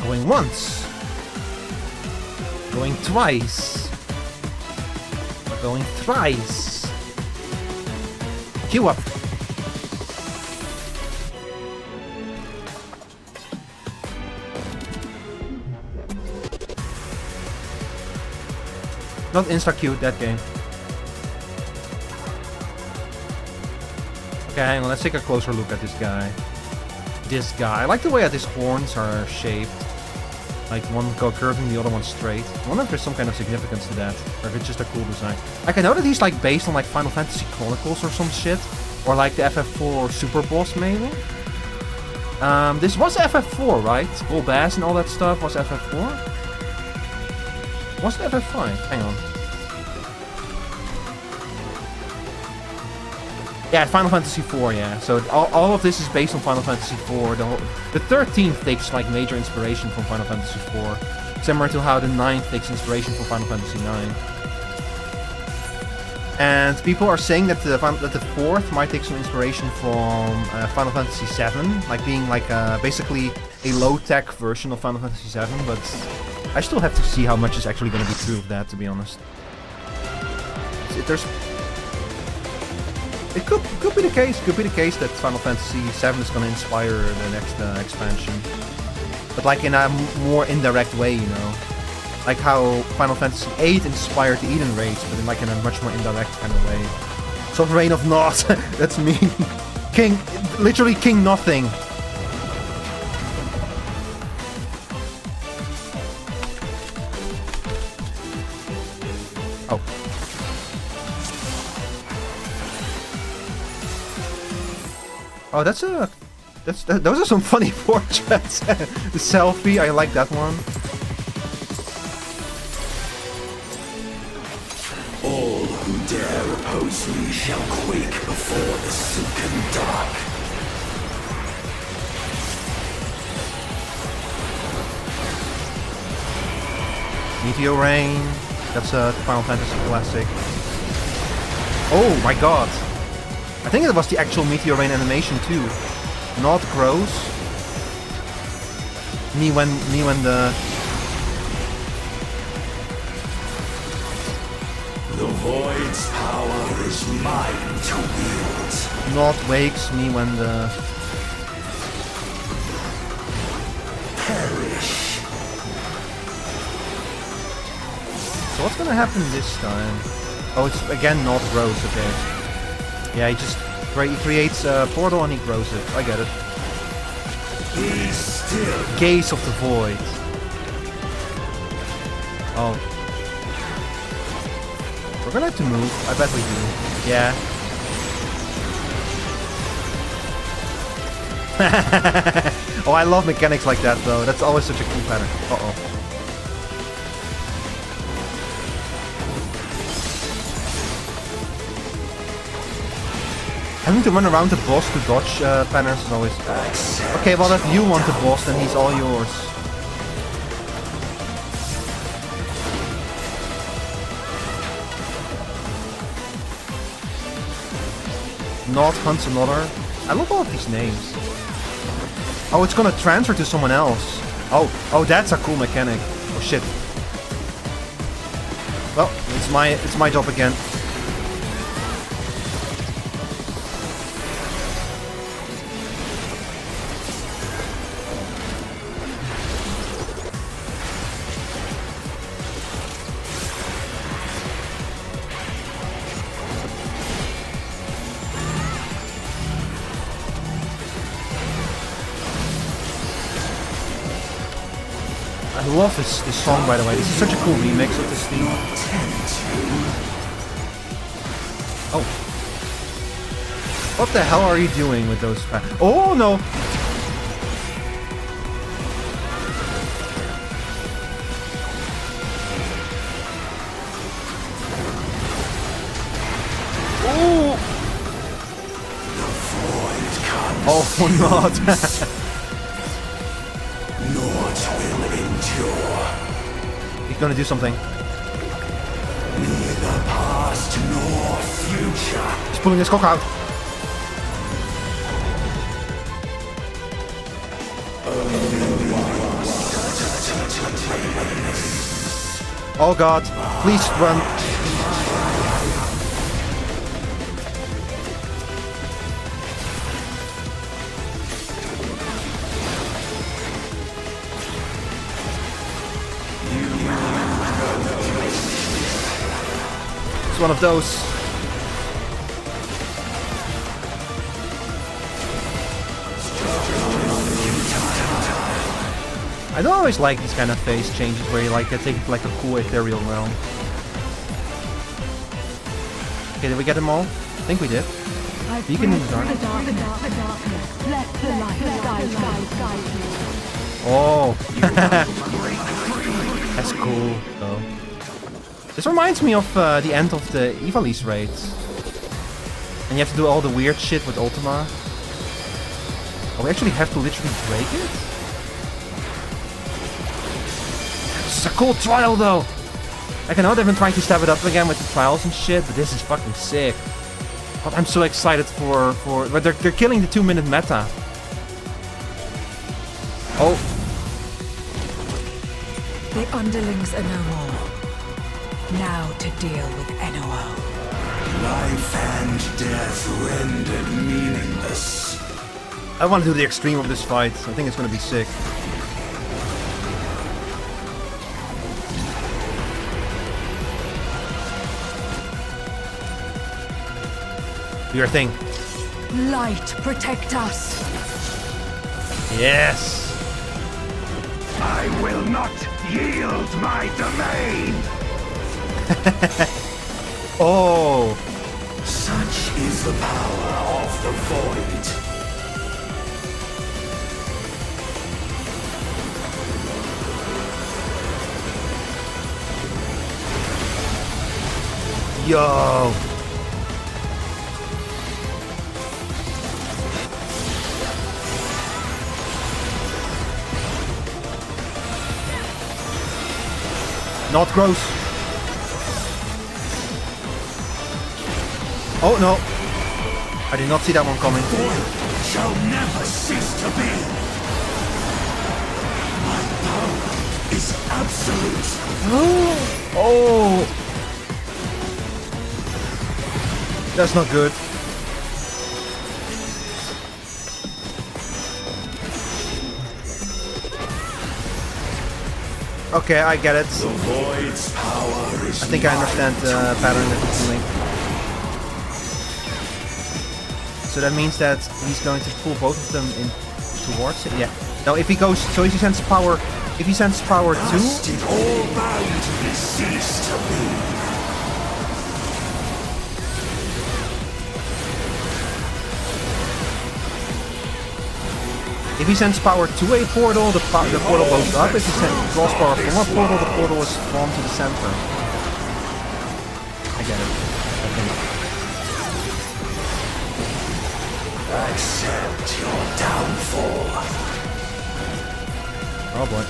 Going once. Going twice. Going thrice. Queue up. Not insta-queued, that game. Okay, hang on, let's take a closer look at this guy. I like the way that his horns are shaped. Like one curving, the other one straight. I wonder if there's some kind of significance to that, or if it's just a cool design. Like, I know that he's like based on like Final Fantasy Chronicles or some shit. Or like the FF4 Super Boss, maybe? This was FF4, right? Golbaz and all that stuff was FF4? What's the FF5? Hang on. Yeah, Final Fantasy IV, yeah. So all of this is based on Final Fantasy IV. The 13th takes like major inspiration from Final Fantasy IV. Similar to how the 9th takes inspiration from Final Fantasy IX. And people are saying that the 4th might take some inspiration from Final Fantasy VII. Like being like basically a low-tech version of Final Fantasy VII, but I still have to see how much is actually going to be true of that, to be honest. It could be the case. Could be the case that Final Fantasy VII is going to inspire the next expansion, but like in a more indirect way, you know, like how Final Fantasy VIII inspired the Eden raids, but in like in a much more indirect kind of way. Sovereign of Naught, that's me. King, literally King Nothing. Oh, those are some funny portraits. The selfie, I like that one. All who dare oppose me shall quake before the silken dark. Meteor Rain. That's a Final Fantasy classic. Oh my god. I think it was the actual meteor rain animation too. Not gross. Me when the void's power is mine to wield. Not wakes me when the perish. So what's gonna happen this time? Oh, it's again not grows. Okay. Yeah, he just creates a portal and he grows it. I get it. He's still Gaze of the void. Oh. We're gonna have to move. I bet we do. Yeah. Oh, I love mechanics like that though. That's always such a cool pattern. Uh-oh. Having to run around the boss to dodge patterns is always... Okay, well if you want the boss, then he's all yours. Not hunts another. I love all of these names. Oh, it's gonna transfer to someone else. Oh, that's a cool mechanic. Oh shit. Well, it's my job again. I love this song, by the way. This is such a cool remix of this theme. Oh. What the hell are you doing with those... Oh, no! Oh! Oh, not! He's gonna do something. Neither past nor future. He's pulling his cock out. Oh god, please run. It's one of those. I don't always like these kind of phase changes where you like take it like a cool ethereal realm. Okay, did we get them all? I think we did. Beacon in the dark. Oh, that's cool though. This reminds me of the end of the Ivalice raid. And you have to do all the weird shit with Ultima. Oh, we actually have to literally break it? This is a cool trial though! I know they've been trying to stab it up again with the trials and shit, but this is fucking sick. But I'm so excited for but they're killing the 2-minute meta. Oh. The underlings are no more. Now to deal with NOO. Life and death rendered meaningless. I want to do the extreme of this fight. I think it's going to be sick. Do your thing. Light, protect us. Yes. I will not yield my domain. Oh. Such is the power of the void. Yo. Not gross. Oh no. I did not see that one coming. Void shall never cease to be. My power is absolute. Oh! That's not good. Okay, I get it. The Void's power is I think I understand the pattern that he's doing. So that means that he's going to pull both of them in towards it. Yeah. No, if he goes, so if he sends power 2. Must it all bound cease to be. If he sends power to a portal, the portal goes up. If he draws power from a portal, the portal is drawn to the center. I get it. I think. Accept your downfall. Oh boy.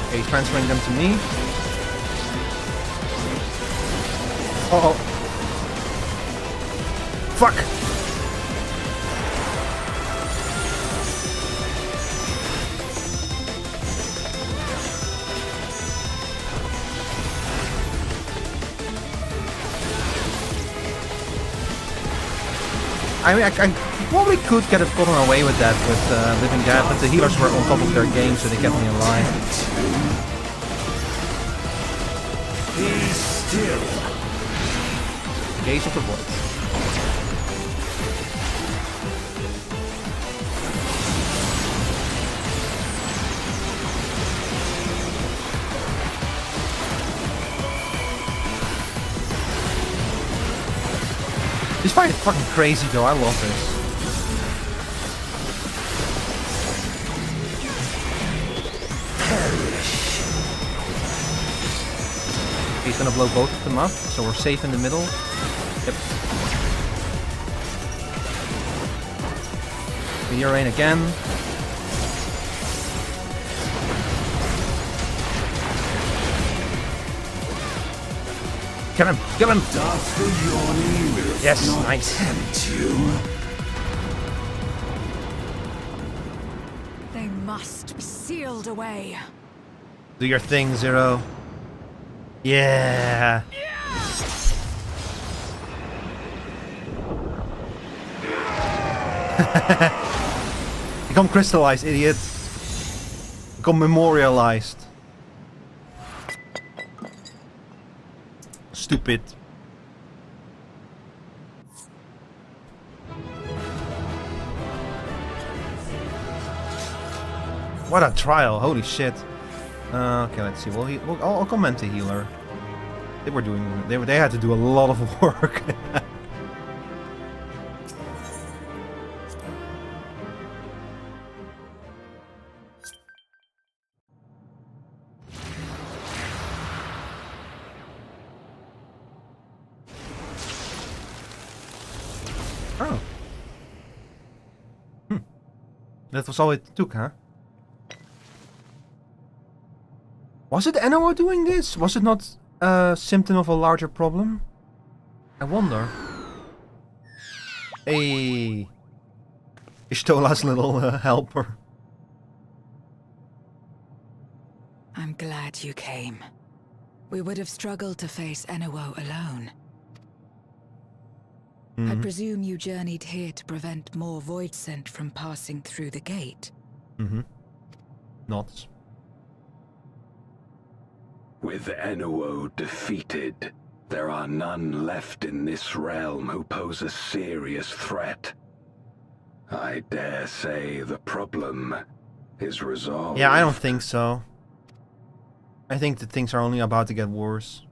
Okay, he's transferring them to me. Uh oh. Fuck! I mean, I probably could get gotten away with that with Living Dead, but the healers were on top of their game, so they kept me alive. Be still. Gaze of the Void. This fight is fucking crazy though, I love this. He's gonna blow both of them up, so we're safe in the middle. Yep. Meteor rain again. Kill him! Kill him! Yes, nice. They must be sealed away. Do your thing, Zero. Yeah. Become crystallized, idiot. Become memorialized. Stupid. What a trial! Holy shit! Okay, let's see. Well, I'll comment the healer. They were doing. They had to do a lot of work. Oh. That was all it took, huh? Was it Enowo doing this? Was it not a symptom of a larger problem? I wonder. Hey. Ishtola's little helper. I'm glad you came. We would have struggled to face Enowo alone. I presume you journeyed here to prevent more Voidsent from passing through the gate? Not. With Enowo defeated, there are none left in this realm who pose a serious threat. I dare say the problem is resolved. Yeah, I don't think so. I think that things are only about to get worse.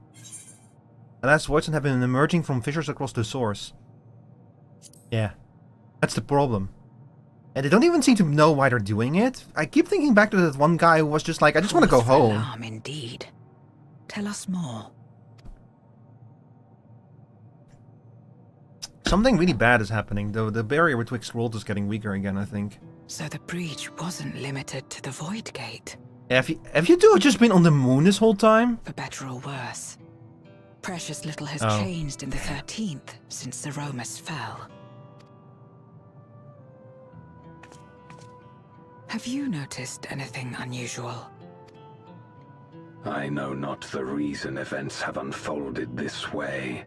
The last Voidsent have been emerging from fissures across the source. Yeah, that's the problem. And they don't even seem to know why they're doing it. I keep thinking back to that one guy who was just like, I just want to go home. Alarm indeed. Tell us more. Something really bad is happening, though. The barrier betwixt worlds is getting weaker again, I think. So the breach wasn't limited to the Void Gate. Have you two just been on the moon this whole time? For better or worse. Precious little has Oh. changed in the 13th since the Romus fell. Have you noticed anything unusual? I know not the reason events have unfolded this way,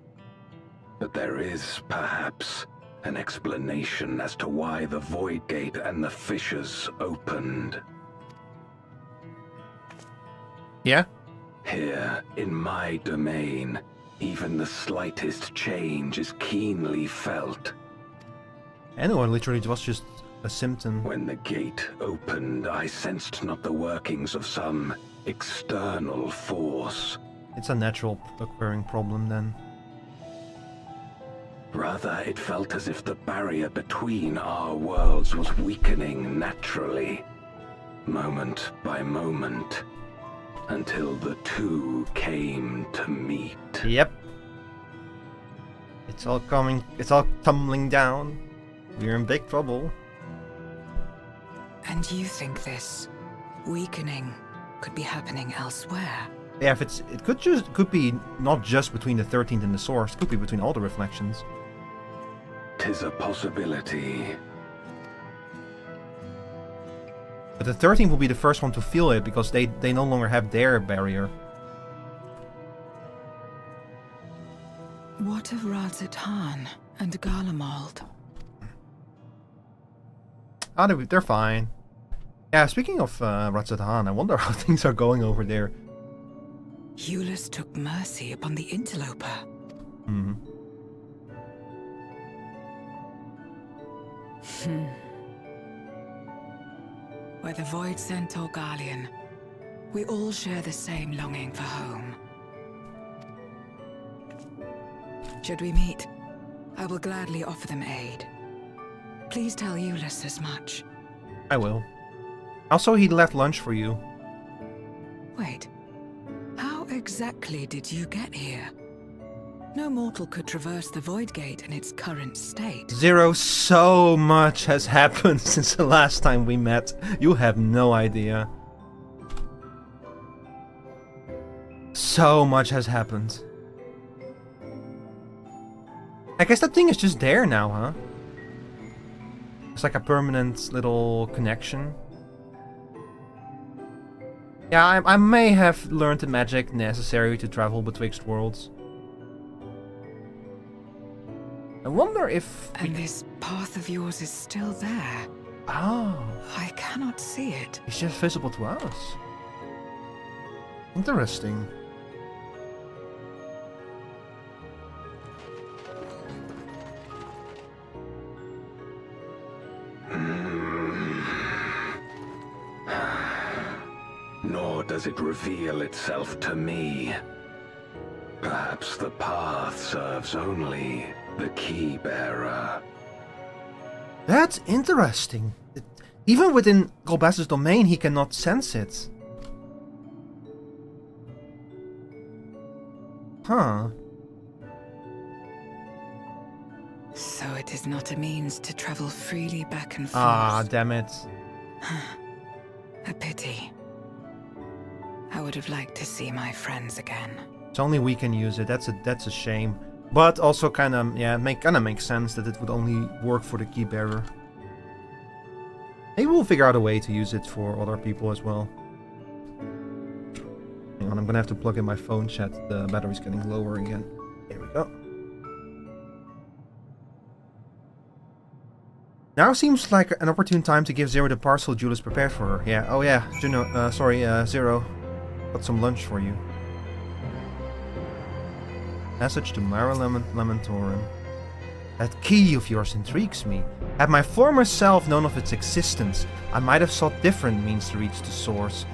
but there is, perhaps, an explanation as to why the Void Gate and the fissures opened. Yeah? Here, in my domain, even the slightest change is keenly felt. I know, literally it was just a symptom. When the gate opened, I sensed not the workings of some external force. It's a natural occurring problem then. Rather, it felt as if the barrier between our worlds was weakening naturally, moment by moment, until the two came to meet. Yep. It's all tumbling down. We're in big trouble. And you think this weakening could be happening elsewhere? Yeah, it could be not just between the 13th and the source, it could be between all the reflections. 'Tis a possibility. But the 13th will be the first one to feel it because they no longer have their barrier. What of Razatan and Garlemald? Ah, they're fine. Yeah, speaking of Razatan, I wonder how things are going over there. Eulus took mercy upon the interloper. Mm-hmm. Whether Void Sent or Garlean, we all share the same longing for home. Should we meet, I will gladly offer them aid. Please tell Eulus as much. I will. Also, he left lunch for you. Wait, how exactly did you get here? No mortal could traverse the Void Gate in its current state. Zero, so much has happened since the last time we met. You have no idea. So much has happened. I guess that thing is just there now, huh? It's like a permanent little connection. Yeah, I may have learned the magic necessary to travel betwixt worlds. I wonder if... And this path of yours is still there. Oh. I cannot see it. It's just visible to us. Interesting. Nor does it reveal itself to me. Perhaps the path serves only the key bearer. That's interesting. Even within Golbez's domain, he cannot sense it. Huh. So it is not a means to travel freely back and forth. Ah, damn it. A pity. I would have liked to see my friends again. It's only we can use it. That's a shame. But also kind of makes sense that it would only work for the key bearer. Maybe we'll figure out a way to use it for other people as well. Hang on, I'm gonna have to plug in my phone chat. The battery's getting lower again. Here we go. Now seems like an opportune time to give Zero the parcel Julius prepared for her. Yeah, oh yeah, Juno, Zero. Got some lunch for you. Message to Myra Lamentorum. That key of yours intrigues me. Had my former self known of its existence, I might have sought different means to reach the source.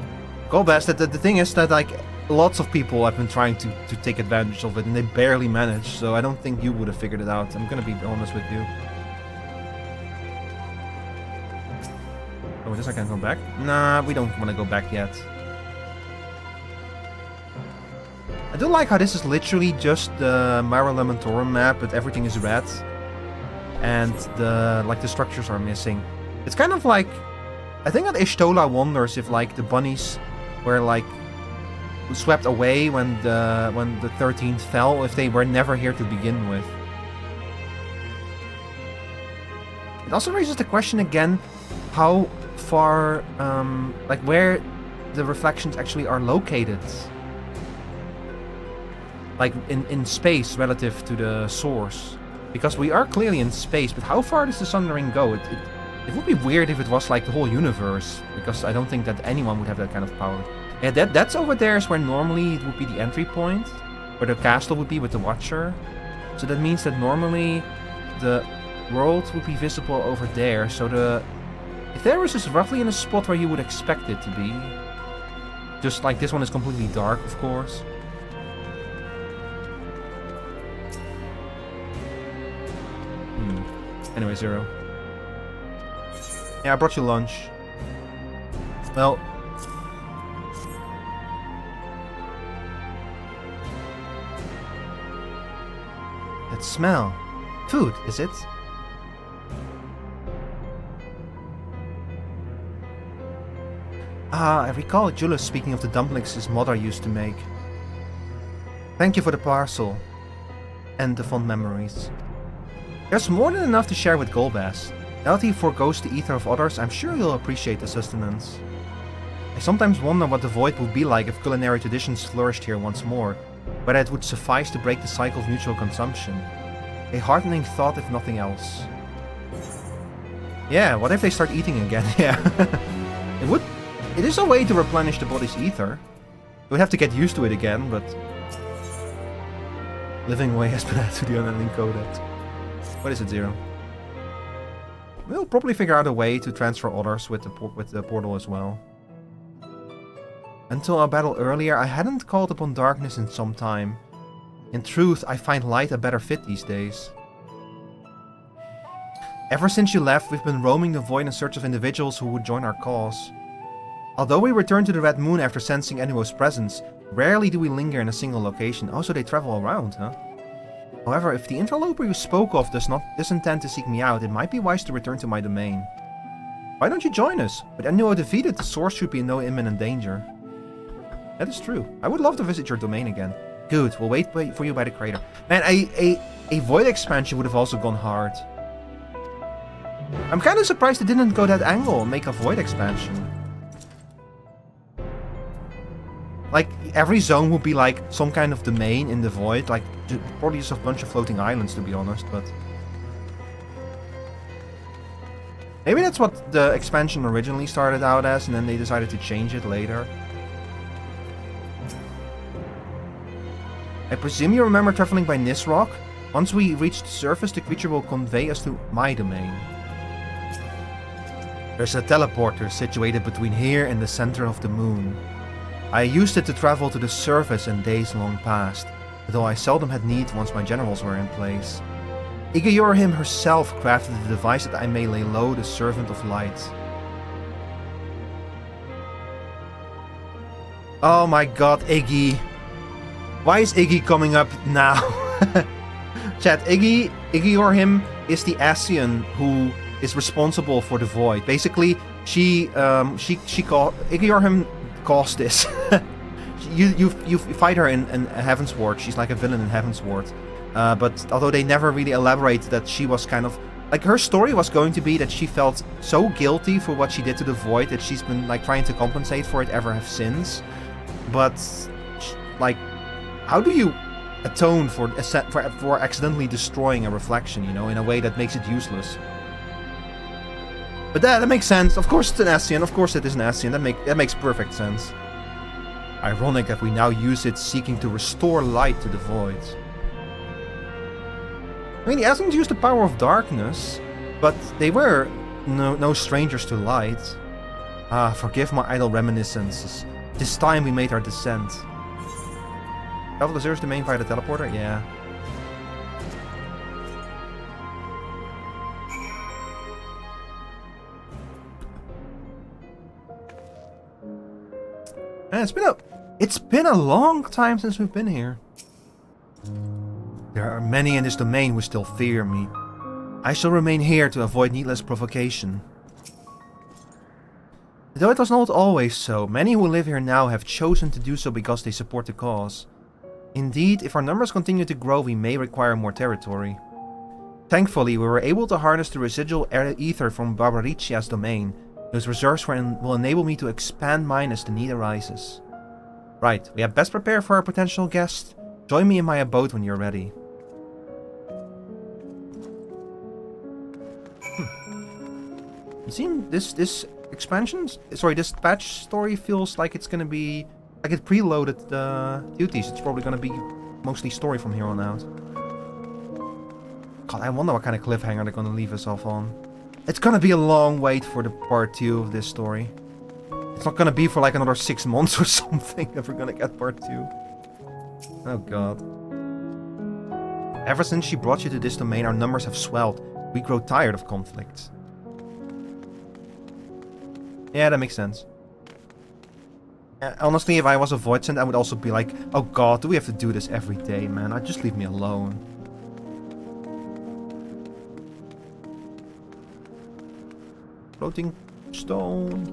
Golbez, the thing is that like lots of people have been trying to take advantage of it and they barely manage, so I don't think you would have figured it out. I'm gonna be honest with you. Oh, I guess I can go back? Nah, we don't want to go back yet. I do like how this is literally just the Myra Lamentorum map, but everything is red. And the structures are missing. It's kind of like... I think that Ishtola wonders if like the bunnies were like swept away when the 13th fell, if they were never here to begin with. It also raises the question again, how far, like where the reflections actually are located. Like in space relative to the source. Because we are clearly in space, but how far does the Sun Ring go? It would be weird if it was like the whole universe, because I don't think that anyone would have that kind of power. Yeah, that's over there is where normally it would be the entry point, where the castle would be with the Watcher. So that means that normally the world would be visible over there. So if there was just roughly in a spot where you would expect it to be, just like this one is completely dark, of course. Anyway, Zero. Yeah, I brought you lunch. Well, that smell. Food, is it? Ah, I recall Julius speaking of the dumplings his mother used to make. Thank you for the parcel. And the fond memories. There's more than enough to share with Golbez. Now that he forgoes the ether of others, I'm sure he'll appreciate the sustenance. I sometimes wonder what the Void would be like if culinary traditions flourished here once more, whether it would suffice to break the cycle of mutual consumption. A heartening thought if nothing else. Yeah, what if they start eating again? Yeah. It is a way to replenish the body's ether. You would have to get used to it again, but... Living away has been added to the unending codex. What is it, Zero? We'll probably figure out a way to transfer others with the portal as well. Until our battle earlier, I hadn't called upon darkness in some time. In truth, I find light a better fit these days. Ever since you left, we've been roaming the void in search of individuals who would join our cause. Although we return to the Red Moon after sensing Enuo's presence, rarely do we linger in a single location. Oh, so they travel around, huh? However, if the interloper you spoke of does intend to seek me out, it might be wise to return to my domain. Why don't you join us? With Enuo defeated, the source should be in no imminent danger. That is true. I would love to visit your domain again. Good, we'll wait for you by the crater. Man, a void expansion would have also gone hard. I'm kind of surprised it didn't go that angle and make a void expansion. Like, every zone would be like some kind of domain in the void, like probably just a bunch of floating islands to be honest, but... Maybe that's what the expansion originally started out as, and then they decided to change it later. I presume you remember traveling by Nisrock? Once we reach the surface, the creature will convey us to my domain. There's a teleporter situated between here and the center of the moon. I used it to travel to the surface in days long past, though I seldom had need once my generals were in place. Igyorhim herself crafted the device that I may lay low the Servant of Light. Oh my god, Iggy. Why is Iggy coming up now? Chat, Igyorhim is the Ascian who is responsible for the Void. Basically, Igyorhim caused this. you fight her in Heavensward. She's like a villain in Heavensward. But although they never really elaborate that she was kind of... Like, her story was going to be that she felt so guilty for what she did to the Void that she's been, like, trying to compensate for it ever since. But, like, how do you atone for accidentally destroying a reflection, you know, in a way that makes it useless? But that makes sense. Of course it's an Ascian. Of course it is an Ascian. That makes perfect sense. Ironic that we now use it seeking to restore light to the Void. I mean, the Ascians used the power of darkness, but they were no strangers to light. Ah, forgive my idle reminiscences. This time we made our descent. Travel to Zer's domain via the teleporter? Yeah. And it's been a long time since we've been here. There are many in this domain who still fear me. I shall remain here to avoid needless provocation. Though it was not always so, many who live here now have chosen to do so because they support the cause. Indeed, if our numbers continue to grow, we may require more territory. Thankfully, we were able to harness the residual ether from Barbaricia's domain. Those reserves will enable me to expand mine as the need arises. Right, we had best prepare for our potential guest. Join me in my abode when you're ready. It seems this expansion, sorry, this patch story feels like it's gonna be, like it preloaded the duties. It's probably gonna be mostly story from here on out. God, I wonder what kind of cliffhanger they're gonna leave us off on. It's gonna be a long wait for the part 2 of this story. It's not gonna be for like another 6 months or something if we're gonna get part 2. Oh god. Ever since she brought you to this domain, our numbers have swelled. We grow tired of conflict. Yeah, that makes sense. Honestly, if I was a Voidsent, I would also be like, oh god, do we have to do this every day, man? Just leave me alone. Floating stone.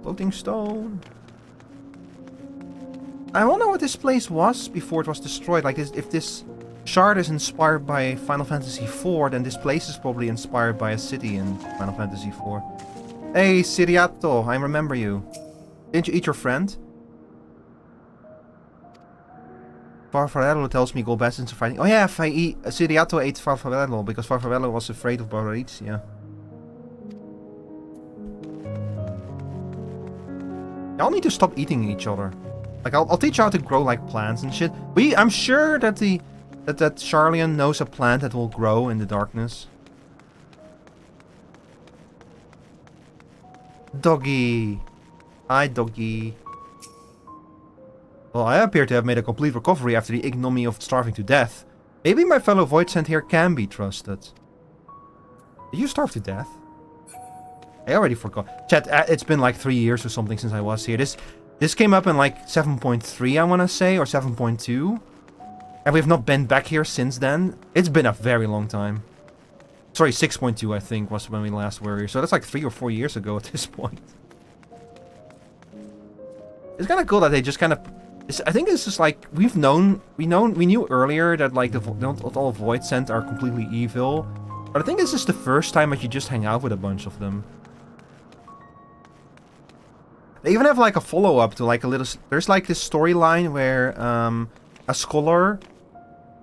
Floating stone. I wonder what this place was before it was destroyed. Like, if this shard is inspired by Final Fantasy IV, then this place is probably inspired by a city in Final Fantasy IV. Hey, Siriato, I remember you. Didn't you eat your friend? Farfarello tells me Golbastins are fighting. Oh yeah, if I eat... Siriato ate Farfarello because Farfarello was afraid of Barbariccia. Y'all need to stop eating each other. Like, I'll teach you how to grow, like, plants and shit. I'm sure that that Charlian knows a plant that will grow in the darkness. Doggy. Hi, doggy. Well, I appear to have made a complete recovery after the ignominy of starving to death. Maybe my fellow Voidsent here can be trusted. Did you starve to death? I already forgot. Chat, it's been like 3 years or something since I was here. This came up in like 7.3, I want to say, or 7.2. And we've not been back here since then. It's been a very long time. Sorry, 6.2 I think was when we last were here. So that's like 3 or 4 years ago at this point. It's kind of cool that they just kind of... I think this is like... We knew earlier that like not all Voidsent are completely evil. But I think this is the first time that you just hang out with a bunch of them. They even have like a follow-up to like a little... There's like this storyline where a scholar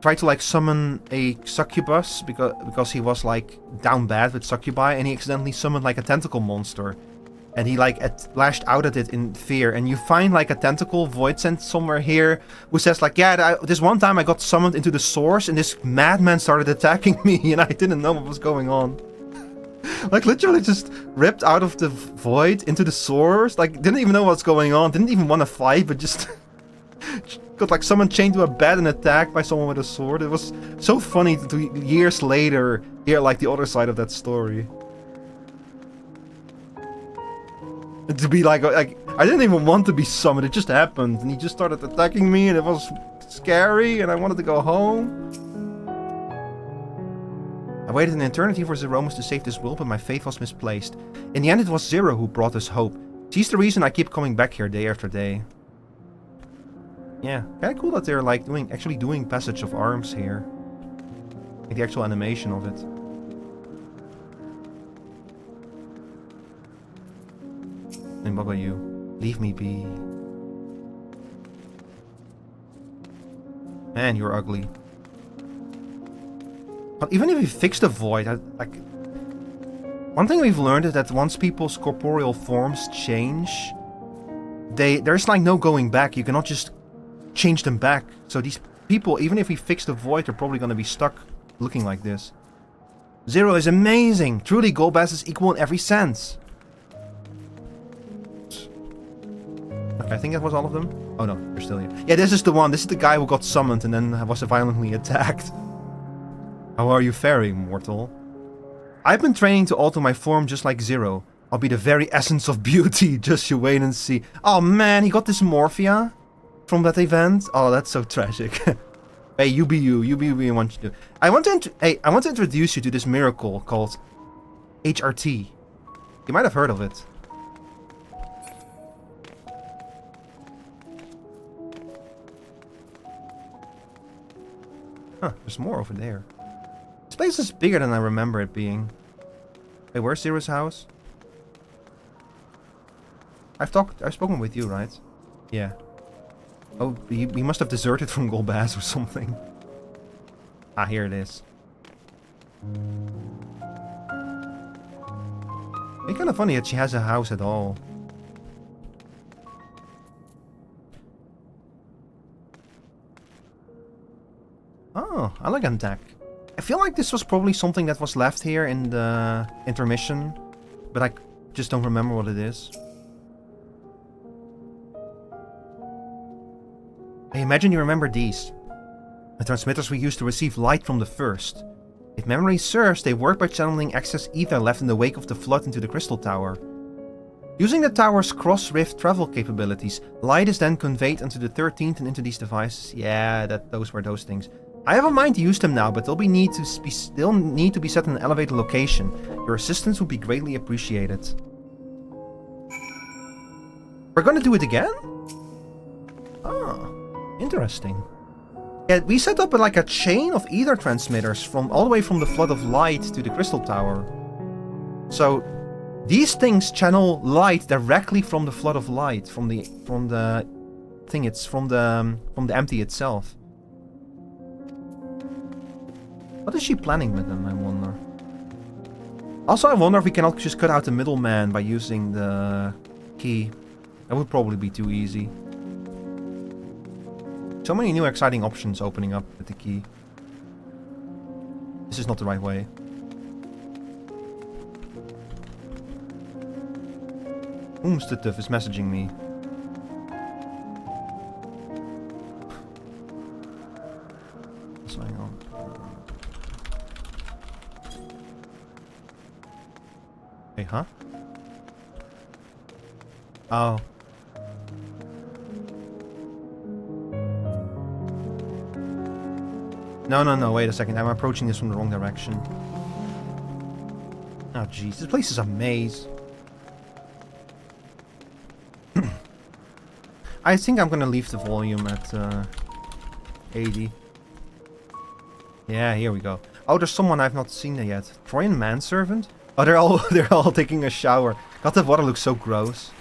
tried to like summon a succubus because he was like down bad with succubi, and he accidentally summoned like a tentacle monster. And he like lashed out at it in fear. And you find like a tentacle Voidsent somewhere here who says like, yeah, this one time I got summoned into the source and this madman started attacking me and I didn't know what was going on. Like literally just ripped out of the void into the source. Like didn't even know what's going on. Didn't even want to fight, but just got like someone chained to a bed and attacked by someone with a sword. It was so funny to years later hear like the other side of that story. And to be like I didn't even want to be summoned. It just happened, and he just started attacking me, and it was scary, and I wanted to go home. I waited an eternity for Zeromus to save this world, but my faith was misplaced. In the end, it was Zero who brought us hope. She's the reason I keep coming back here day after day. Yeah, kinda cool that they're like actually doing Passage of Arms here. Like the actual animation of it. And what about you? Leave me be. Man, you're ugly. But even if you fix the void, like... One thing we've learned is that once people's corporeal forms change, there's like no going back. You cannot just change them back. So these people, even if we fix the void, they're probably gonna be stuck looking like this. Zero is amazing! Truly, Golbaz is equal in every sense. Okay, I think that was all of them. Oh no, they're still here. Yeah, this is the one. This is the guy who got summoned and then was violently attacked. How are you faring, mortal? I've been training to alter my form just like Zero. I'll be the very essence of beauty. Just you wait and see. Oh man, he got dysmorphia from that event. Oh, that's so tragic. Hey, you be you. You be what you want to do. I want to introduce you to this miracle called HRT. You might have heard of it. Huh, there's more over there. This place is bigger than I remember it being. Hey, where's Zero's house? I've spoken with you, right? Yeah. Oh, he must have deserted from Golbaz or something. Ah, here it is. It's kind of funny that she has a house at all. Oh, I like Antak. I feel like this was probably something that was left here in the intermission, but I just don't remember what it is. Hey, imagine you remember these. The transmitters we used to receive light from the First. If memory serves, they work by channeling excess ether left in the wake of the flood into the Crystal Tower. Using the tower's cross-rift travel capabilities, light is then conveyed onto the 13th and into these devices. Yeah, those were those things. I have a mind to use them now, but they'll need to be set in an elevated location. Your assistance would be greatly appreciated. We're gonna do it again? Oh, interesting. Yeah, we set up like a chain of ether transmitters from all the way from the Flood of Light to the Crystal Tower. So these things channel light directly from the Flood of Light, from the thing. It's from the empty itself. What is she planning with them, I wonder? Also, I wonder if we cannot just cut out the middleman by using the key. That would probably be too easy. So many new exciting options opening up with the key. This is not the right way. Oomstutuf is messaging me. What's going on? Hey, huh? Oh. No, wait a second. I'm approaching this from the wrong direction. Oh, jeez. This place is a maze. I think I'm gonna leave the volume at 80. Yeah, here we go. Oh, there's someone I've not seen there yet. Troyan manservant? Oh, they're all taking a shower. God, that water looks so gross.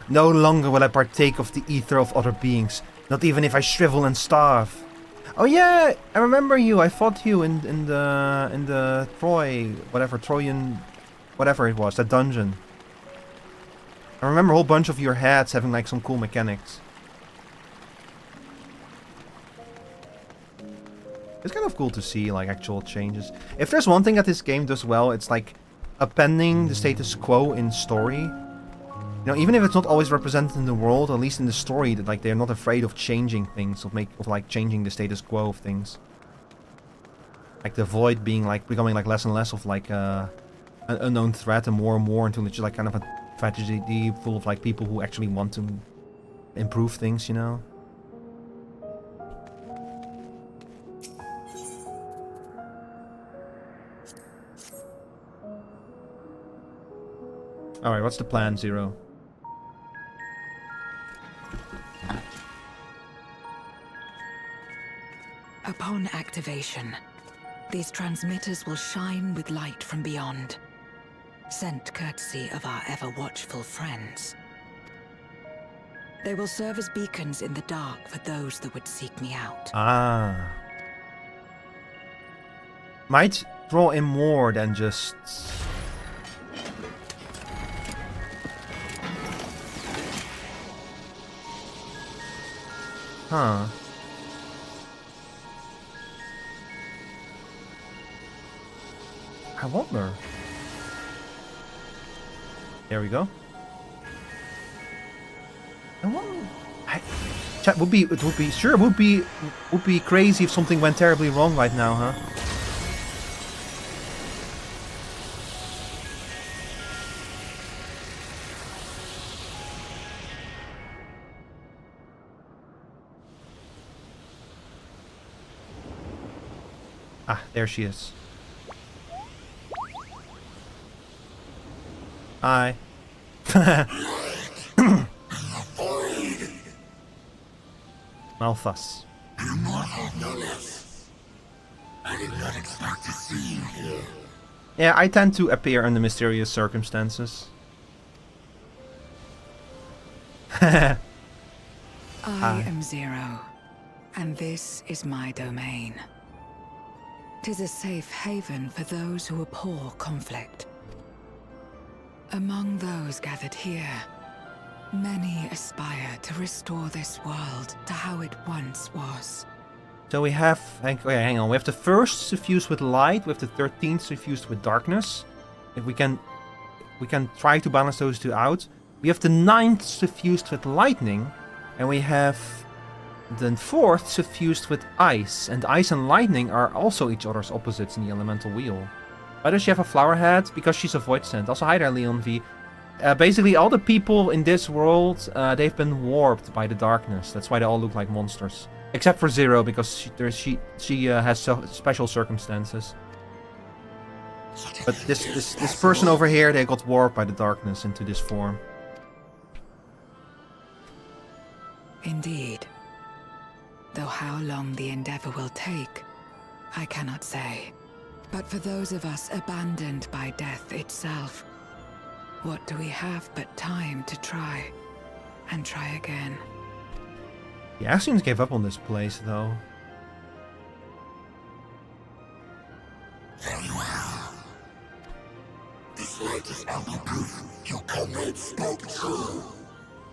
No longer will I partake of the ether of other beings, not even if I shrivel and starve. Oh yeah, I remember you. I fought you in the Troyan, whatever it was, that dungeon. I remember a whole bunch of your heads having like some cool mechanics. It's kind of cool to see like actual changes. If there's one thing that this game does well, it's like appending the status quo in story. You know, even if it's not always represented in the world, at least in the story, that like they're not afraid of changing things, of like changing the status quo of things. Like the void being like becoming like less and less of like an unknown threat, and more until it's just like kind of a tragedy full of like people who actually want to improve things, you know. Alright, what's the plan, Zero? Upon activation, these transmitters will shine with light from beyond, sent courtesy of our ever-watchful friends. They will serve as beacons in the dark for those that would seek me out. Ah. Might draw in more than just... Huh. I wonder. There we go. I wonder. Chat would be crazy if something went terribly wrong right now, huh? Ah, there she is. Hi. Malthus. I did not expect to see you here. Yeah, I tend to appear under mysterious circumstances. I am Zero, and this is my domain. 'Tis a safe haven for those who abhor conflict. Among those gathered here, many aspire to restore this world to how it once was. So we have, hang on, we have the first suffused with light, we have the 13th suffused with darkness. If we can try to balance those two out. We have the 9th suffused with lightning, and we have the 4th suffused with ice. And ice and lightning are also each other's opposites in the elemental wheel. Why does she have a flower head? Because she's a void sent. Also, hi there, Leon V. Basically, all the people in this world, they've been warped by the darkness. That's why they all look like monsters. Except for Zero, because she has special circumstances. But this person over here, they got warped by the darkness into this form. Indeed. Though how long the endeavor will take, I cannot say. But for those of us abandoned by death itself, what do we have but time to try, and try again? The Ascians gave up on this place, though. Very well. This light is ample proof your comrade spoke true.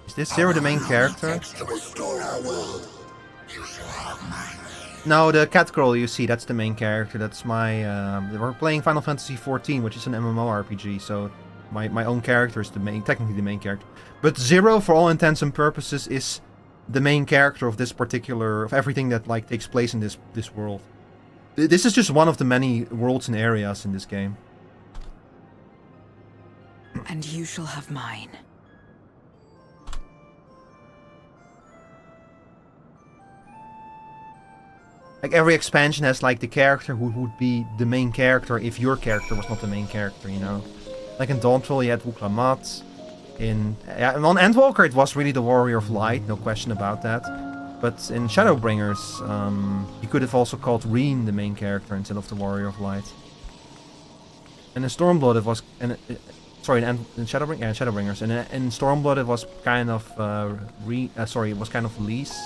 Is this Zero the main character? To restore our world. You shall have my No, the cat girl you see, that's the main character. That's my... we're playing Final Fantasy XIV, which is an MMORPG, so my own character is technically the main character. But Zero, for all intents and purposes, is the main character of this particular... of everything that takes place in this world. This is just one of the many worlds and areas in this game. And you shall have mine. Every expansion has the character who would be the main character if your character was not the main character, you know? Like in Dawnfall you had Wuklamat. On Endwalker it was really the Warrior of Light, no question about that. But in Shadowbringers, you could have also called Reen the main character instead of the Warrior of Light. And in Stormblood it was... sorry, in Shadowbringers? Yeah, Shadowbringers. And in Stormblood it was kind of... it was kind of Lys.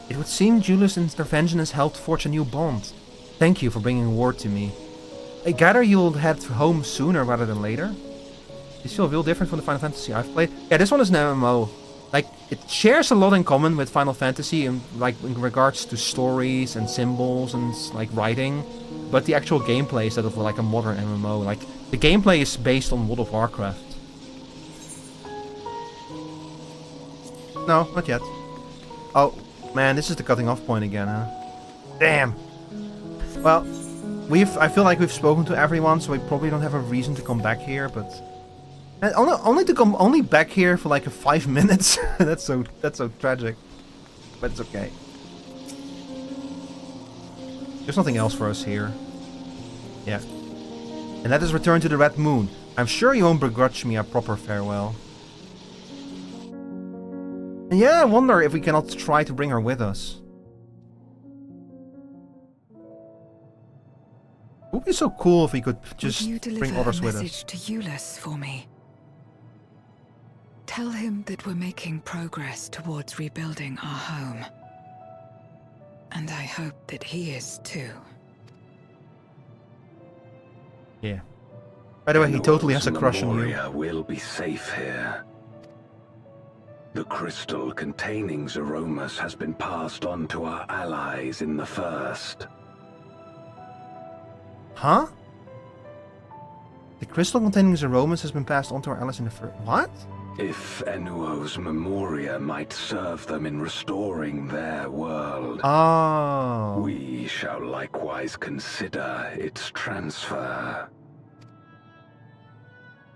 It would seem Julius' intervention has helped forge a new bond. Thank you for bringing word to me. I gather you'll head home sooner rather than later? These feel real different from the Final Fantasy I've played. Yeah, this one is an MMO. It shares a lot in common with Final Fantasy in regards to stories and symbols and writing. But the actual gameplay is that of a modern MMO. The gameplay is based on World of Warcraft. No, not yet. Oh. Man, this is the cutting off point again, huh? Damn. Well, I feel like we've spoken to everyone, so we probably don't have a reason to come back here, but... And only to come back here for 5 minutes. that's so tragic. But it's okay. There's nothing else for us here. Yeah. And that is return to the Red Moon. I'm sure you won't begrudge me a proper farewell. And yeah, I wonder if we cannot try to bring her with us. It would be so cool if we could just bring others with us. Would you deliver a message to Euless for me? Tell him that we're making progress towards rebuilding our home. And I hope that he is too. Yeah. By the way, he totally has a crush on you. Memoria will be safe here. The crystal containing Zeromus has been passed on to our allies in the First. Huh? The crystal containing Zeromus has been passed on to our allies in the First... What? If Enuo's Memoria might serve them in restoring their world, we shall likewise consider its transfer.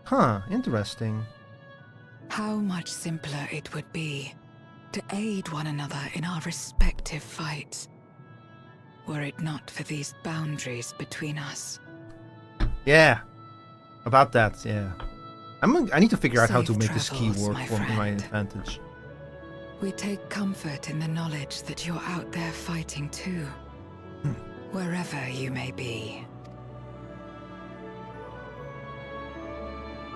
Huh, interesting. How much simpler it would be to aid one another in our respective fights, were it not for these boundaries between us. Yeah, about that, yeah. I need to figure out how to Safe make this key travels, work my for my friend. advantage. We take comfort in the knowledge that you're out there fighting too, wherever you may be.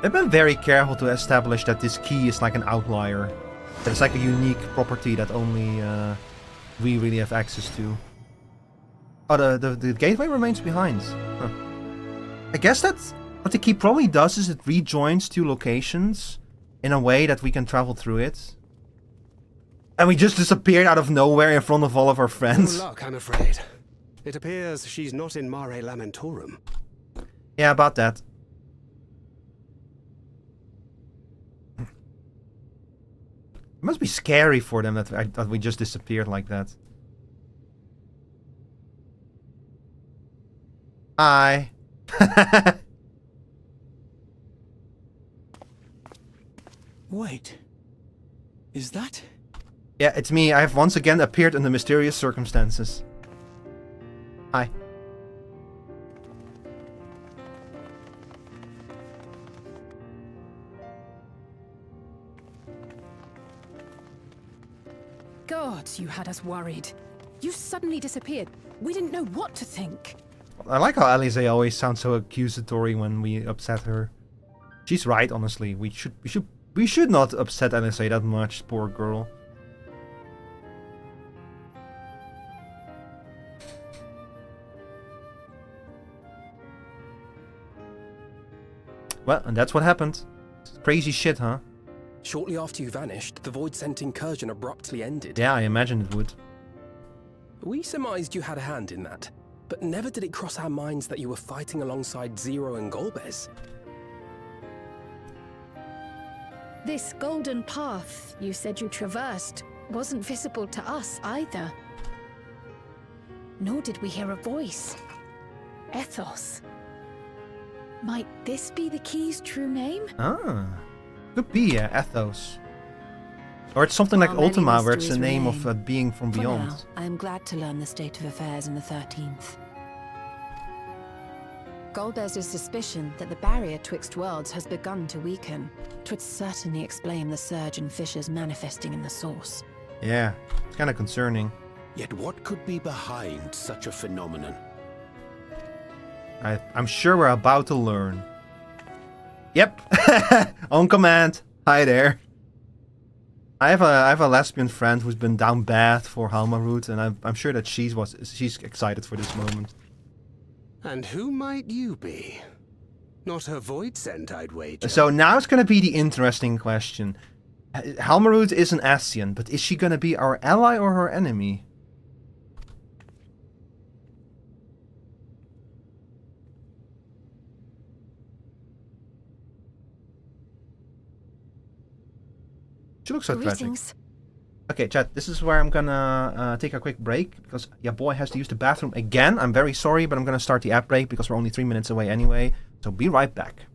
I've been very careful to establish that this key is like an outlier. That it's like a unique property that only we really have access to. Oh, the gateway remains behind. Huh. I guess that's what the key probably does is it rejoins two locations in a way that we can travel through it. And we just disappeared out of nowhere in front of all of our friends. No luck, I'm afraid. It appears she's not in Mare Lamentorum. Yeah, about that. It must be scary for them that we just disappeared like that. Hi. Wait. Is that? Yeah, it's me. I have once again appeared under mysterious circumstances. Hi. God, you had us worried. You suddenly disappeared. We didn't know what to think. I like how Alice always sounds so accusatory when we upset her. She's right, honestly. We should not upset Alice that much, poor girl. Well, and that's what happened. Crazy shit, huh? Shortly after you vanished, the Void-Scent incursion abruptly ended. Yeah, I imagined it would. We surmised you had a hand in that, but never did it cross our minds that you were fighting alongside Zero and Golbez. This golden path you said you traversed wasn't visible to us either. Nor did we hear a voice. Ethos. Might this be the key's true name? Ah. Could be, yeah, Ethos. Or it's something like While many Ultima, where it's the mysteries name remain, of a being from for beyond. now, I am glad to learn the state of affairs in the 13th. Golbez's suspicion that the barrier twixt worlds has begun to weaken. 'Twould certainly explain the surge in fissures manifesting in the source. Yeah, it's kind of concerning. Yet what could be behind such a phenomenon? I'm sure we're about to learn. Yep, on command. Hi there. I have a lesbian friend who's been down bad for Halmarut, and I'm sure that she's excited for this moment. And who might you be? Not a Void-Scent, I'd wager. So now it's gonna be the interesting question. Halmarut is an Ascian, but is she gonna be our ally or her enemy? She looks so tragic. Okay, chat, this is where I'm gonna take a quick break, because your boy has to use the bathroom again. I'm very sorry, but I'm gonna start the app break, because we're only 3 minutes away anyway. So be right back.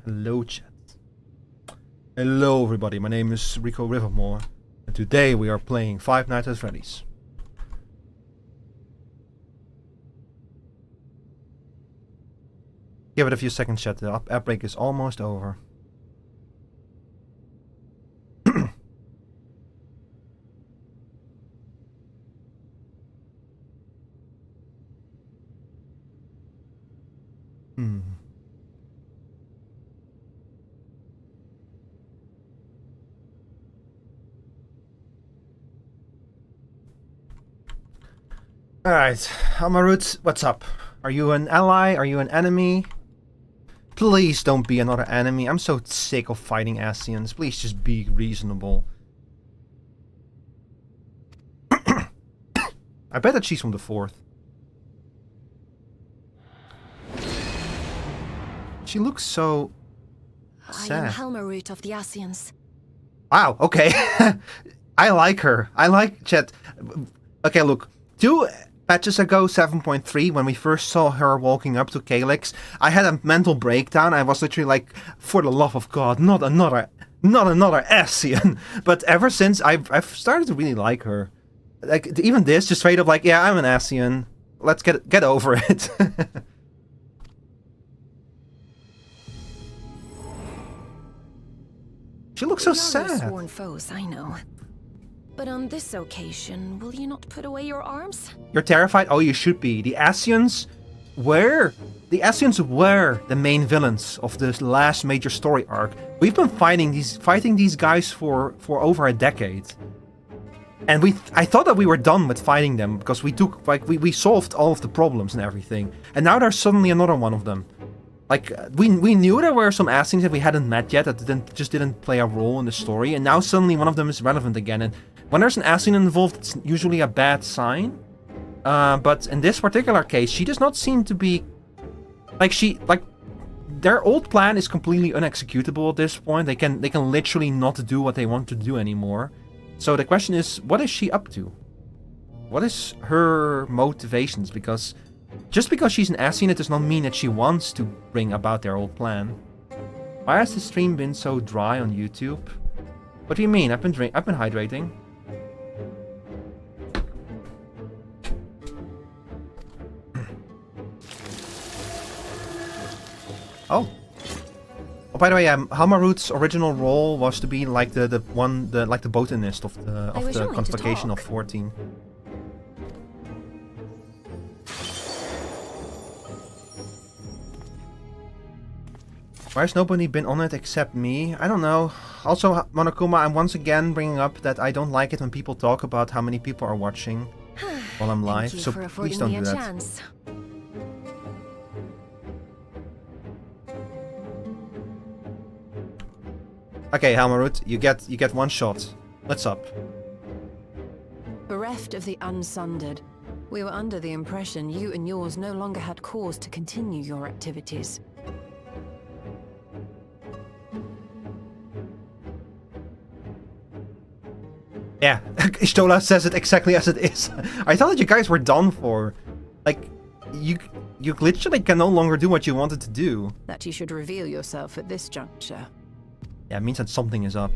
Hello, chat. Hello, everybody. My name is Rico Rivermore, and today we are playing Five Nights at Freddy's. Give it a few seconds, chat. The outbreak is almost over. Alright, Amarut, what's up? Are you an ally? Are you an enemy? Please don't be another enemy. I'm so sick of fighting Ascians. Please just be reasonable. I bet that she's from the 4th. She looks so sad. I am Helmarut of the Ascians. Wow, okay. I like her. I like Chet. Okay, look. 2 patches ago, 7.3, when we first saw her walking up to Calyx, I had a mental breakdown. I was literally like, for the love of God, not another Ascian. But ever since, I've started to really like her. Like, even this, just straight up like, yeah, I'm an Ascian. Let's get over it. She looks so sad. We are your sworn foes, I know. But on this occasion, will you not put away your arms? You're terrified? Oh, you should be. The Ascians were the main villains of this last major story arc. We've been fighting these guys for over a decade. And I thought that we were done with fighting them because we solved all of the problems and everything. And now there's suddenly another one of them. Like, we knew there were some Ascians that we hadn't met yet that just didn't play a role in the story, and now suddenly one of them is relevant again. And when there's an Ascian involved, it's usually a bad sign. But in this particular case, she does not seem to be... their old plan is completely unexecutable at this point. They can literally not do what they want to do anymore. So the question is, what is she up to? What is her motivations? Because just because she's an Ascian, it does not mean that she wants to bring about their old plan. Why has the stream been so dry on YouTube? What do you mean? I've been hydrating. Oh, by the way, Hamarut's original role was to be like the botanist of the Convocation of 14. Why has nobody been on it except me? I don't know. Also, Monokuma, I'm once again bringing up that I don't like it when people talk about how many people are watching while I'm live, so please don't do that. Chance. Okay, Helmarut, you get one shot. What's up? Bereft of the Unsundered, we were under the impression you and yours no longer had cause to continue your activities. Yeah, Ishtola says it exactly as it is. I thought that you guys were done for. Like, you literally can no longer do what you wanted to do. That you should reveal yourself at this juncture. Yeah, it means that something is up.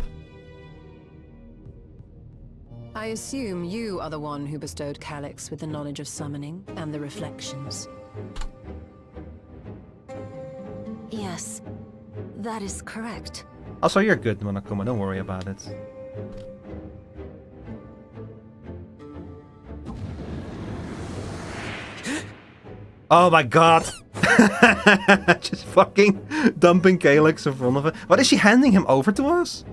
I assume you are the one who bestowed Calyx with the knowledge of summoning and the reflections. Yes, that is correct. Also, you're good, Monokuma, don't worry about it. Oh my god! Just fucking dumping Calyx in front of it. What, is she handing him over to us?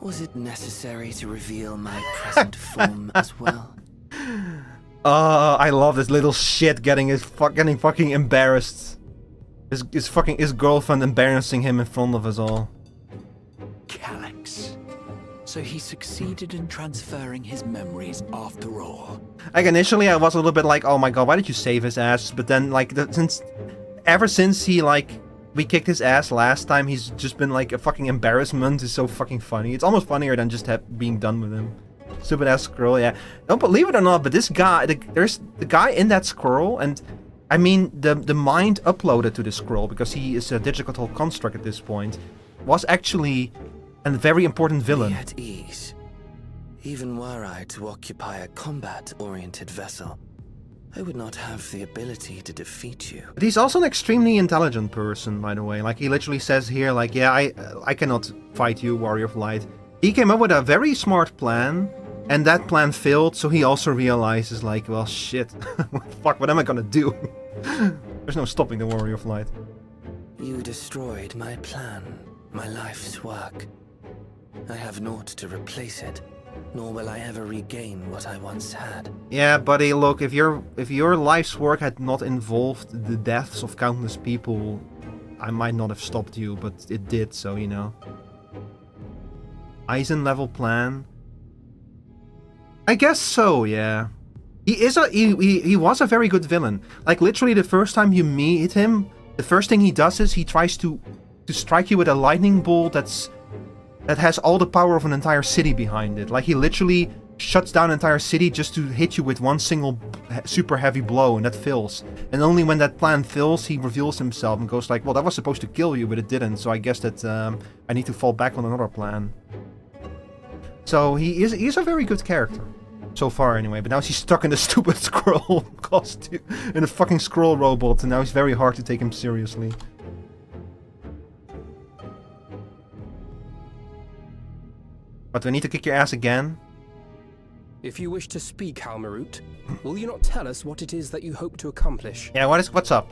Was it necessary to reveal my present form as well? Oh, I love this little shit getting fucking embarrassed. His girlfriend embarrassing him in front of us all. Calyx. So he succeeded in transferring his memories after all. Like, initially I was a little bit like, oh my god, why did you save his ass? But then, like, ever since he, like, we kicked his ass last time, he's just been like a fucking embarrassment. It's so fucking funny. It's almost funnier than just being done with him. Stupid ass scroll, yeah. Don't believe it or not, but this guy, there's the guy in that scroll, and I mean the mind uploaded to the scroll, because he is a digital construct at this point, was actually a very important villain. Be at ease. Even were I to occupy a combat-oriented vessel, I would not have the ability to defeat you. But he's also an extremely intelligent person, by the way. Like, he literally says here, like, yeah, I cannot fight you, Warrior of Light. He came up with a very smart plan, and that plan failed, so he also realizes, like, well, shit. Fuck, what am I gonna do? There's no stopping the Warrior of Light. You destroyed my plan, my life's work. I have naught to replace it, nor will I ever regain what I once had. Yeah, buddy, look, if your life's work had not involved the deaths of countless people, I might not have stopped you, but it did, so, you know. Eisen level plan? I guess so, yeah. He was a very good villain. Like, literally the first time you meet him, the first thing he does is he tries to strike you with a lightning bolt that has all the power of an entire city behind it. Like, he literally shuts down an entire city just to hit you with one single super heavy blow, and that fails. And only when that plan fails, he reveals himself and goes like, well, that was supposed to kill you, but it didn't, so I guess that I need to fall back on another plan. So he's a very good character. So far, anyway. But now he's stuck in a stupid scroll costume, in a fucking scroll robot, and now it's very hard to take him seriously. But do I need to kick your ass again? If you wish to speak, Halmarut, will you not tell us what it is that you hope to accomplish? Yeah, what's up?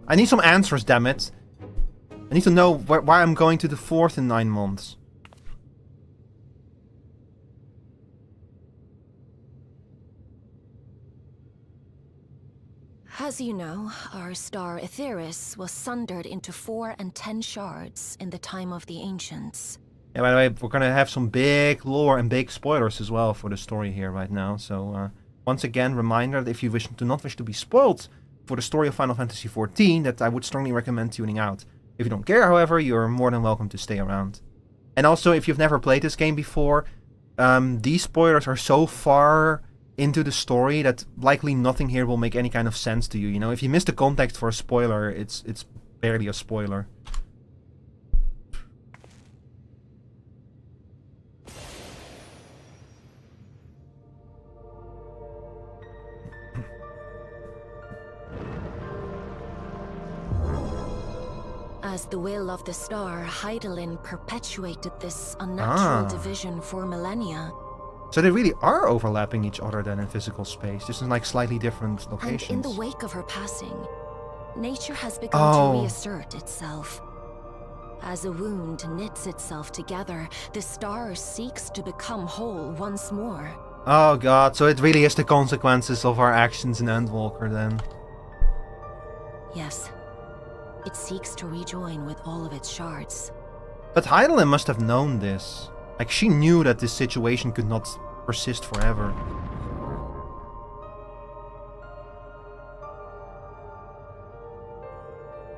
I need some answers, damn it. I need to know why I'm going to the 4th in 9 months. As you know, our star Aetheris was sundered into 4 and 10 shards in the time of the Ancients. Yeah, by the way, we're gonna have some big lore and big spoilers as well for the story here right now. So, once again, reminder that if you do not wish to be spoiled for the story of Final Fantasy XIV, that I would strongly recommend tuning out. If you don't care, however, you're more than welcome to stay around. And also, if you've never played this game before, these spoilers are so far into the story that likely nothing here will make any kind of sense to you. You know, if you miss the context for a spoiler, it's barely a spoiler. As the will of the star, Hydaelyn perpetuated this unnatural division for millennia. So they really are overlapping each other then in physical space, just in like slightly different locations. And in the wake of her passing, nature has begun to reassert itself. As a wound knits itself together, the star seeks to become whole once more. Oh god, so it really is the consequences of our actions in Endwalker then. Yes. It seeks to rejoin with all of its shards. But Hydaelyn must have known this. Like, she knew that this situation could not persist forever.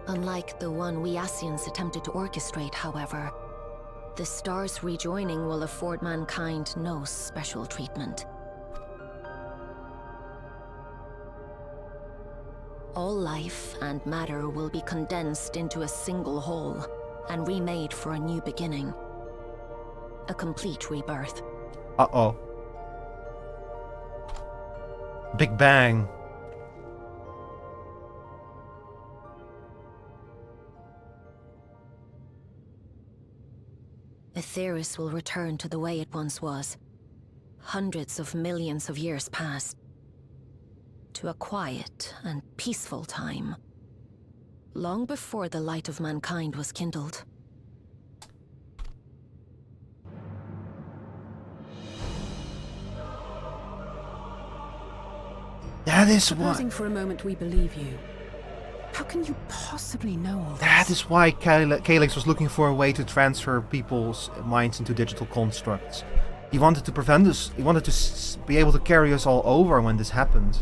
Unlike the one we Ascians attempted to orchestrate, however, the star's rejoining will afford mankind no special treatment. All life and matter will be condensed into a single whole and remade for a new beginning. A complete rebirth. Uh-oh. Big Bang. Aetheris will return to the way it once was. Hundreds of millions of years past. To a quiet and peaceful time. Long before the light of mankind was kindled. That is why. Supposing for a moment we believe you. How can you possibly know all this? That is why Calyx was looking for a way to transfer people's minds into digital constructs. He wanted to prevent us. He wanted to be able to carry us all over when this happened.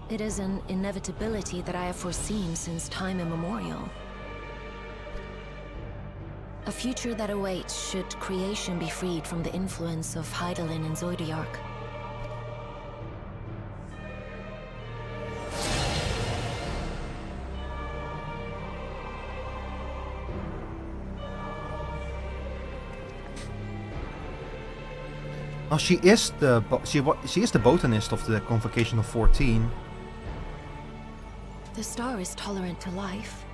It is an inevitability that I have foreseen since time immemorial. A future that awaits should creation be freed from the influence of Hydaelyn and Zodiark. Well, she is the botanist of the Convocation of 14. The star is tolerant to life.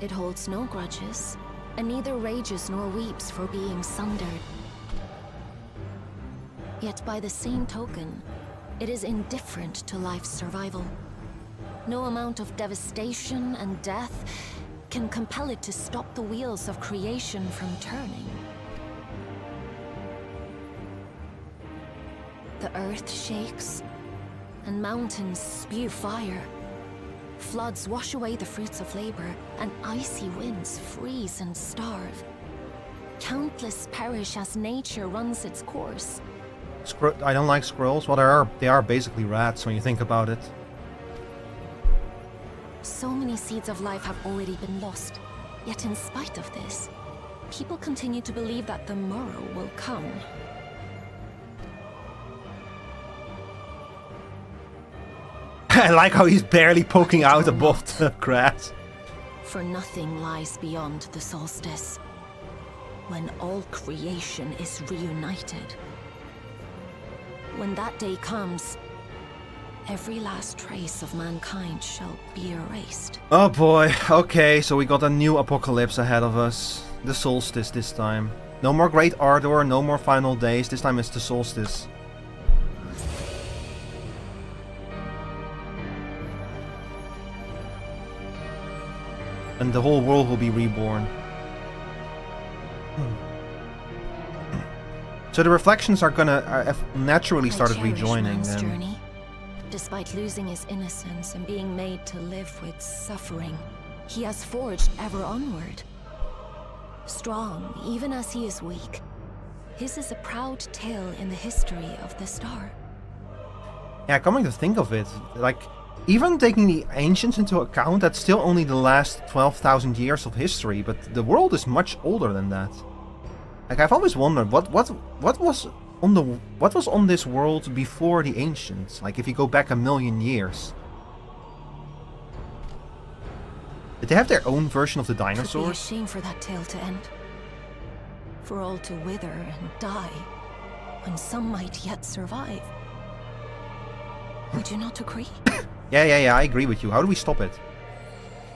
It holds no grudges, and neither rages nor weeps for being sundered. Yet by the same token, it is indifferent to life's survival. No amount of devastation and death can compel it to stop the wheels of creation from turning. The earth shakes, and mountains spew fire. Floods wash away the fruits of labor, and icy winds freeze and starve. Countless perish as nature runs its course. I don't like squirrels. Well, they are basically rats when you think about it. So many seeds of life have already been lost. Yet in spite of this, people continue to believe that the morrow will come. I like how he's barely poking out above the grass. For nothing lies beyond the solstice, when all creation is reunited. When that day comes, every last trace of mankind shall be erased. Oh boy, okay, so we got a new apocalypse ahead of us. The solstice this time. No more Great Ardor, no more final days, this time it's the solstice. And the whole world will be reborn. So the reflections are gonna have naturally started rejoining them. Journey. Despite losing his innocence and being made to live with suffering, he has forged ever onward. Strong, even as he is weak, his is a proud tale in the history of the star. Yeah, coming to think of it, like, even taking the ancients into account, that's still only the last 12,000 years of history, but the world is much older than that. Like, I've always wondered what was on this world before the ancients? Like, if you go back 1,000,000 years. Did they have their own version of the dinosaurs? It would be a shame for that tale to end. For all to wither and die, when some might yet survive. Would you not agree? Yeah, I agree with you. How do we stop it?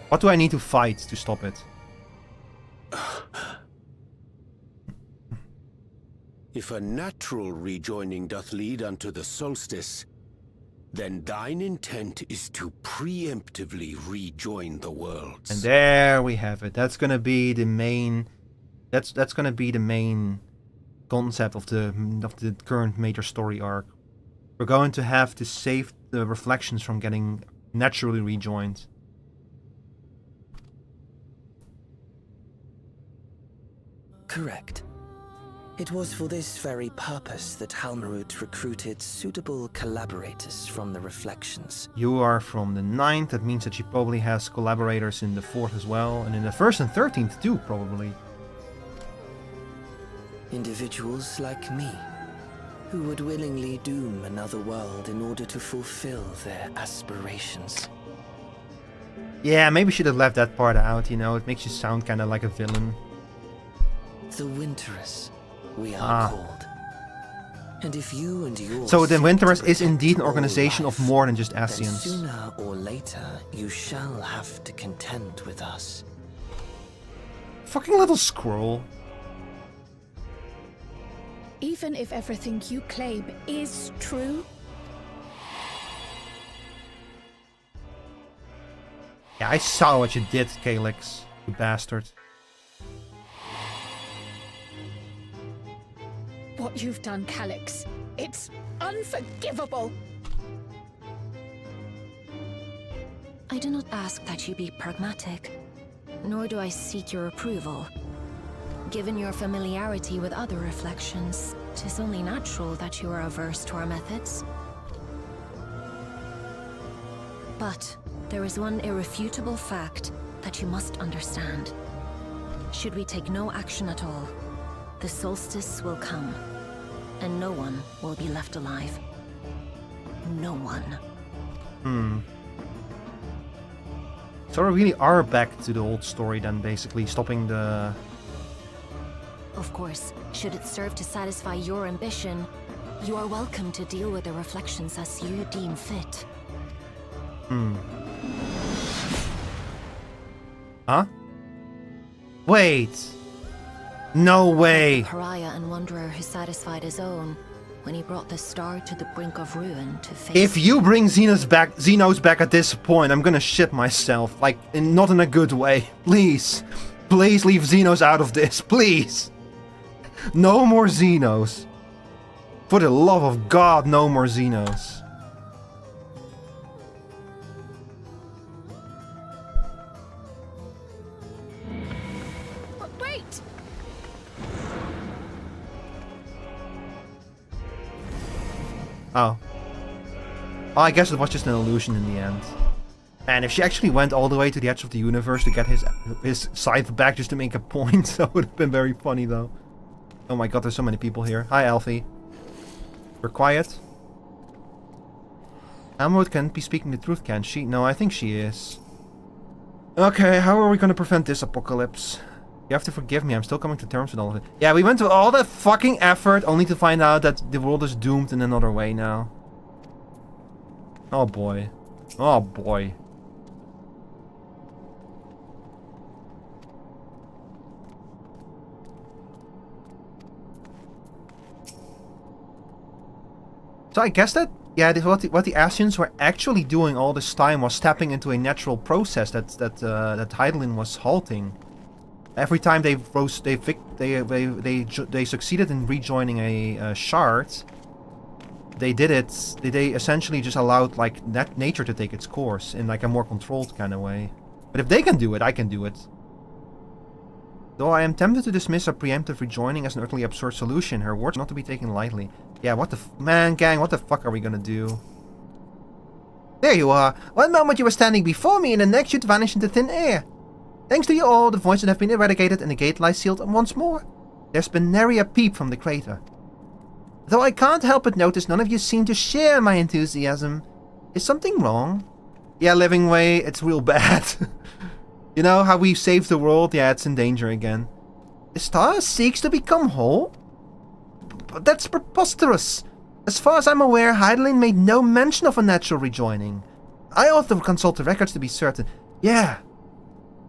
What do I need to fight to stop it? If a natural rejoining doth lead unto the solstice, then thine intent is to preemptively rejoin the worlds. And there we have it. That's gonna be the main. That's gonna be the main concept of the current major story arc. We're going to have to save the reflections from getting naturally rejoined. Correct. It was for this very purpose that Halmarut recruited suitable collaborators from the reflections. You are from the 9th, that means that she probably has collaborators in the 4th as well, and in the 1st and 13th too, probably. Individuals like me, who would willingly doom another world in order to fulfill their aspirations. Yeah, maybe should have left that part out, you know, it makes you sound kind of like a villain. The Winterers, we are called. And if you and yours... So the Winterers is indeed an organization of more than just Ascians. Sooner or later, you shall have to contend with us. Fucking little squirrel. Even if everything you claim is true? Yeah, I saw what you did, Calyx, you bastard. What you've done, Calyx, it's unforgivable! I do not ask that you be pragmatic, nor do I seek your approval. Given your familiarity with other reflections, 'tis only natural that you are averse to our methods. But there is one irrefutable fact that you must understand. Should we take no action at all, the solstice will come, and no one will be left alive. No one. So we really are back to the old story then, basically, stopping the... Of course, should it serve to satisfy your ambition, you are welcome to deal with the reflections as you deem fit. Huh? Wait! No way! The pariah and wanderer who satisfied his own when he brought the star to the brink of ruin to face... If you bring Xenos back at this point, I'm gonna shit myself. Like, not in a good way. Please. Please leave Xenos out of this. Please. No more Xenos. For the love of God, no more Xenos. Wait! Oh. Oh, I guess it was just an illusion in the end. And if she actually went all the way to the edge of the universe to get his scythe back just to make a point, that would have been very funny though. Oh my god, there's so many people here. Hi, Alfie. We're quiet. Amrod can't be speaking the truth, can she? No, I think she is. Okay, how are we gonna prevent this apocalypse? You have to forgive me, I'm still coming to terms with all of it. Yeah, we went to all that fucking effort only to find out that the world is doomed in another way now. Oh boy. Oh boy. So I guess that, yeah, what the Ascians were actually doing all this time was tapping into a natural process that Hydaelyn was halting. Every time they succeeded in rejoining a shard, they essentially just allowed like nature to take its course in like a more controlled kind of way. But if they can do it, I can do it. Though I am tempted to dismiss a preemptive rejoining as an utterly absurd solution, her words are not to be taken lightly. Yeah, what the man, gang, what the fuck are we gonna do? There you are. One moment you were standing before me, and the next you'd vanish into thin air. Thanks to you all, the voices have been eradicated and the gate lies sealed once more. There's been nary a peep from the crater. Though I can't help but notice none of you seem to share my enthusiasm. Is something wrong? Yeah, Living Way, it's real bad. You know how we saved the world? Yeah, it's in danger again. The star seeks to become whole? But that's preposterous. As far as I'm aware, Hydaelyn made no mention of a natural rejoining. I ought to consult the records to be certain. Yeah.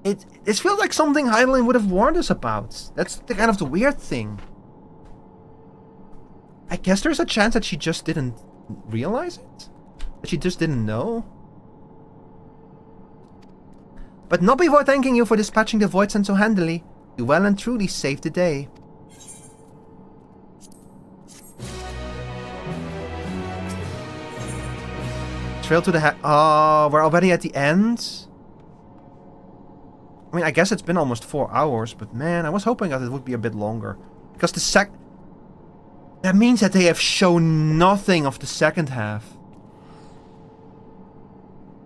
It feels like something Hydaelyn would have warned us about. That's the kind of the weird thing. I guess there's a chance that she just didn't realize it? That she just didn't know? But not before thanking you for dispatching the Void Sent so handily. You well and truly saved the day. Trail to the oh, we're already at the end? I mean, I guess it's been almost 4 hours, but man, I was hoping that it would be a bit longer. Because that means that they have shown nothing of the second half.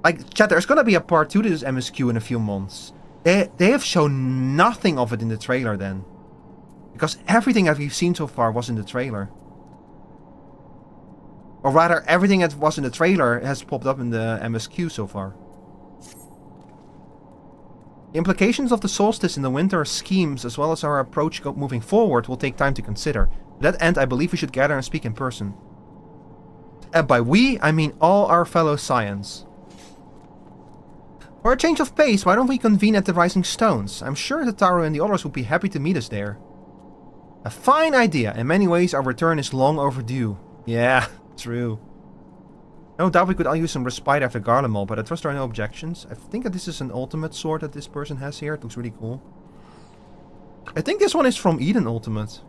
Like, chat, there's gonna be a part 2 to this MSQ in a few months. They have shown nothing of it in the trailer then. Because everything that we've seen so far was in the trailer. Or rather, everything that was in the trailer has popped up in the MSQ so far. The implications of the solstice in the winter schemes, as well as our approach moving forward, will take time to consider. To that end, I believe we should gather and speak in person. And by we, I mean all our fellow Scions. For a change of pace, why don't we convene at the Rising Stones? I'm sure Tataru and the others would be happy to meet us there. A fine idea. In many ways, our return is long overdue. Yeah, true. No doubt we could all use some respite after Garlemald, but I trust there are no objections. I think that this is an ultimate sword that this person has here. It looks really cool. I think this one is from Eden Ultimate.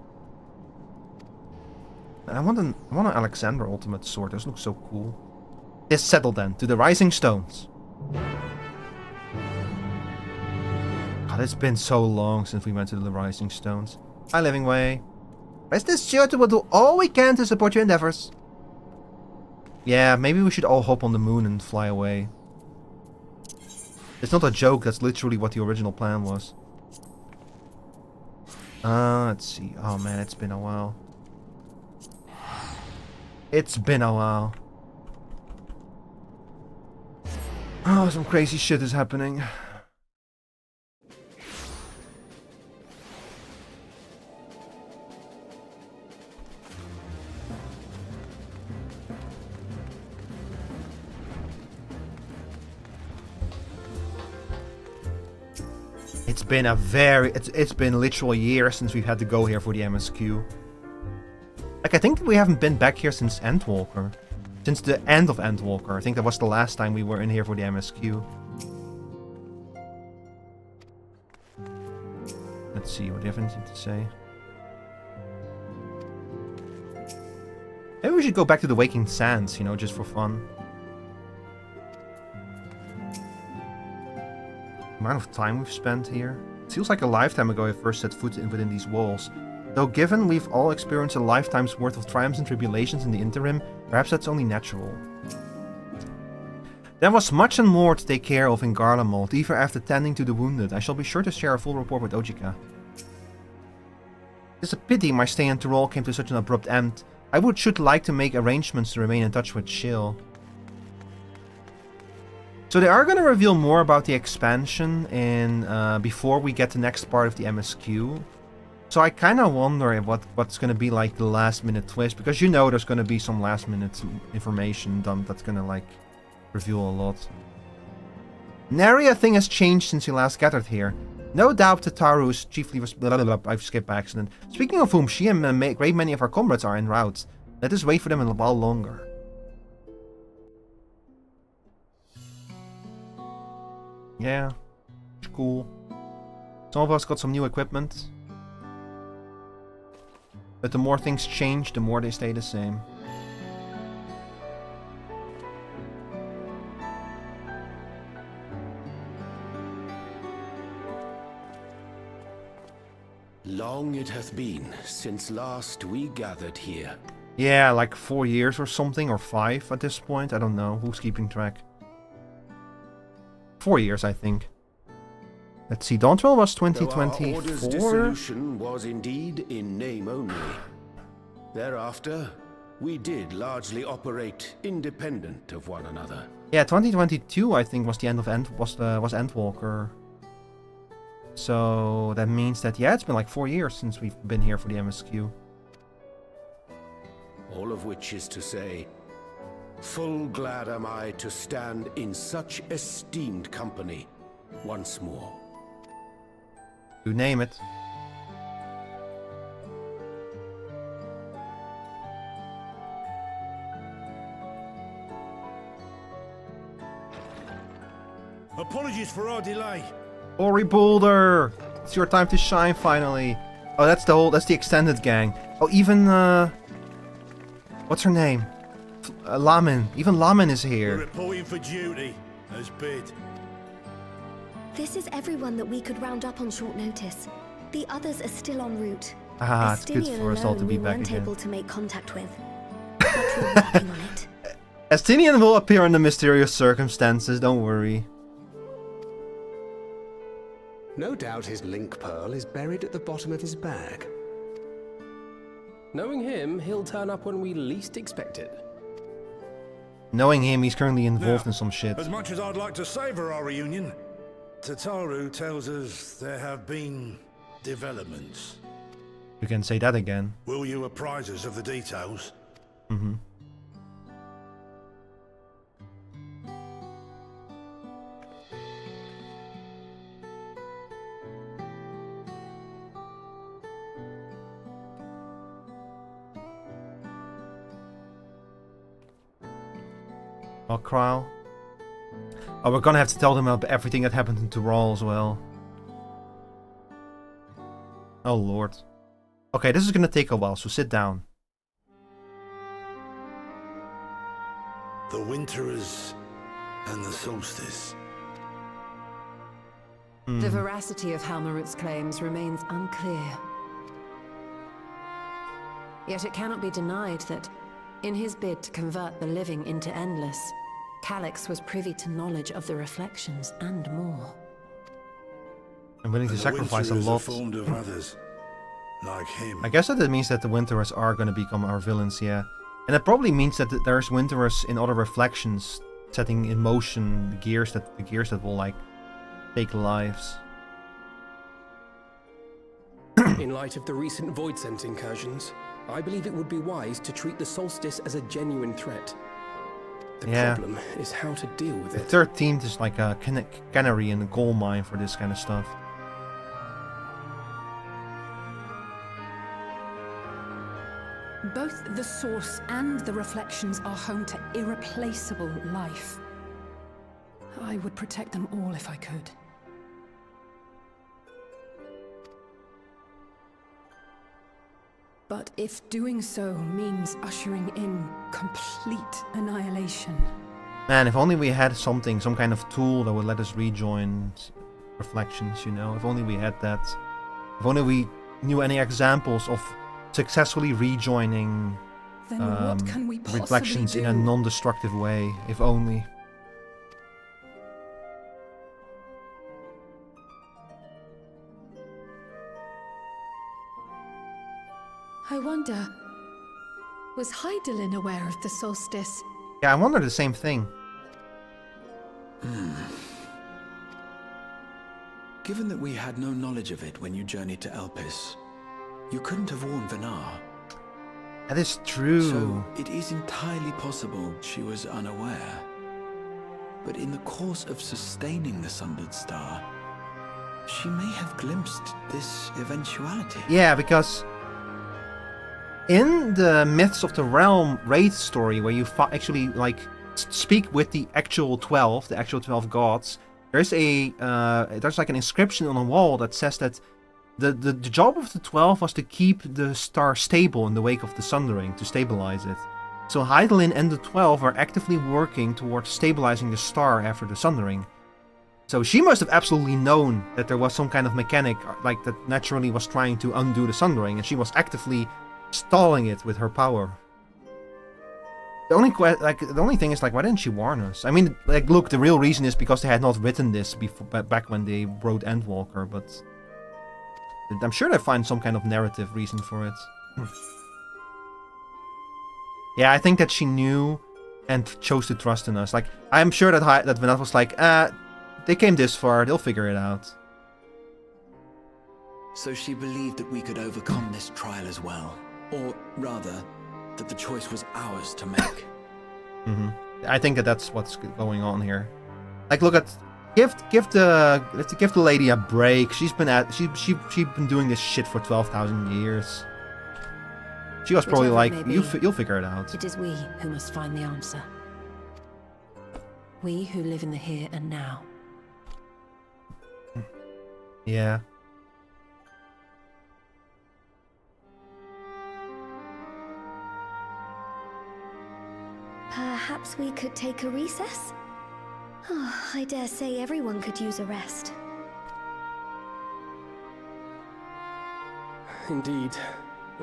I want an Alexander Ultimate sword. This looks so cool. Yes, settle then. To the Rising Stones. God, it's been so long since we went to the Rising Stones. Hi, Living Way. Rest assured, we will do all we can to support your endeavors. Yeah, maybe we should all hop on the moon and fly away. It's not a joke, that's literally what the original plan was. Let's see. Oh man, it's been a while. It's been a while. Oh, some crazy shit is happening. It's been a it's been literally a year since we've had to go here for the MSQ. Like, I think we haven't been back here since Endwalker. Since the end of Endwalker. I think that was the last time we were in here for the MSQ. Let's see, what do you have anything to say? Maybe we should go back to the Waking Sands, you know, just for fun. The amount of time we've spent here. It feels like a lifetime ago I first set foot within these walls. Though given we've all experienced a lifetime's worth of triumphs and tribulations in the interim, perhaps that's only natural. There was much and more to take care of in Garlemald, even after tending to the wounded. I shall be sure to share a full report with Ojika. It's a pity my stay in Tyrol came to such an abrupt end. I should like to make arrangements to remain in touch with Shill. So they are going to reveal more about the expansion in before we get the next part of the MSQ. So I kind of wonder what's going to be like the last minute twist, because you know there's going to be some last minute information dump that's going to like reveal a lot. Nary a thing has changed since we last gathered here. No doubt Tataru's chiefly was I've skipped by accident. Speaking of whom, she and a great many of our comrades are en route. Let us wait for them a while longer. Yeah, it's cool. Some of us got some new equipment. But the more things change, the more they stay the same. Long it hath been since last we gathered here. Yeah, like 4 years or something, or 5 at this point. I don't know. Who's keeping track? 4 years, I think. Let's see, Dawntrail was 2024. Though our order's dissolution was indeed in name only. Thereafter, we did largely operate independent of one another. Yeah, 2022 I think was the end of was Endwalker. So that means that yeah, it's been like 4 years since we've been here for the MSQ. All of which is to say, full glad am I to stand in such esteemed company once more. You name it. Apologies for our delay. Ori Boulder! It's your time to shine finally. Oh, that's the extended gang. Oh, even what's her name? Lamin. Even Lamin is here. We're reporting for duty, as bid. This is everyone that we could round up on short notice. The others are still en route. Ah, it's good for us all to be back again. We weren't able to make contact with. But we're working on it. Estinian will appear under mysterious circumstances, don't worry. No doubt his link pearl is buried at the bottom of his bag. Knowing him, he'll turn up when we least expect it. Knowing him, he's currently involved in some shit. As much as I'd like to savor our reunion, Tataru tells us there have been developments. You can say that again. Will you apprise us of the details? Mm-hmm. Kryle. Oh, we're gonna have to tell them about everything that happened in Tyrol as well. Oh lord. Okay, this is gonna take a while, so sit down. The Winterers and the Solstice. The veracity of Halmarut's claims remains unclear. Yet it cannot be denied that, in his bid to convert the living into endless, Calyx was privy to knowledge of the reflections and more. I'm willing to sacrifice a Winterers lot. are formed of others, like him. I guess that means that the Winterers are going to become our villains, yeah. And it probably means that there's Winterers in other reflections, setting in motion the gears that will like take lives. In light of the recent Void-Scent incursions, I believe it would be wise to treat the solstice as a genuine threat. The problem is how to deal with The it. 13th is like a canary in a coal mine for this kind of stuff. Both the source and the reflections are home to irreplaceable life. I would protect them all if I could. But if doing so means ushering in complete annihilation... Man, if only we had something, some kind of tool that would let us rejoin reflections, you know? If only we had that. If only we knew any examples of successfully rejoining Then what can we possibly reflections in a do? non-destructive way. If only. I wonder, was Hydaelyn aware of the solstice? Yeah, I wonder the same thing. Given that we had no knowledge of it when you journeyed to Elpis, you couldn't have warned Venar. That is true. So it is entirely possible she was unaware. But in the course of sustaining the Sundered Star, she may have glimpsed this eventuality. Yeah, because in the Myths of the Realm raid story, where you actually like speak with the actual 12 gods, there's like an inscription on a wall that says that the job of the 12 was to keep the star stable in the wake of the sundering, to stabilize it. So Hydaelyn and the 12 are actively working towards stabilizing the star after the sundering. So she must have absolutely known that there was some kind of mechanic like that naturally was trying to undo the sundering, and she was actively stalling it with her power. The only thing is, like, why didn't she warn us? I mean, like, look, the real reason is because they had not written this before, back when they wrote Endwalker, but I'm sure they find some kind of narrative reason for it. Yeah, I think that she knew and chose to trust in us. Like, I'm sure that Venat was like, they came this far, they'll figure it out. So she believed that we could overcome this trial as well. Or rather, that the choice was ours to make. I think that's what's going on here. Like, look at give the lady a break. She's been doing this shit for 12,000 years. She was probably like, you'll figure it out. It is we who must find the answer. We who live in the here and now. Yeah. Perhaps we could take a recess? Oh, I dare say everyone could use a rest. Indeed.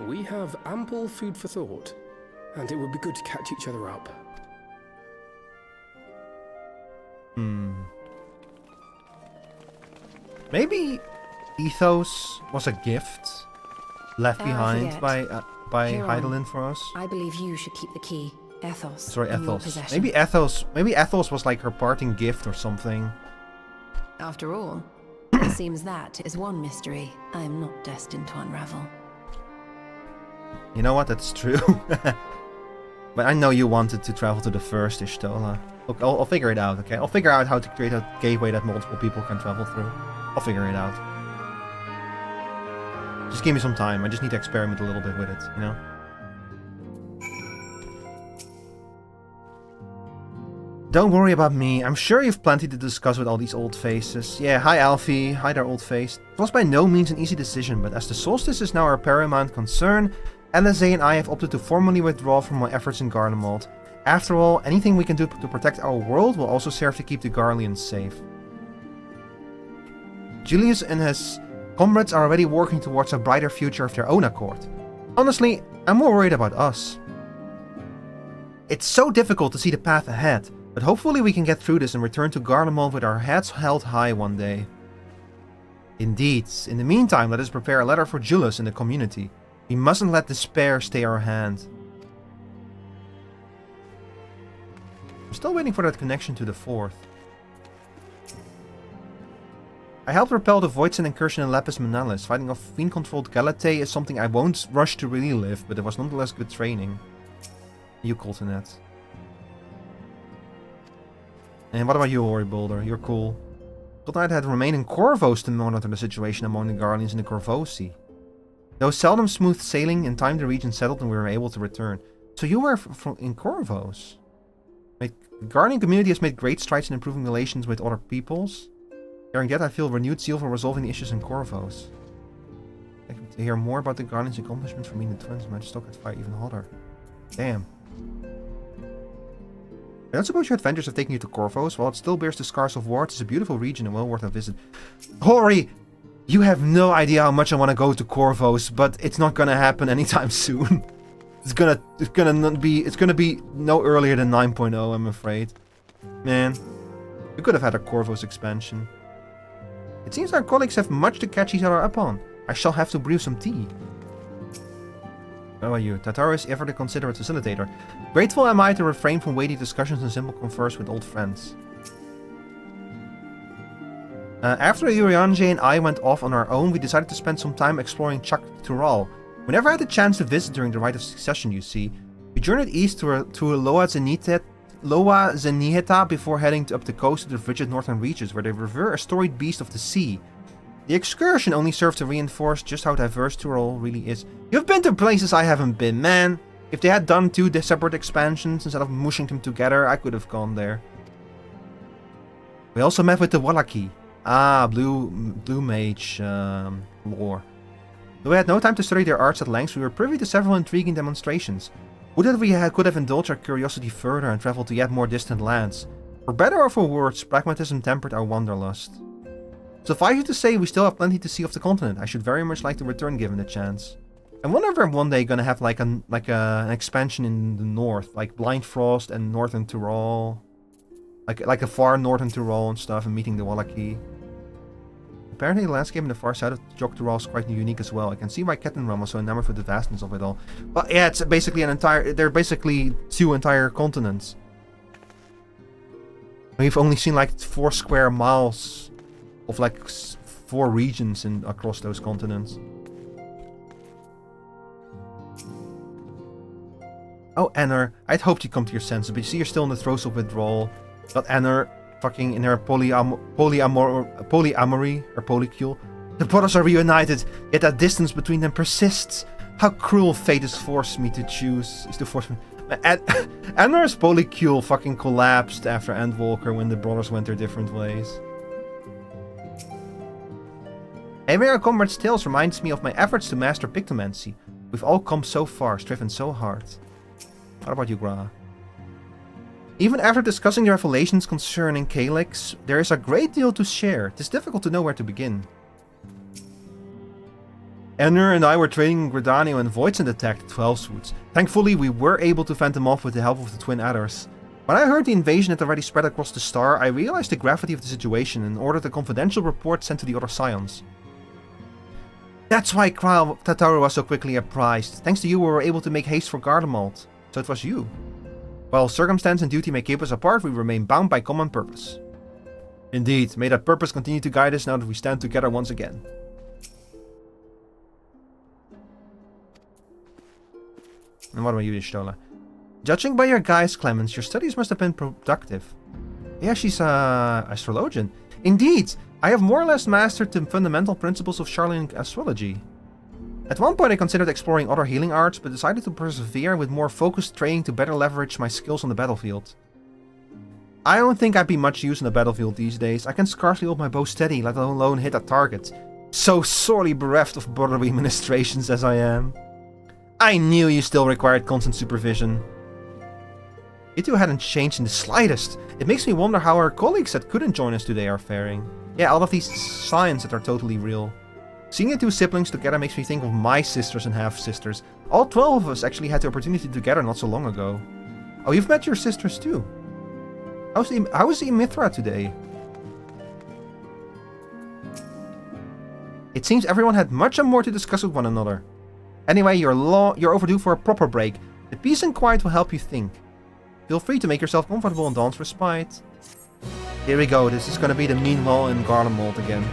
We have ample food for thought, and it would be good to catch each other up. Maybe Ethos was a gift left behind by Hydaelyn for us. I believe you should keep the key. Ethos. Sorry, in your Ethos. possession. Maybe Ethos was like her parting gift or something. After all, it seems that is one mystery I am not destined to unravel. You know what? That's true. But I know you wanted to travel to the first Ishtola. Look, I'll figure it out, okay? I'll figure out how to create a gateway that multiple people can travel through. I'll figure it out. Just give me some time. I just need to experiment a little bit with it, you know? Don't worry about me. I'm sure you've plenty to discuss with all these old faces. Yeah, hi Alfie. Hi there, old face. It was by no means an easy decision, but as the solstice is now our paramount concern, LSA and I have opted to formally withdraw from my efforts in Garlemald. After all, anything we can do to protect our world will also serve to keep the Garleans safe. Julius and his comrades are already working towards a brighter future of their own accord. Honestly, I'm more worried about us. It's so difficult to see the path ahead. But hopefully we can get through this and return to Garlemald with our heads held high one day. Indeed. In the meantime, let us prepare a letter for Julius in the community. We mustn't let despair stay our hand. I'm still waiting for that connection to the 4th. I helped repel the Voidsent incursion in Lapis Manalis. Fighting off fiend-controlled Galatay is something I won't rush to really live, but it was nonetheless good training. You, Coltonet. And what about you, Ori Boulder? You're cool. Coltonet had remained in Corvos to monitor the situation among the Guardians in the Corvosi. Though seldom smooth sailing, in time the region settled and we were able to return. So you were in Corvos? The Guardian community has made great strides in improving relations with other peoples. During that, I feel renewed zeal for resolving the issues in Corvos. I can to hear more about the Guardian's accomplishments from me and the twins, might stoke that fire even hotter. Damn. I don't suppose your adventures have taken you to Corvos. While it still bears the scars of war, it's a beautiful region and well worth a visit. Hori! You have no idea how much I want to go to Corvos, but it's not gonna happen anytime soon. It's gonna be no earlier than 9.0, I'm afraid. Man, we could have had a Corvos expansion. It seems our colleagues have much to catch each other up on. I shall have to brew some tea. How are you? Tataru is ever the considerate facilitator. Grateful am I to refrain from weighty discussions and simple converse with old friends. After Uriange and I went off on our own, we decided to spend some time exploring Chak Tural. Whenever I had the chance to visit during the Rite of Succession, you see, we journeyed east to Loa Zeniheta before heading up the coast to the frigid northern reaches, where they revere a storied beast of the sea. The excursion only served to reinforce just how diverse Tural really is. You've been to places I haven't been, man! If they had done 2 separate expansions instead of mushing them together, I could have gone there. We also met with the Wallaki. Ah, Blue Mage lore. Though we had no time to study their arts at length, we were privy to several intriguing demonstrations. Would that we could have indulged our curiosity further and traveled to yet more distant lands. For better or for worse, pragmatism tempered our wanderlust. Suffice it to say, we still have plenty to see of the continent. I should very much like to return given the chance. I wonder if we're one day gonna have like an expansion in the north, like Blind Frost and Northern Tyrol, like a far Northern Tyrol and stuff, and meeting the Wallaki. Apparently the landscape in the far side of Jok Tyrol is quite unique as well. I can see why Kettenram was so enamored with the vastness of it all. But yeah, it's basically they're basically 2 entire continents. We've only seen like 4 square miles of like 4 regions across those continents. Oh, Anner, I'd hoped you'd come to your senses, but you see you're still in the throes of withdrawal. But Anner, fucking in her polyamory, or polycule. The brothers are reunited, yet that distance between them persists. How cruel fate has forced me to choose. Anner's polycule fucking collapsed after Endwalker when the brothers went their different ways. Hearing our comrade's tales reminds me of my efforts to master pictomancy. We've all come so far, striven so hard. What about you, Gra? Even after discussing the revelations concerning Calyx, there is a great deal to share. It is difficult to know where to begin. Enner and I were training in Gridania when Voidsent attacked the 12-Swoots. Thankfully, we were able to fend them off with the help of the Twin Adders. When I heard the invasion had already spread across the star, I realized the gravity of the situation and ordered a confidential report sent to the other Scions. That's why Tataru was so quickly apprised. Thanks to you, we were able to make haste for Garlemald. So it was you. While circumstance and duty may keep us apart, we remain bound by common purpose. Indeed, may that purpose continue to guide us now that we stand together once again. And what about you, Ishtola? Judging by your guise, Clemens, your studies must have been productive. Yeah, she's a astrologian. Indeed, I have more or less mastered the fundamental principles of Charlene astrology. At one point I considered exploring other healing arts, but decided to persevere with more focused training to better leverage my skills on the battlefield. I don't think I'd be much use on the battlefield these days. I can scarcely hold my bow steady, let alone hit a target. So sorely bereft of bodily ministrations as I am. I knew you still required constant supervision. You two hadn't changed in the slightest. It makes me wonder how our colleagues that couldn't join us today are faring. Yeah, all of these signs that are totally real. Seeing the 2 siblings together makes me think of my sisters and half-sisters. All 12 of us actually had the opportunity together not so long ago. Oh, you've met your sisters too? How is Mithra today? It seems everyone had much and more to discuss with one another. Anyway, you're overdue for a proper break. The peace and quiet will help you think. Feel free to make yourself comfortable and dance respite. Here we go. This is gonna be the Meanwhile in Garlemald again.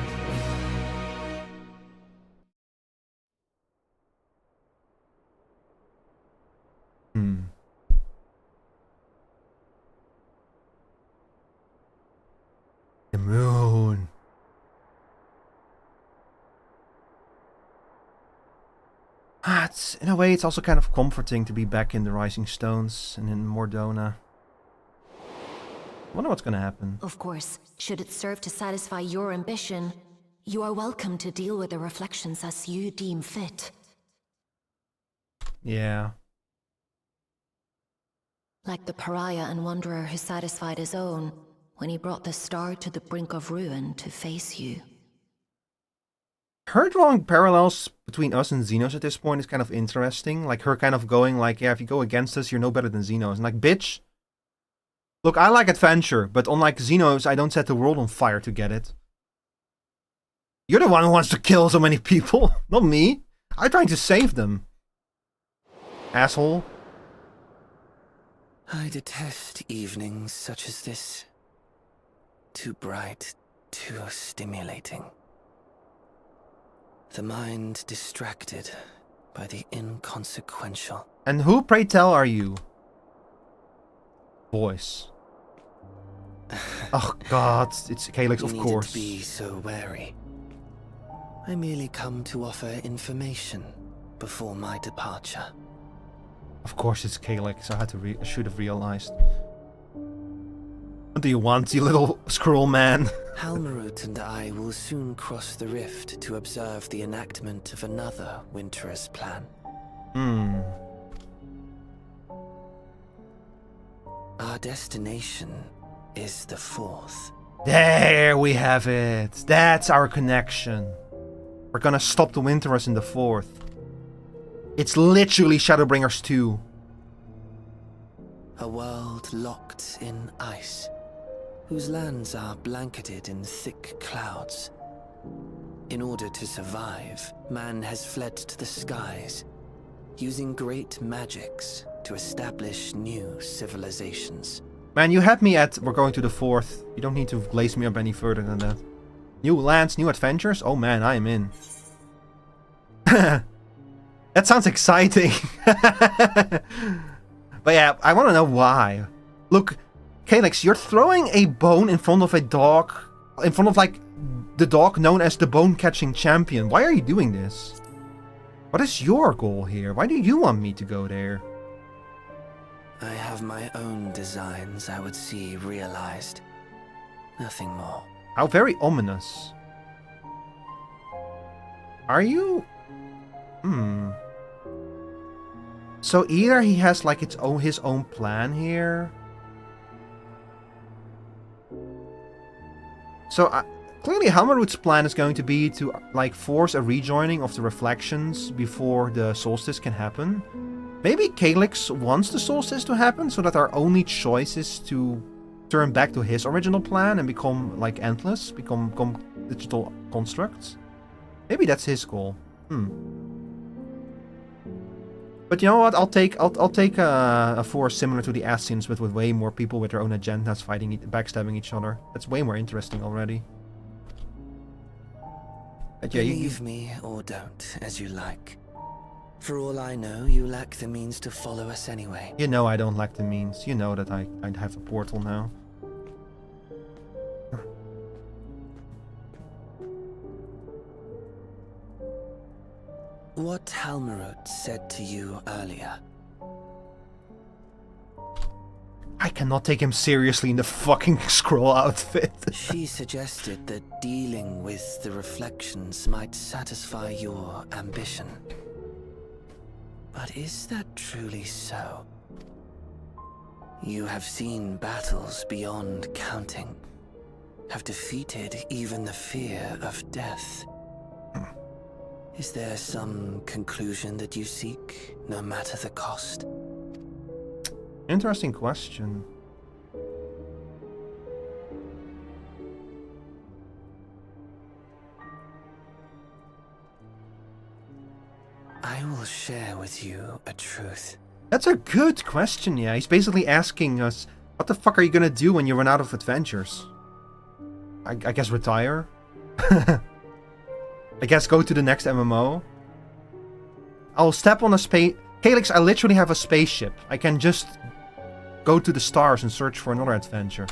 The moon. In a way, it's also kind of comforting to be back in the Rising Stones and in Mordona. I wonder what's gonna happen. Of course, should it serve to satisfy your ambition, you are welcome to deal with the reflections as you deem fit. Yeah. Like the pariah and wanderer who satisfied his own when he brought the star to the brink of ruin to face you. Her drawing parallels between us and Xenos at this point is kind of interesting. Like her kind of going like, yeah, if you go against us, you're no better than Xenos. And like, bitch. Look, I like adventure, but unlike Xenos, I don't set the world on fire to get it. You're the one who wants to kill so many people, not me. I'm trying to save them. Asshole. I detest evenings such as this. Too bright, too stimulating. The mind distracted by the inconsequential. And who, pray tell, are you? Voice. Oh God, it's Calyx, of course. You needn't be so wary. I merely come to offer information before my departure. Of course it's Calyx, I should have realized. What do you want, you little scroll man? Halmarut and I will soon cross the rift to observe the enactment of another Winter's plan. Our destination is the fourth. There we have it. That's our connection. We're gonna stop the Winterers in the fourth. It's literally Shadowbringers 2. A world locked in ice, whose lands are blanketed in thick clouds. In order to survive, man has fled to the skies, using great magics to establish new civilizations. Man, you had me at we're going to the fourth. You don't need to glaze me up any further than that. New lands, new adventures? Oh man, I am in. That sounds exciting. But yeah, I want to know why. Look, Calyx, you're throwing a bone in front of a dog. In front of, like, the dog known as the bone-catching champion. Why are you doing this? What is your goal here? Why do you want me to go there? I have my own designs I would see realized. Nothing more. How very ominous. Are you... So either he has like his own plan here. So clearly Halmarut's plan is going to be to like force a rejoining of the reflections before the solstice can happen. Maybe Calyx wants the solstice to happen so that our only choice is to turn back to his original plan and become like endless, become digital constructs. Maybe that's his goal. But you know what? I'll take a force similar to the Ascians, but with way more people with their own agendas fighting, backstabbing each other. That's way more interesting already. But yeah, Believe me or don't, as you like. For all I know, you lack the means to follow us anyway. You know I don't lack the means. You know that I'd have a portal now. What Halmarut said to you earlier. I cannot take him seriously in the fucking scroll outfit. She suggested that dealing with the reflections might satisfy your ambition. But is that truly so? You have seen battles beyond counting, have defeated even the fear of death. Is there some conclusion that you seek, no matter the cost? Interesting question. with you a truth. That's a good question, yeah. He's basically asking us, what the fuck are you gonna do when you run out of adventures? I guess retire? I guess go to the next MMO? I'll step on a space... Calyx, I literally have a spaceship. I can just go to the stars and search for another adventure.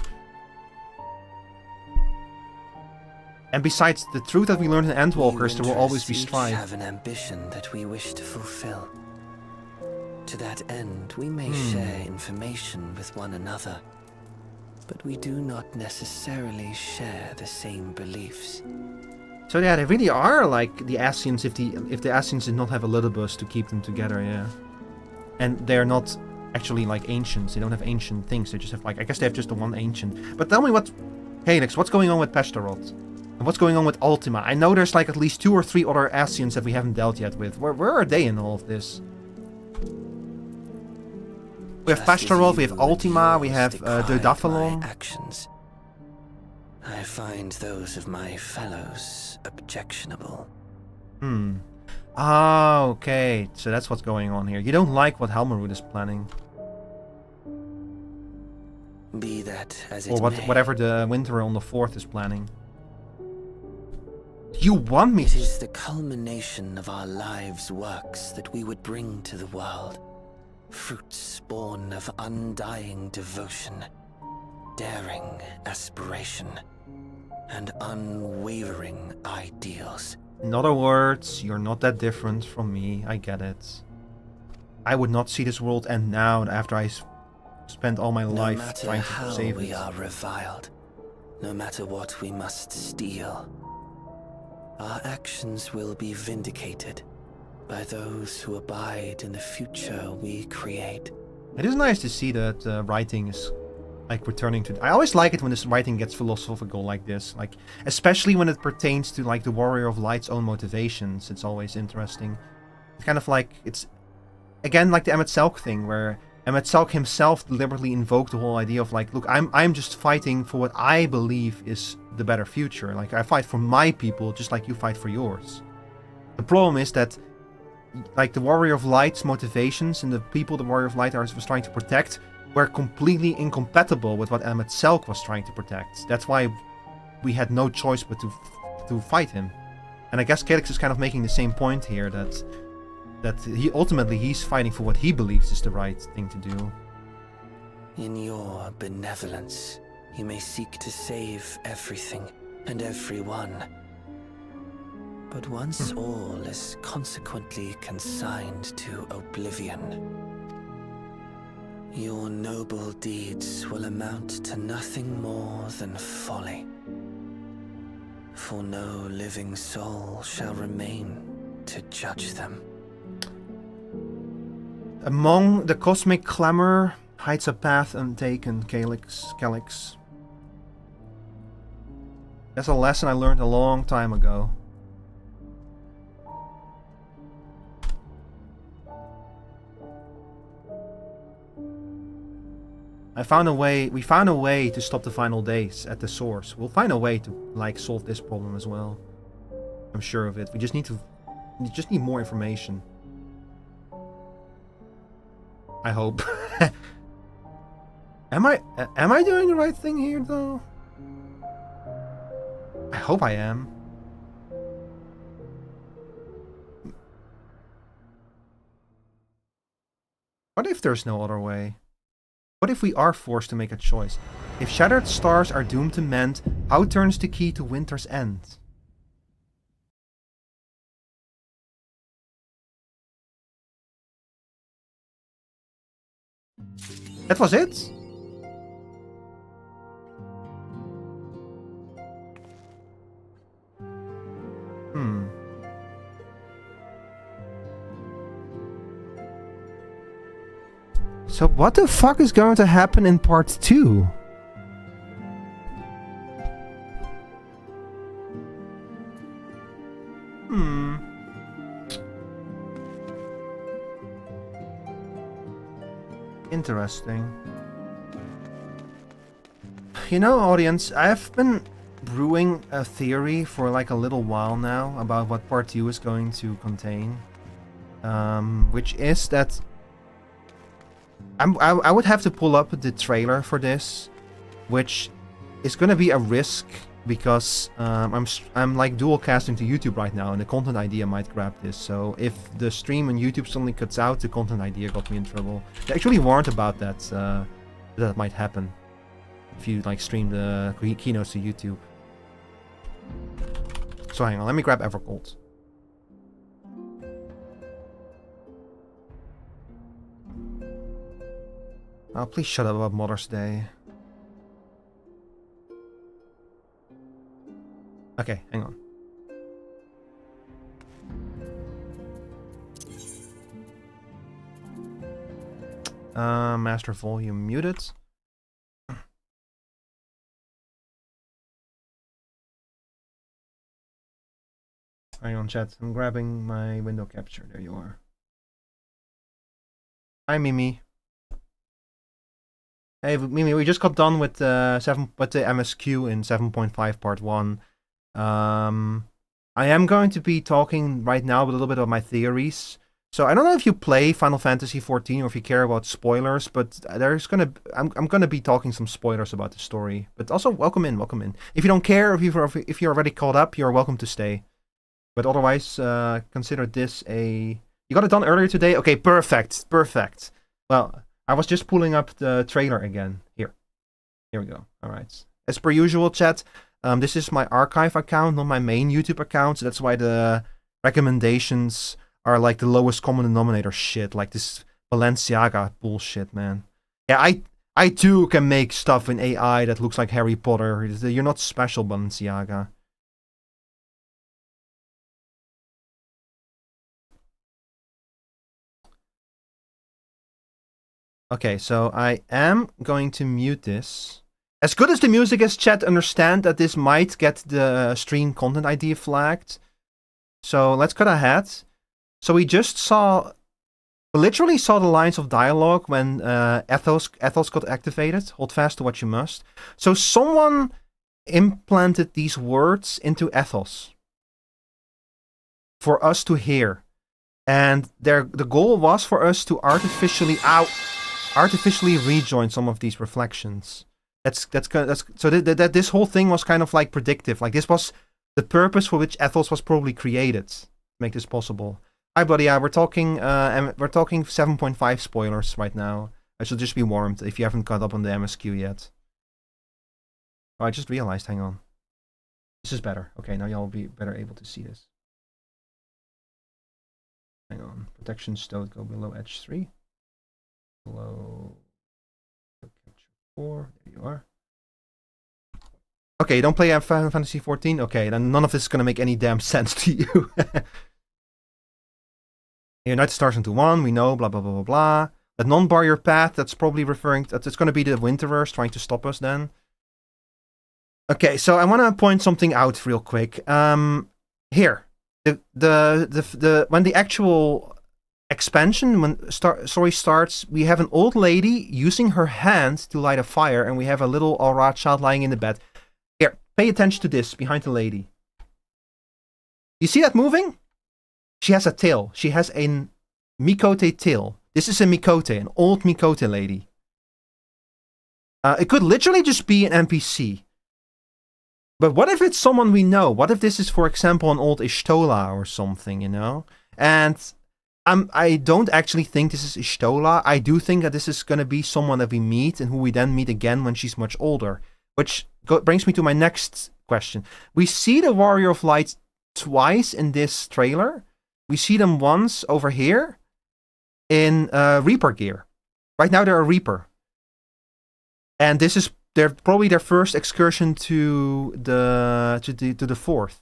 And besides, the truth that we learned in Endwalkers, there will always be strife. We have an ambition that we wish to fulfill. To that end, we may share information with one another, but we do not necessarily share the same beliefs. So yeah, they really are like the Ascians if the Ascians did not have Elidibus to keep them together, yeah. And they're not actually like ancients. They don't have ancient things. They just have like, I guess they have just the one ancient. But tell me what, Calyx, what's going on with Peshtaroth? And what's going on with Ultima? I know there's like at least 2 or 3 other Ascians that we haven't dealt yet with. Where are they in all of this? We have Peshtaroth, we have Ultima, we have Dodaphalon. Actions. I find those of my fellows objectionable. Ah, okay. So that's what's going on here. You don't like what Helmarud is planning. Be that as it or whatever the Winter on the 4th is planning. You want me to... It is the culmination of our lives' works that we would bring to the world. Fruits born of undying devotion, daring aspiration, and unwavering ideals. In other words, you're not that different from me, I get it. I would not see this world end now after I spent all my life trying to save it. No matter how we are reviled, no matter what we must steal, our actions will be vindicated by those who abide in the future we create. It is nice to see that writing is like returning to... I always like it when this writing gets philosophical like this, like especially when it pertains to like the Warrior of Light's own motivations. It's always interesting. It's kind of like, it's again like the emet-selch thing, where emet-selch himself deliberately invoked the whole idea of like, look, I'm just fighting for what I believe is the better future. Like I fight for my people just like you fight for yours. The problem is that like the Warrior of Light's motivations and the people the Warrior of Light was trying to protect were completely incompatible with what emet-selch was trying to protect. That's why we had no choice but to fight him. And I guess Calyx is kind of making the same point here, that he ultimately he's fighting for what he believes is the right thing to do. In your benevolence, you may seek to save everything and everyone. But once all is consequently consigned to oblivion, your noble deeds will amount to nothing more than folly. For no living soul shall remain to judge them. Among the cosmic clamor hides a path untaken, Calyx. That's a lesson I learned a long time ago. We found a way to stop the final days at the source. We'll find a way to like solve this problem as well. I'm sure of it. We just need more information. I hope. Am I doing the right thing here though? I hope I am. What if there's no other way? What if we are forced to make a choice? If shattered stars are doomed to mend, how turns the key to winter's end? That was it? So what the fuck is going to happen in part 2? Interesting. You know, audience, I've been brewing a theory for like a little while now about what part 2 is going to contain. which is that I would have to pull up the trailer for this, which is going to be a risk because I'm like dual casting to YouTube right now, and the content idea might grab this. So if the stream on YouTube suddenly cuts out, the content idea got me in trouble. They actually warned about that, that might happen if you like stream the keynotes to YouTube. So hang on, let me grab Evergold. Oh, please shut up about Mother's Day. Okay, hang on. Master volume muted. Hang on, chat. I'm grabbing my window capture. There you are. Hi, Mimi. Hey, Mimi, we just got done with the MSQ in 7.5 part 1. I am going to be talking right now a little bit of my theories. So I don't know if you play Final Fantasy XIV or if you care about spoilers, but I'm gonna be talking some spoilers about the story. But also welcome in. If you don't care, if you're already caught up, you're welcome to stay. But otherwise, consider this a... You got it done earlier today? Okay, perfect. Well, I was just pulling up the trailer again. Here we go. All right. As per usual, chat, this is my archive account, not my main YouTube account. So that's why the recommendations are like the lowest common denominator shit. Like this Balenciaga bullshit, man. Yeah, I too can make stuff in AI that looks like Harry Potter. You're not special, Balenciaga. Okay, so I am going to mute this. As good as the music is, chat, understand that this might get the stream content ID flagged. So let's cut ahead. So we literally saw the lines of dialogue when ethos got activated. Hold fast to what you must. So someone implanted these words into ethos for us to hear. And the goal was for us to artificially rejoin some of these reflections. This whole thing was kind of like predictive. Like this was the purpose for which ethos was probably created to make this possible. Hi, buddy. We're talking 7.5 spoilers right now. I should just be warned if you haven't caught up on the MSQ yet. Oh, I just realized. Hang on. This is better. Okay, now y'all will be better able to see this. Hang on. Protection stowed. Go below edge 3. Below capture 4. There you are. Okay, you don't play Final Fantasy XIV? Okay, then none of this is going to make any damn sense to you. Unite the stars into one, we know, blah, blah, blah, blah, blah. That non-barrier path, that's probably referring to... It's going to be the Winterverse trying to stop us then. Okay, so I want to point something out real quick. Here. When the actual expansion story starts, we have an old lady using her hand to light a fire, and we have a little Aura child lying in the bed. Here, pay attention to this behind the lady. You see that moving? She has a tail. She has a Mikote tail. This is a Mikote, an old Mikote lady. It could literally just be an NPC. But what if it's someone we know? What if this is, for example, an old Ishtola or something, you know? And I don't actually think this is Ishtola. I do think that this is going to be someone that we meet and who we then meet again when she's much older. Which brings me to my next question. We see the Warrior of Light twice in this trailer. We see them once over here in Reaper gear. Right now they're a Reaper. And this is probably their first excursion to the Fourth.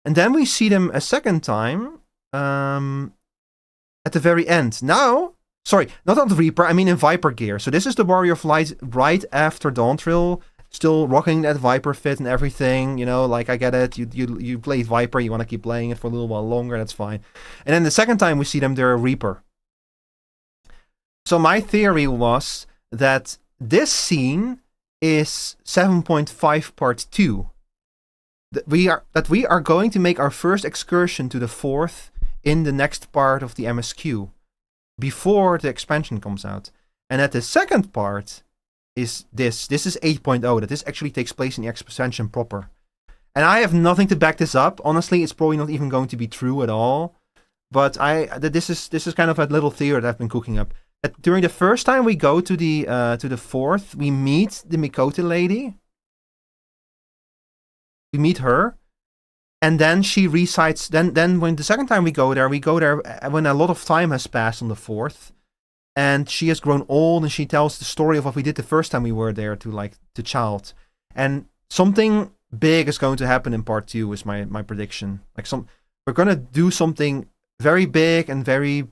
And then we see them a second time at the very end. Now, sorry, not on the Reaper, I mean in Viper gear. So this is the Warrior of Light right after Dawntrail. Still rocking that Viper fit and everything, you know, like I get it. You played Viper, you want to keep playing it for a little while longer, that's fine. And then the second time we see them, they're a Reaper. So my theory was that this scene is 7.5 part 2. That we are going to make our first excursion to the Fourth in the next part of the MSQ, before the expansion comes out. And at the second part is this. This is 8.0, that this actually takes place in the expansion proper. And I have nothing to back this up. Honestly, it's probably not even going to be true at all. But this is kind of a little theory that I've been cooking up. During the first time we go to the fourth, we meet the Mikote lady. We meet her. And then she recites, then when the second time we go there when a lot of time has passed on the fourth. And she has grown old, and she tells the story of what we did the first time we were there to the child. And something big is going to happen in part 2 is my prediction. We're gonna do something very big and very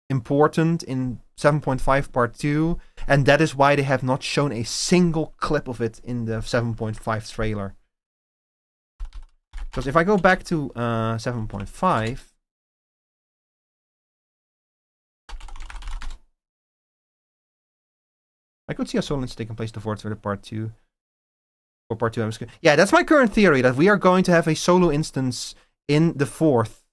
important in 7.5 part 2, and that is why they have not shown a single clip of it in the 7.5 trailer. Because if I go back to 7.5, I could see a Solence taking place before the part 2. Or part 2, yeah, that's my current theory, that we are going to have a solo instance in the fourth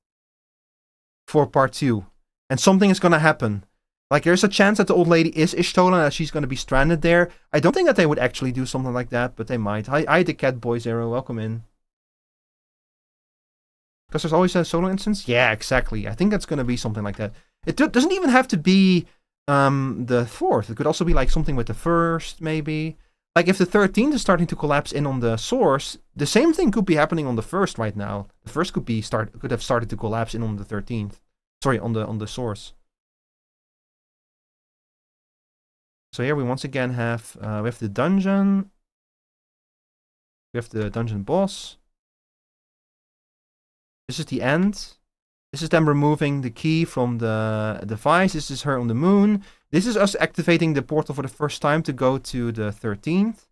for part 2. And something is going to happen. Like, there's a chance that the old lady is Ishtola and that she's going to be stranded there. I don't think that they would actually do something like that, but they might. Hi, the Cat Boy Zero, welcome in. Because there's always a solo instance? Yeah, exactly. I think that's going to be something like that. It doesn't even have to be the fourth. It could also be like something with the first, maybe. Like, if the 13th is starting to collapse in on the source, the same thing could be happening on the first right now. The first could have started to collapse in on the 13th. Sorry, on the source. So here we once again have we have the dungeon. We have the dungeon boss. This is the end. This is them removing the key from the device. This is her on the moon. This is us activating the portal for the first time to go to the 13th.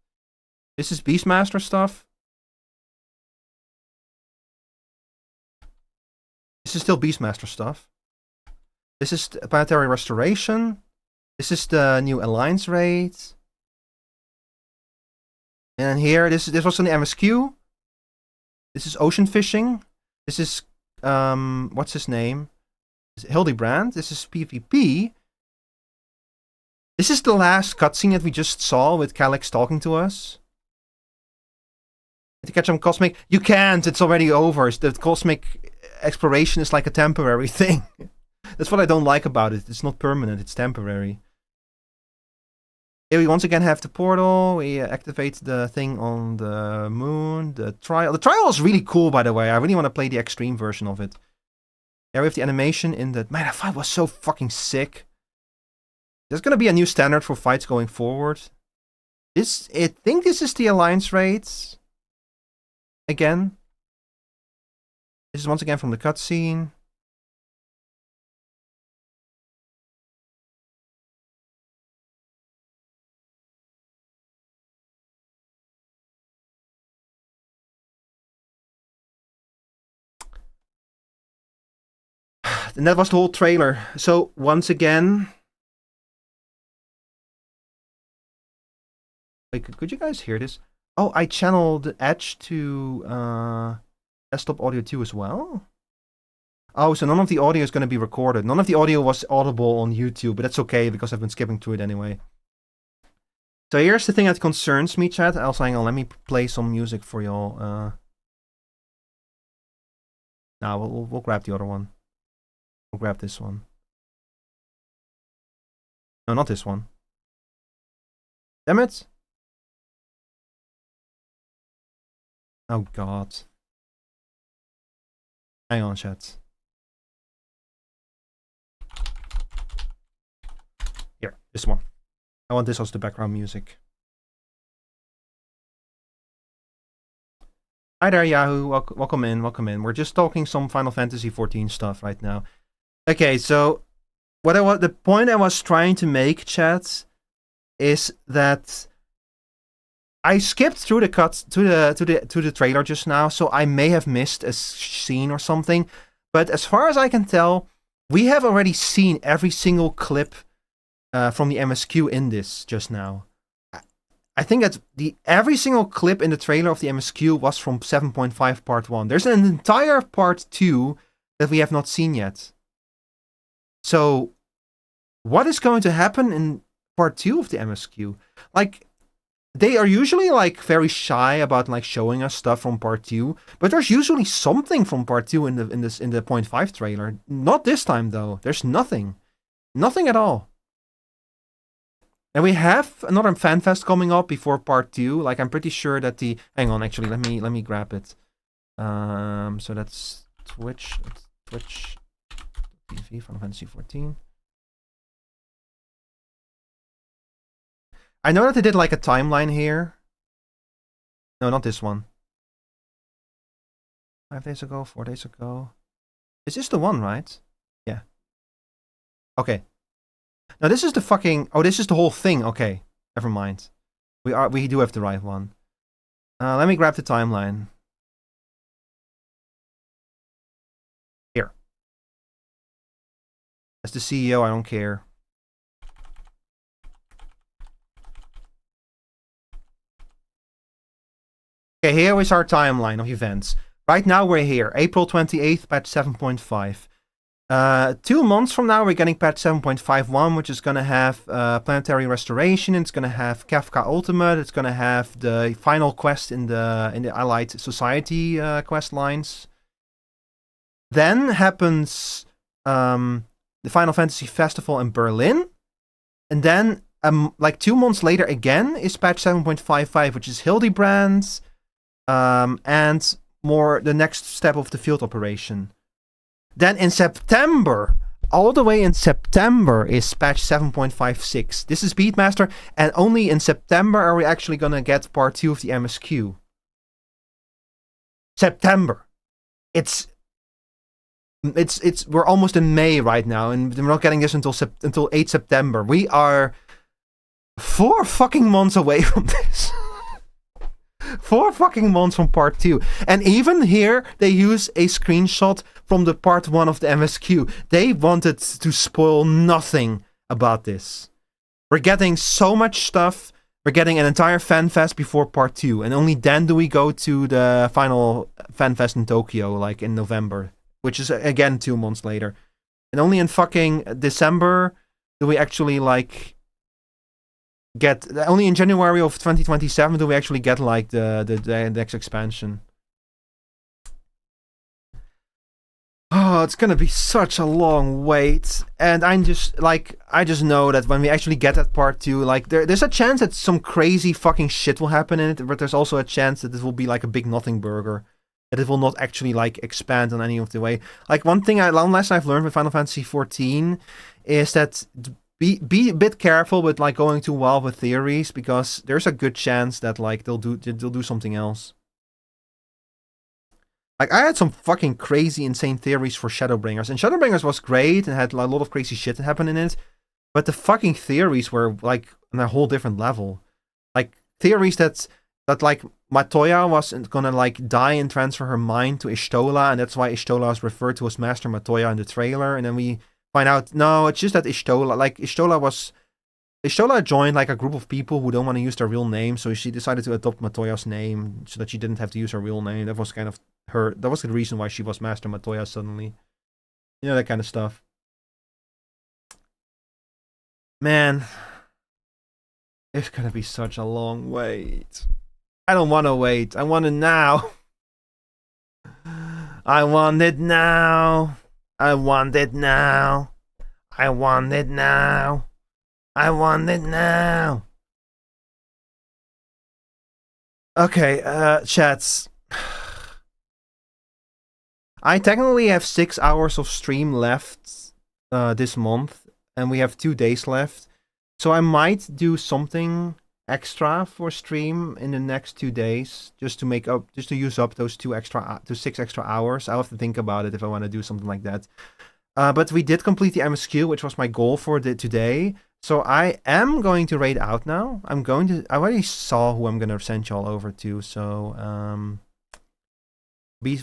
This is Beastmaster stuff. This is still Beastmaster stuff. This is planetary restoration. This is the new alliance raid. And here, this was in the MSQ. This is ocean fishing. This is what's his name? Hildebrand. This is PvP. This is the last cutscene that we just saw with Calyx talking to us. To catch on Cosmic, you can't. It's already over. The Cosmic exploration is like a temporary thing. That's what I don't like about it. It's not permanent. It's temporary. Here we once again have the portal. We activate the thing on the moon. The trial. The trial is really cool, by the way. I really want to play the extreme version of it. Here we have the animation in the... Man, that fight was so fucking sick. There's going to be a new standard for fights going forward. I think this is the alliance raids. Again. This is once again from the cutscene. And that was the whole trailer. So, once again... Wait, could you guys hear this? Oh, I channeled Edge to desktop audio 2 as well? Oh, so none of the audio is going to be recorded. None of the audio was audible on YouTube, but that's okay because I've been skipping through it anyway. So here's the thing that concerns me, chat. Also, hang on, let me play some music for y'all. Now we'll grab the other one. We'll grab this one. No, not this one. Damn it. Oh god. Hang on, chat. Here, this one. I want this as the background music. Hi there, Yahoo. Welcome in, welcome in. We're just talking some Final Fantasy XIV stuff right now. Okay, so the point I was trying to make, chat, is that I skipped through the cuts to the trailer just now, so I may have missed a scene or something. But as far as I can tell, we have already seen every single clip from the MSQ in this just now. I think that every single clip in the trailer of the MSQ was from 7.5 part 1. There's an entire part 2 that we have not seen yet. So, what is going to happen in part 2 of the MSQ? Like, they are usually like very shy about like showing us stuff from part 2, but there's usually something from part 2 in the 0.5 trailer. Not this time though. There's nothing at all. And we have another FanFest coming up before part 2. Like, I'm pretty sure that the... Hang on, actually, let me grab it. So that's Twitch TV, Final Fantasy 14. I know that they did like a timeline here. No, not this one. 5 days ago, 4 days ago. Is this the one, right? Yeah. Okay. Now this is the fucking... Oh, this is the whole thing. Okay. Never mind. We do have the right one. Let me grab the timeline. Here. As the CEO, I don't care. Okay, here is our timeline of events. Right now we're here, April 28th, patch 7.5. 2 months from now we're getting patch 7.51, which is going to have Planetary Restoration, it's going to have Kafka Ultimate, it's going to have the final quest in the Allied Society quest lines. Then happens the Final Fantasy Festival in Berlin, and then like 2 months later again is patch 7.55, which is Hildebrand, and more the next step of the field operation. Then in September, all the way in September is patch 7.56. This is Beatmaster, and only in September are we actually gonna get part 2 of the MSQ. September. We're almost in May right now, and we're not getting this until 8 September. We are 4 fucking months away from this. 4 fucking months from part 2. And even here, they use a screenshot from the part 1 of the MSQ. They wanted to spoil nothing about this. We're getting so much stuff. We're getting an entire FanFest before part 2. And only then do we go to the final FanFest in Tokyo, like in November. Which is, again, 2 months later. And only in fucking December do we actually, like... only in January of 2027 do we actually get like the next expansion. Oh, it's gonna be such a long wait, and I just know that when we actually get that part 2, like there's a chance that some crazy fucking shit will happen in it, but there's also a chance that it will be like a big nothing burger, that it will not actually like expand on any of the way. Like one lesson I've learned with Final Fantasy 14 is that. Be a bit careful with like going too wild with theories, because there's a good chance that like they'll do something else. Like I had some fucking crazy insane theories for Shadowbringers, and Shadowbringers was great and had like, a lot of crazy shit happen in it, but the fucking theories were like on a whole different level. Like theories that like Matoya was gonna like die and transfer her mind to Ishtola, and that's why Ishtola is referred to as Master Matoya in the trailer, and then we find out, no, it's just that Ishtola joined like a group of people who don't want to use their real name, so she decided to adopt Matoya's name so that she didn't have to use her real name. That was kind of that was the reason why she was Master Matoya suddenly. You know, that kind of stuff. Man, it's gonna be such a long wait. I don't want to wait. I want it now. I want it now. I want it now. I want it now. I want it now. Okay, chats. I technically have 6 hours of stream left this month, and we have 2 days left. So I might do something extra for stream in the next 2 days, just to use up those 6 extra hours. I'll have to think about it if I want to do something like that. But we did complete the MSQ, which was my goal for today. So I am going to raid out now. I already saw who I'm gonna send y'all over to. So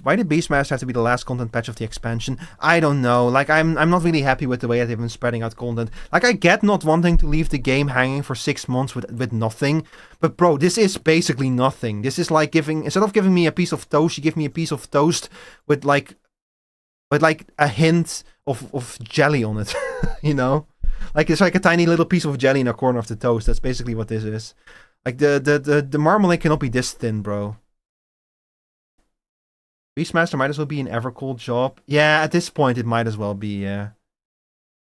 why did Beastmaster have to be the last content patch of the expansion? I don't know. Like I'm not really happy with the way that they've been spreading out content. Like I get not wanting to leave the game hanging for 6 months with nothing, but bro, this is basically nothing. This is like instead of giving me a piece of toast, you give me a piece of toast with like with like a hint of jelly on it, you know? Like it's like a tiny little piece of jelly in a corner of the toast. That's basically what this is. Like the marmalade cannot be this thin, bro. Beastmaster might as well be an Evercold job. Yeah, at this point it might as well be, yeah.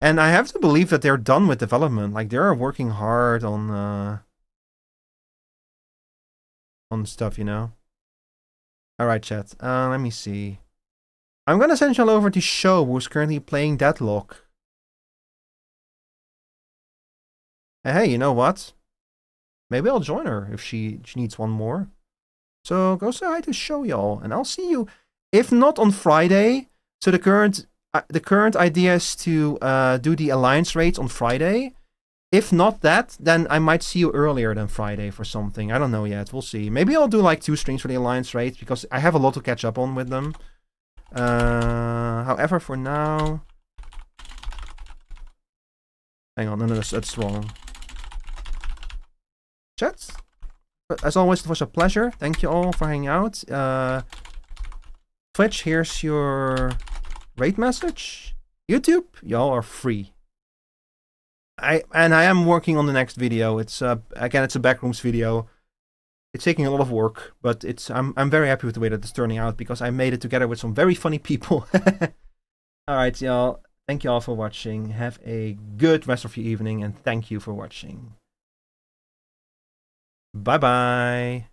And I have to believe that they're done with development. Like they're working hard on stuff, you know. Alright, chat. Let me see. I'm gonna send y'all over to Show, who's currently playing Deadlock. Hey, you know what? Maybe I'll join her if she needs one more. So go say hi to Show, y'all, and I'll see you. If not on Friday, so the current idea is to do the alliance raids on Friday. If not that, then I might see you earlier than Friday for something. I don't know yet. We'll see. Maybe I'll do like 2 streams for the alliance raids because I have a lot to catch up on with them. However, for now, hang on, no, that's wrong. Chat. But as always, it was a pleasure. Thank you all for hanging out. Twitch, here's your rate message. YouTube, y'all are free. I am working on the next video. It's again, it's a backrooms video. It's taking a lot of work, but I'm very happy with the way that it's turning out because I made it together with some very funny people. All right, y'all. Thank you all for watching. Have a good rest of your evening, and thank you for watching. Bye bye.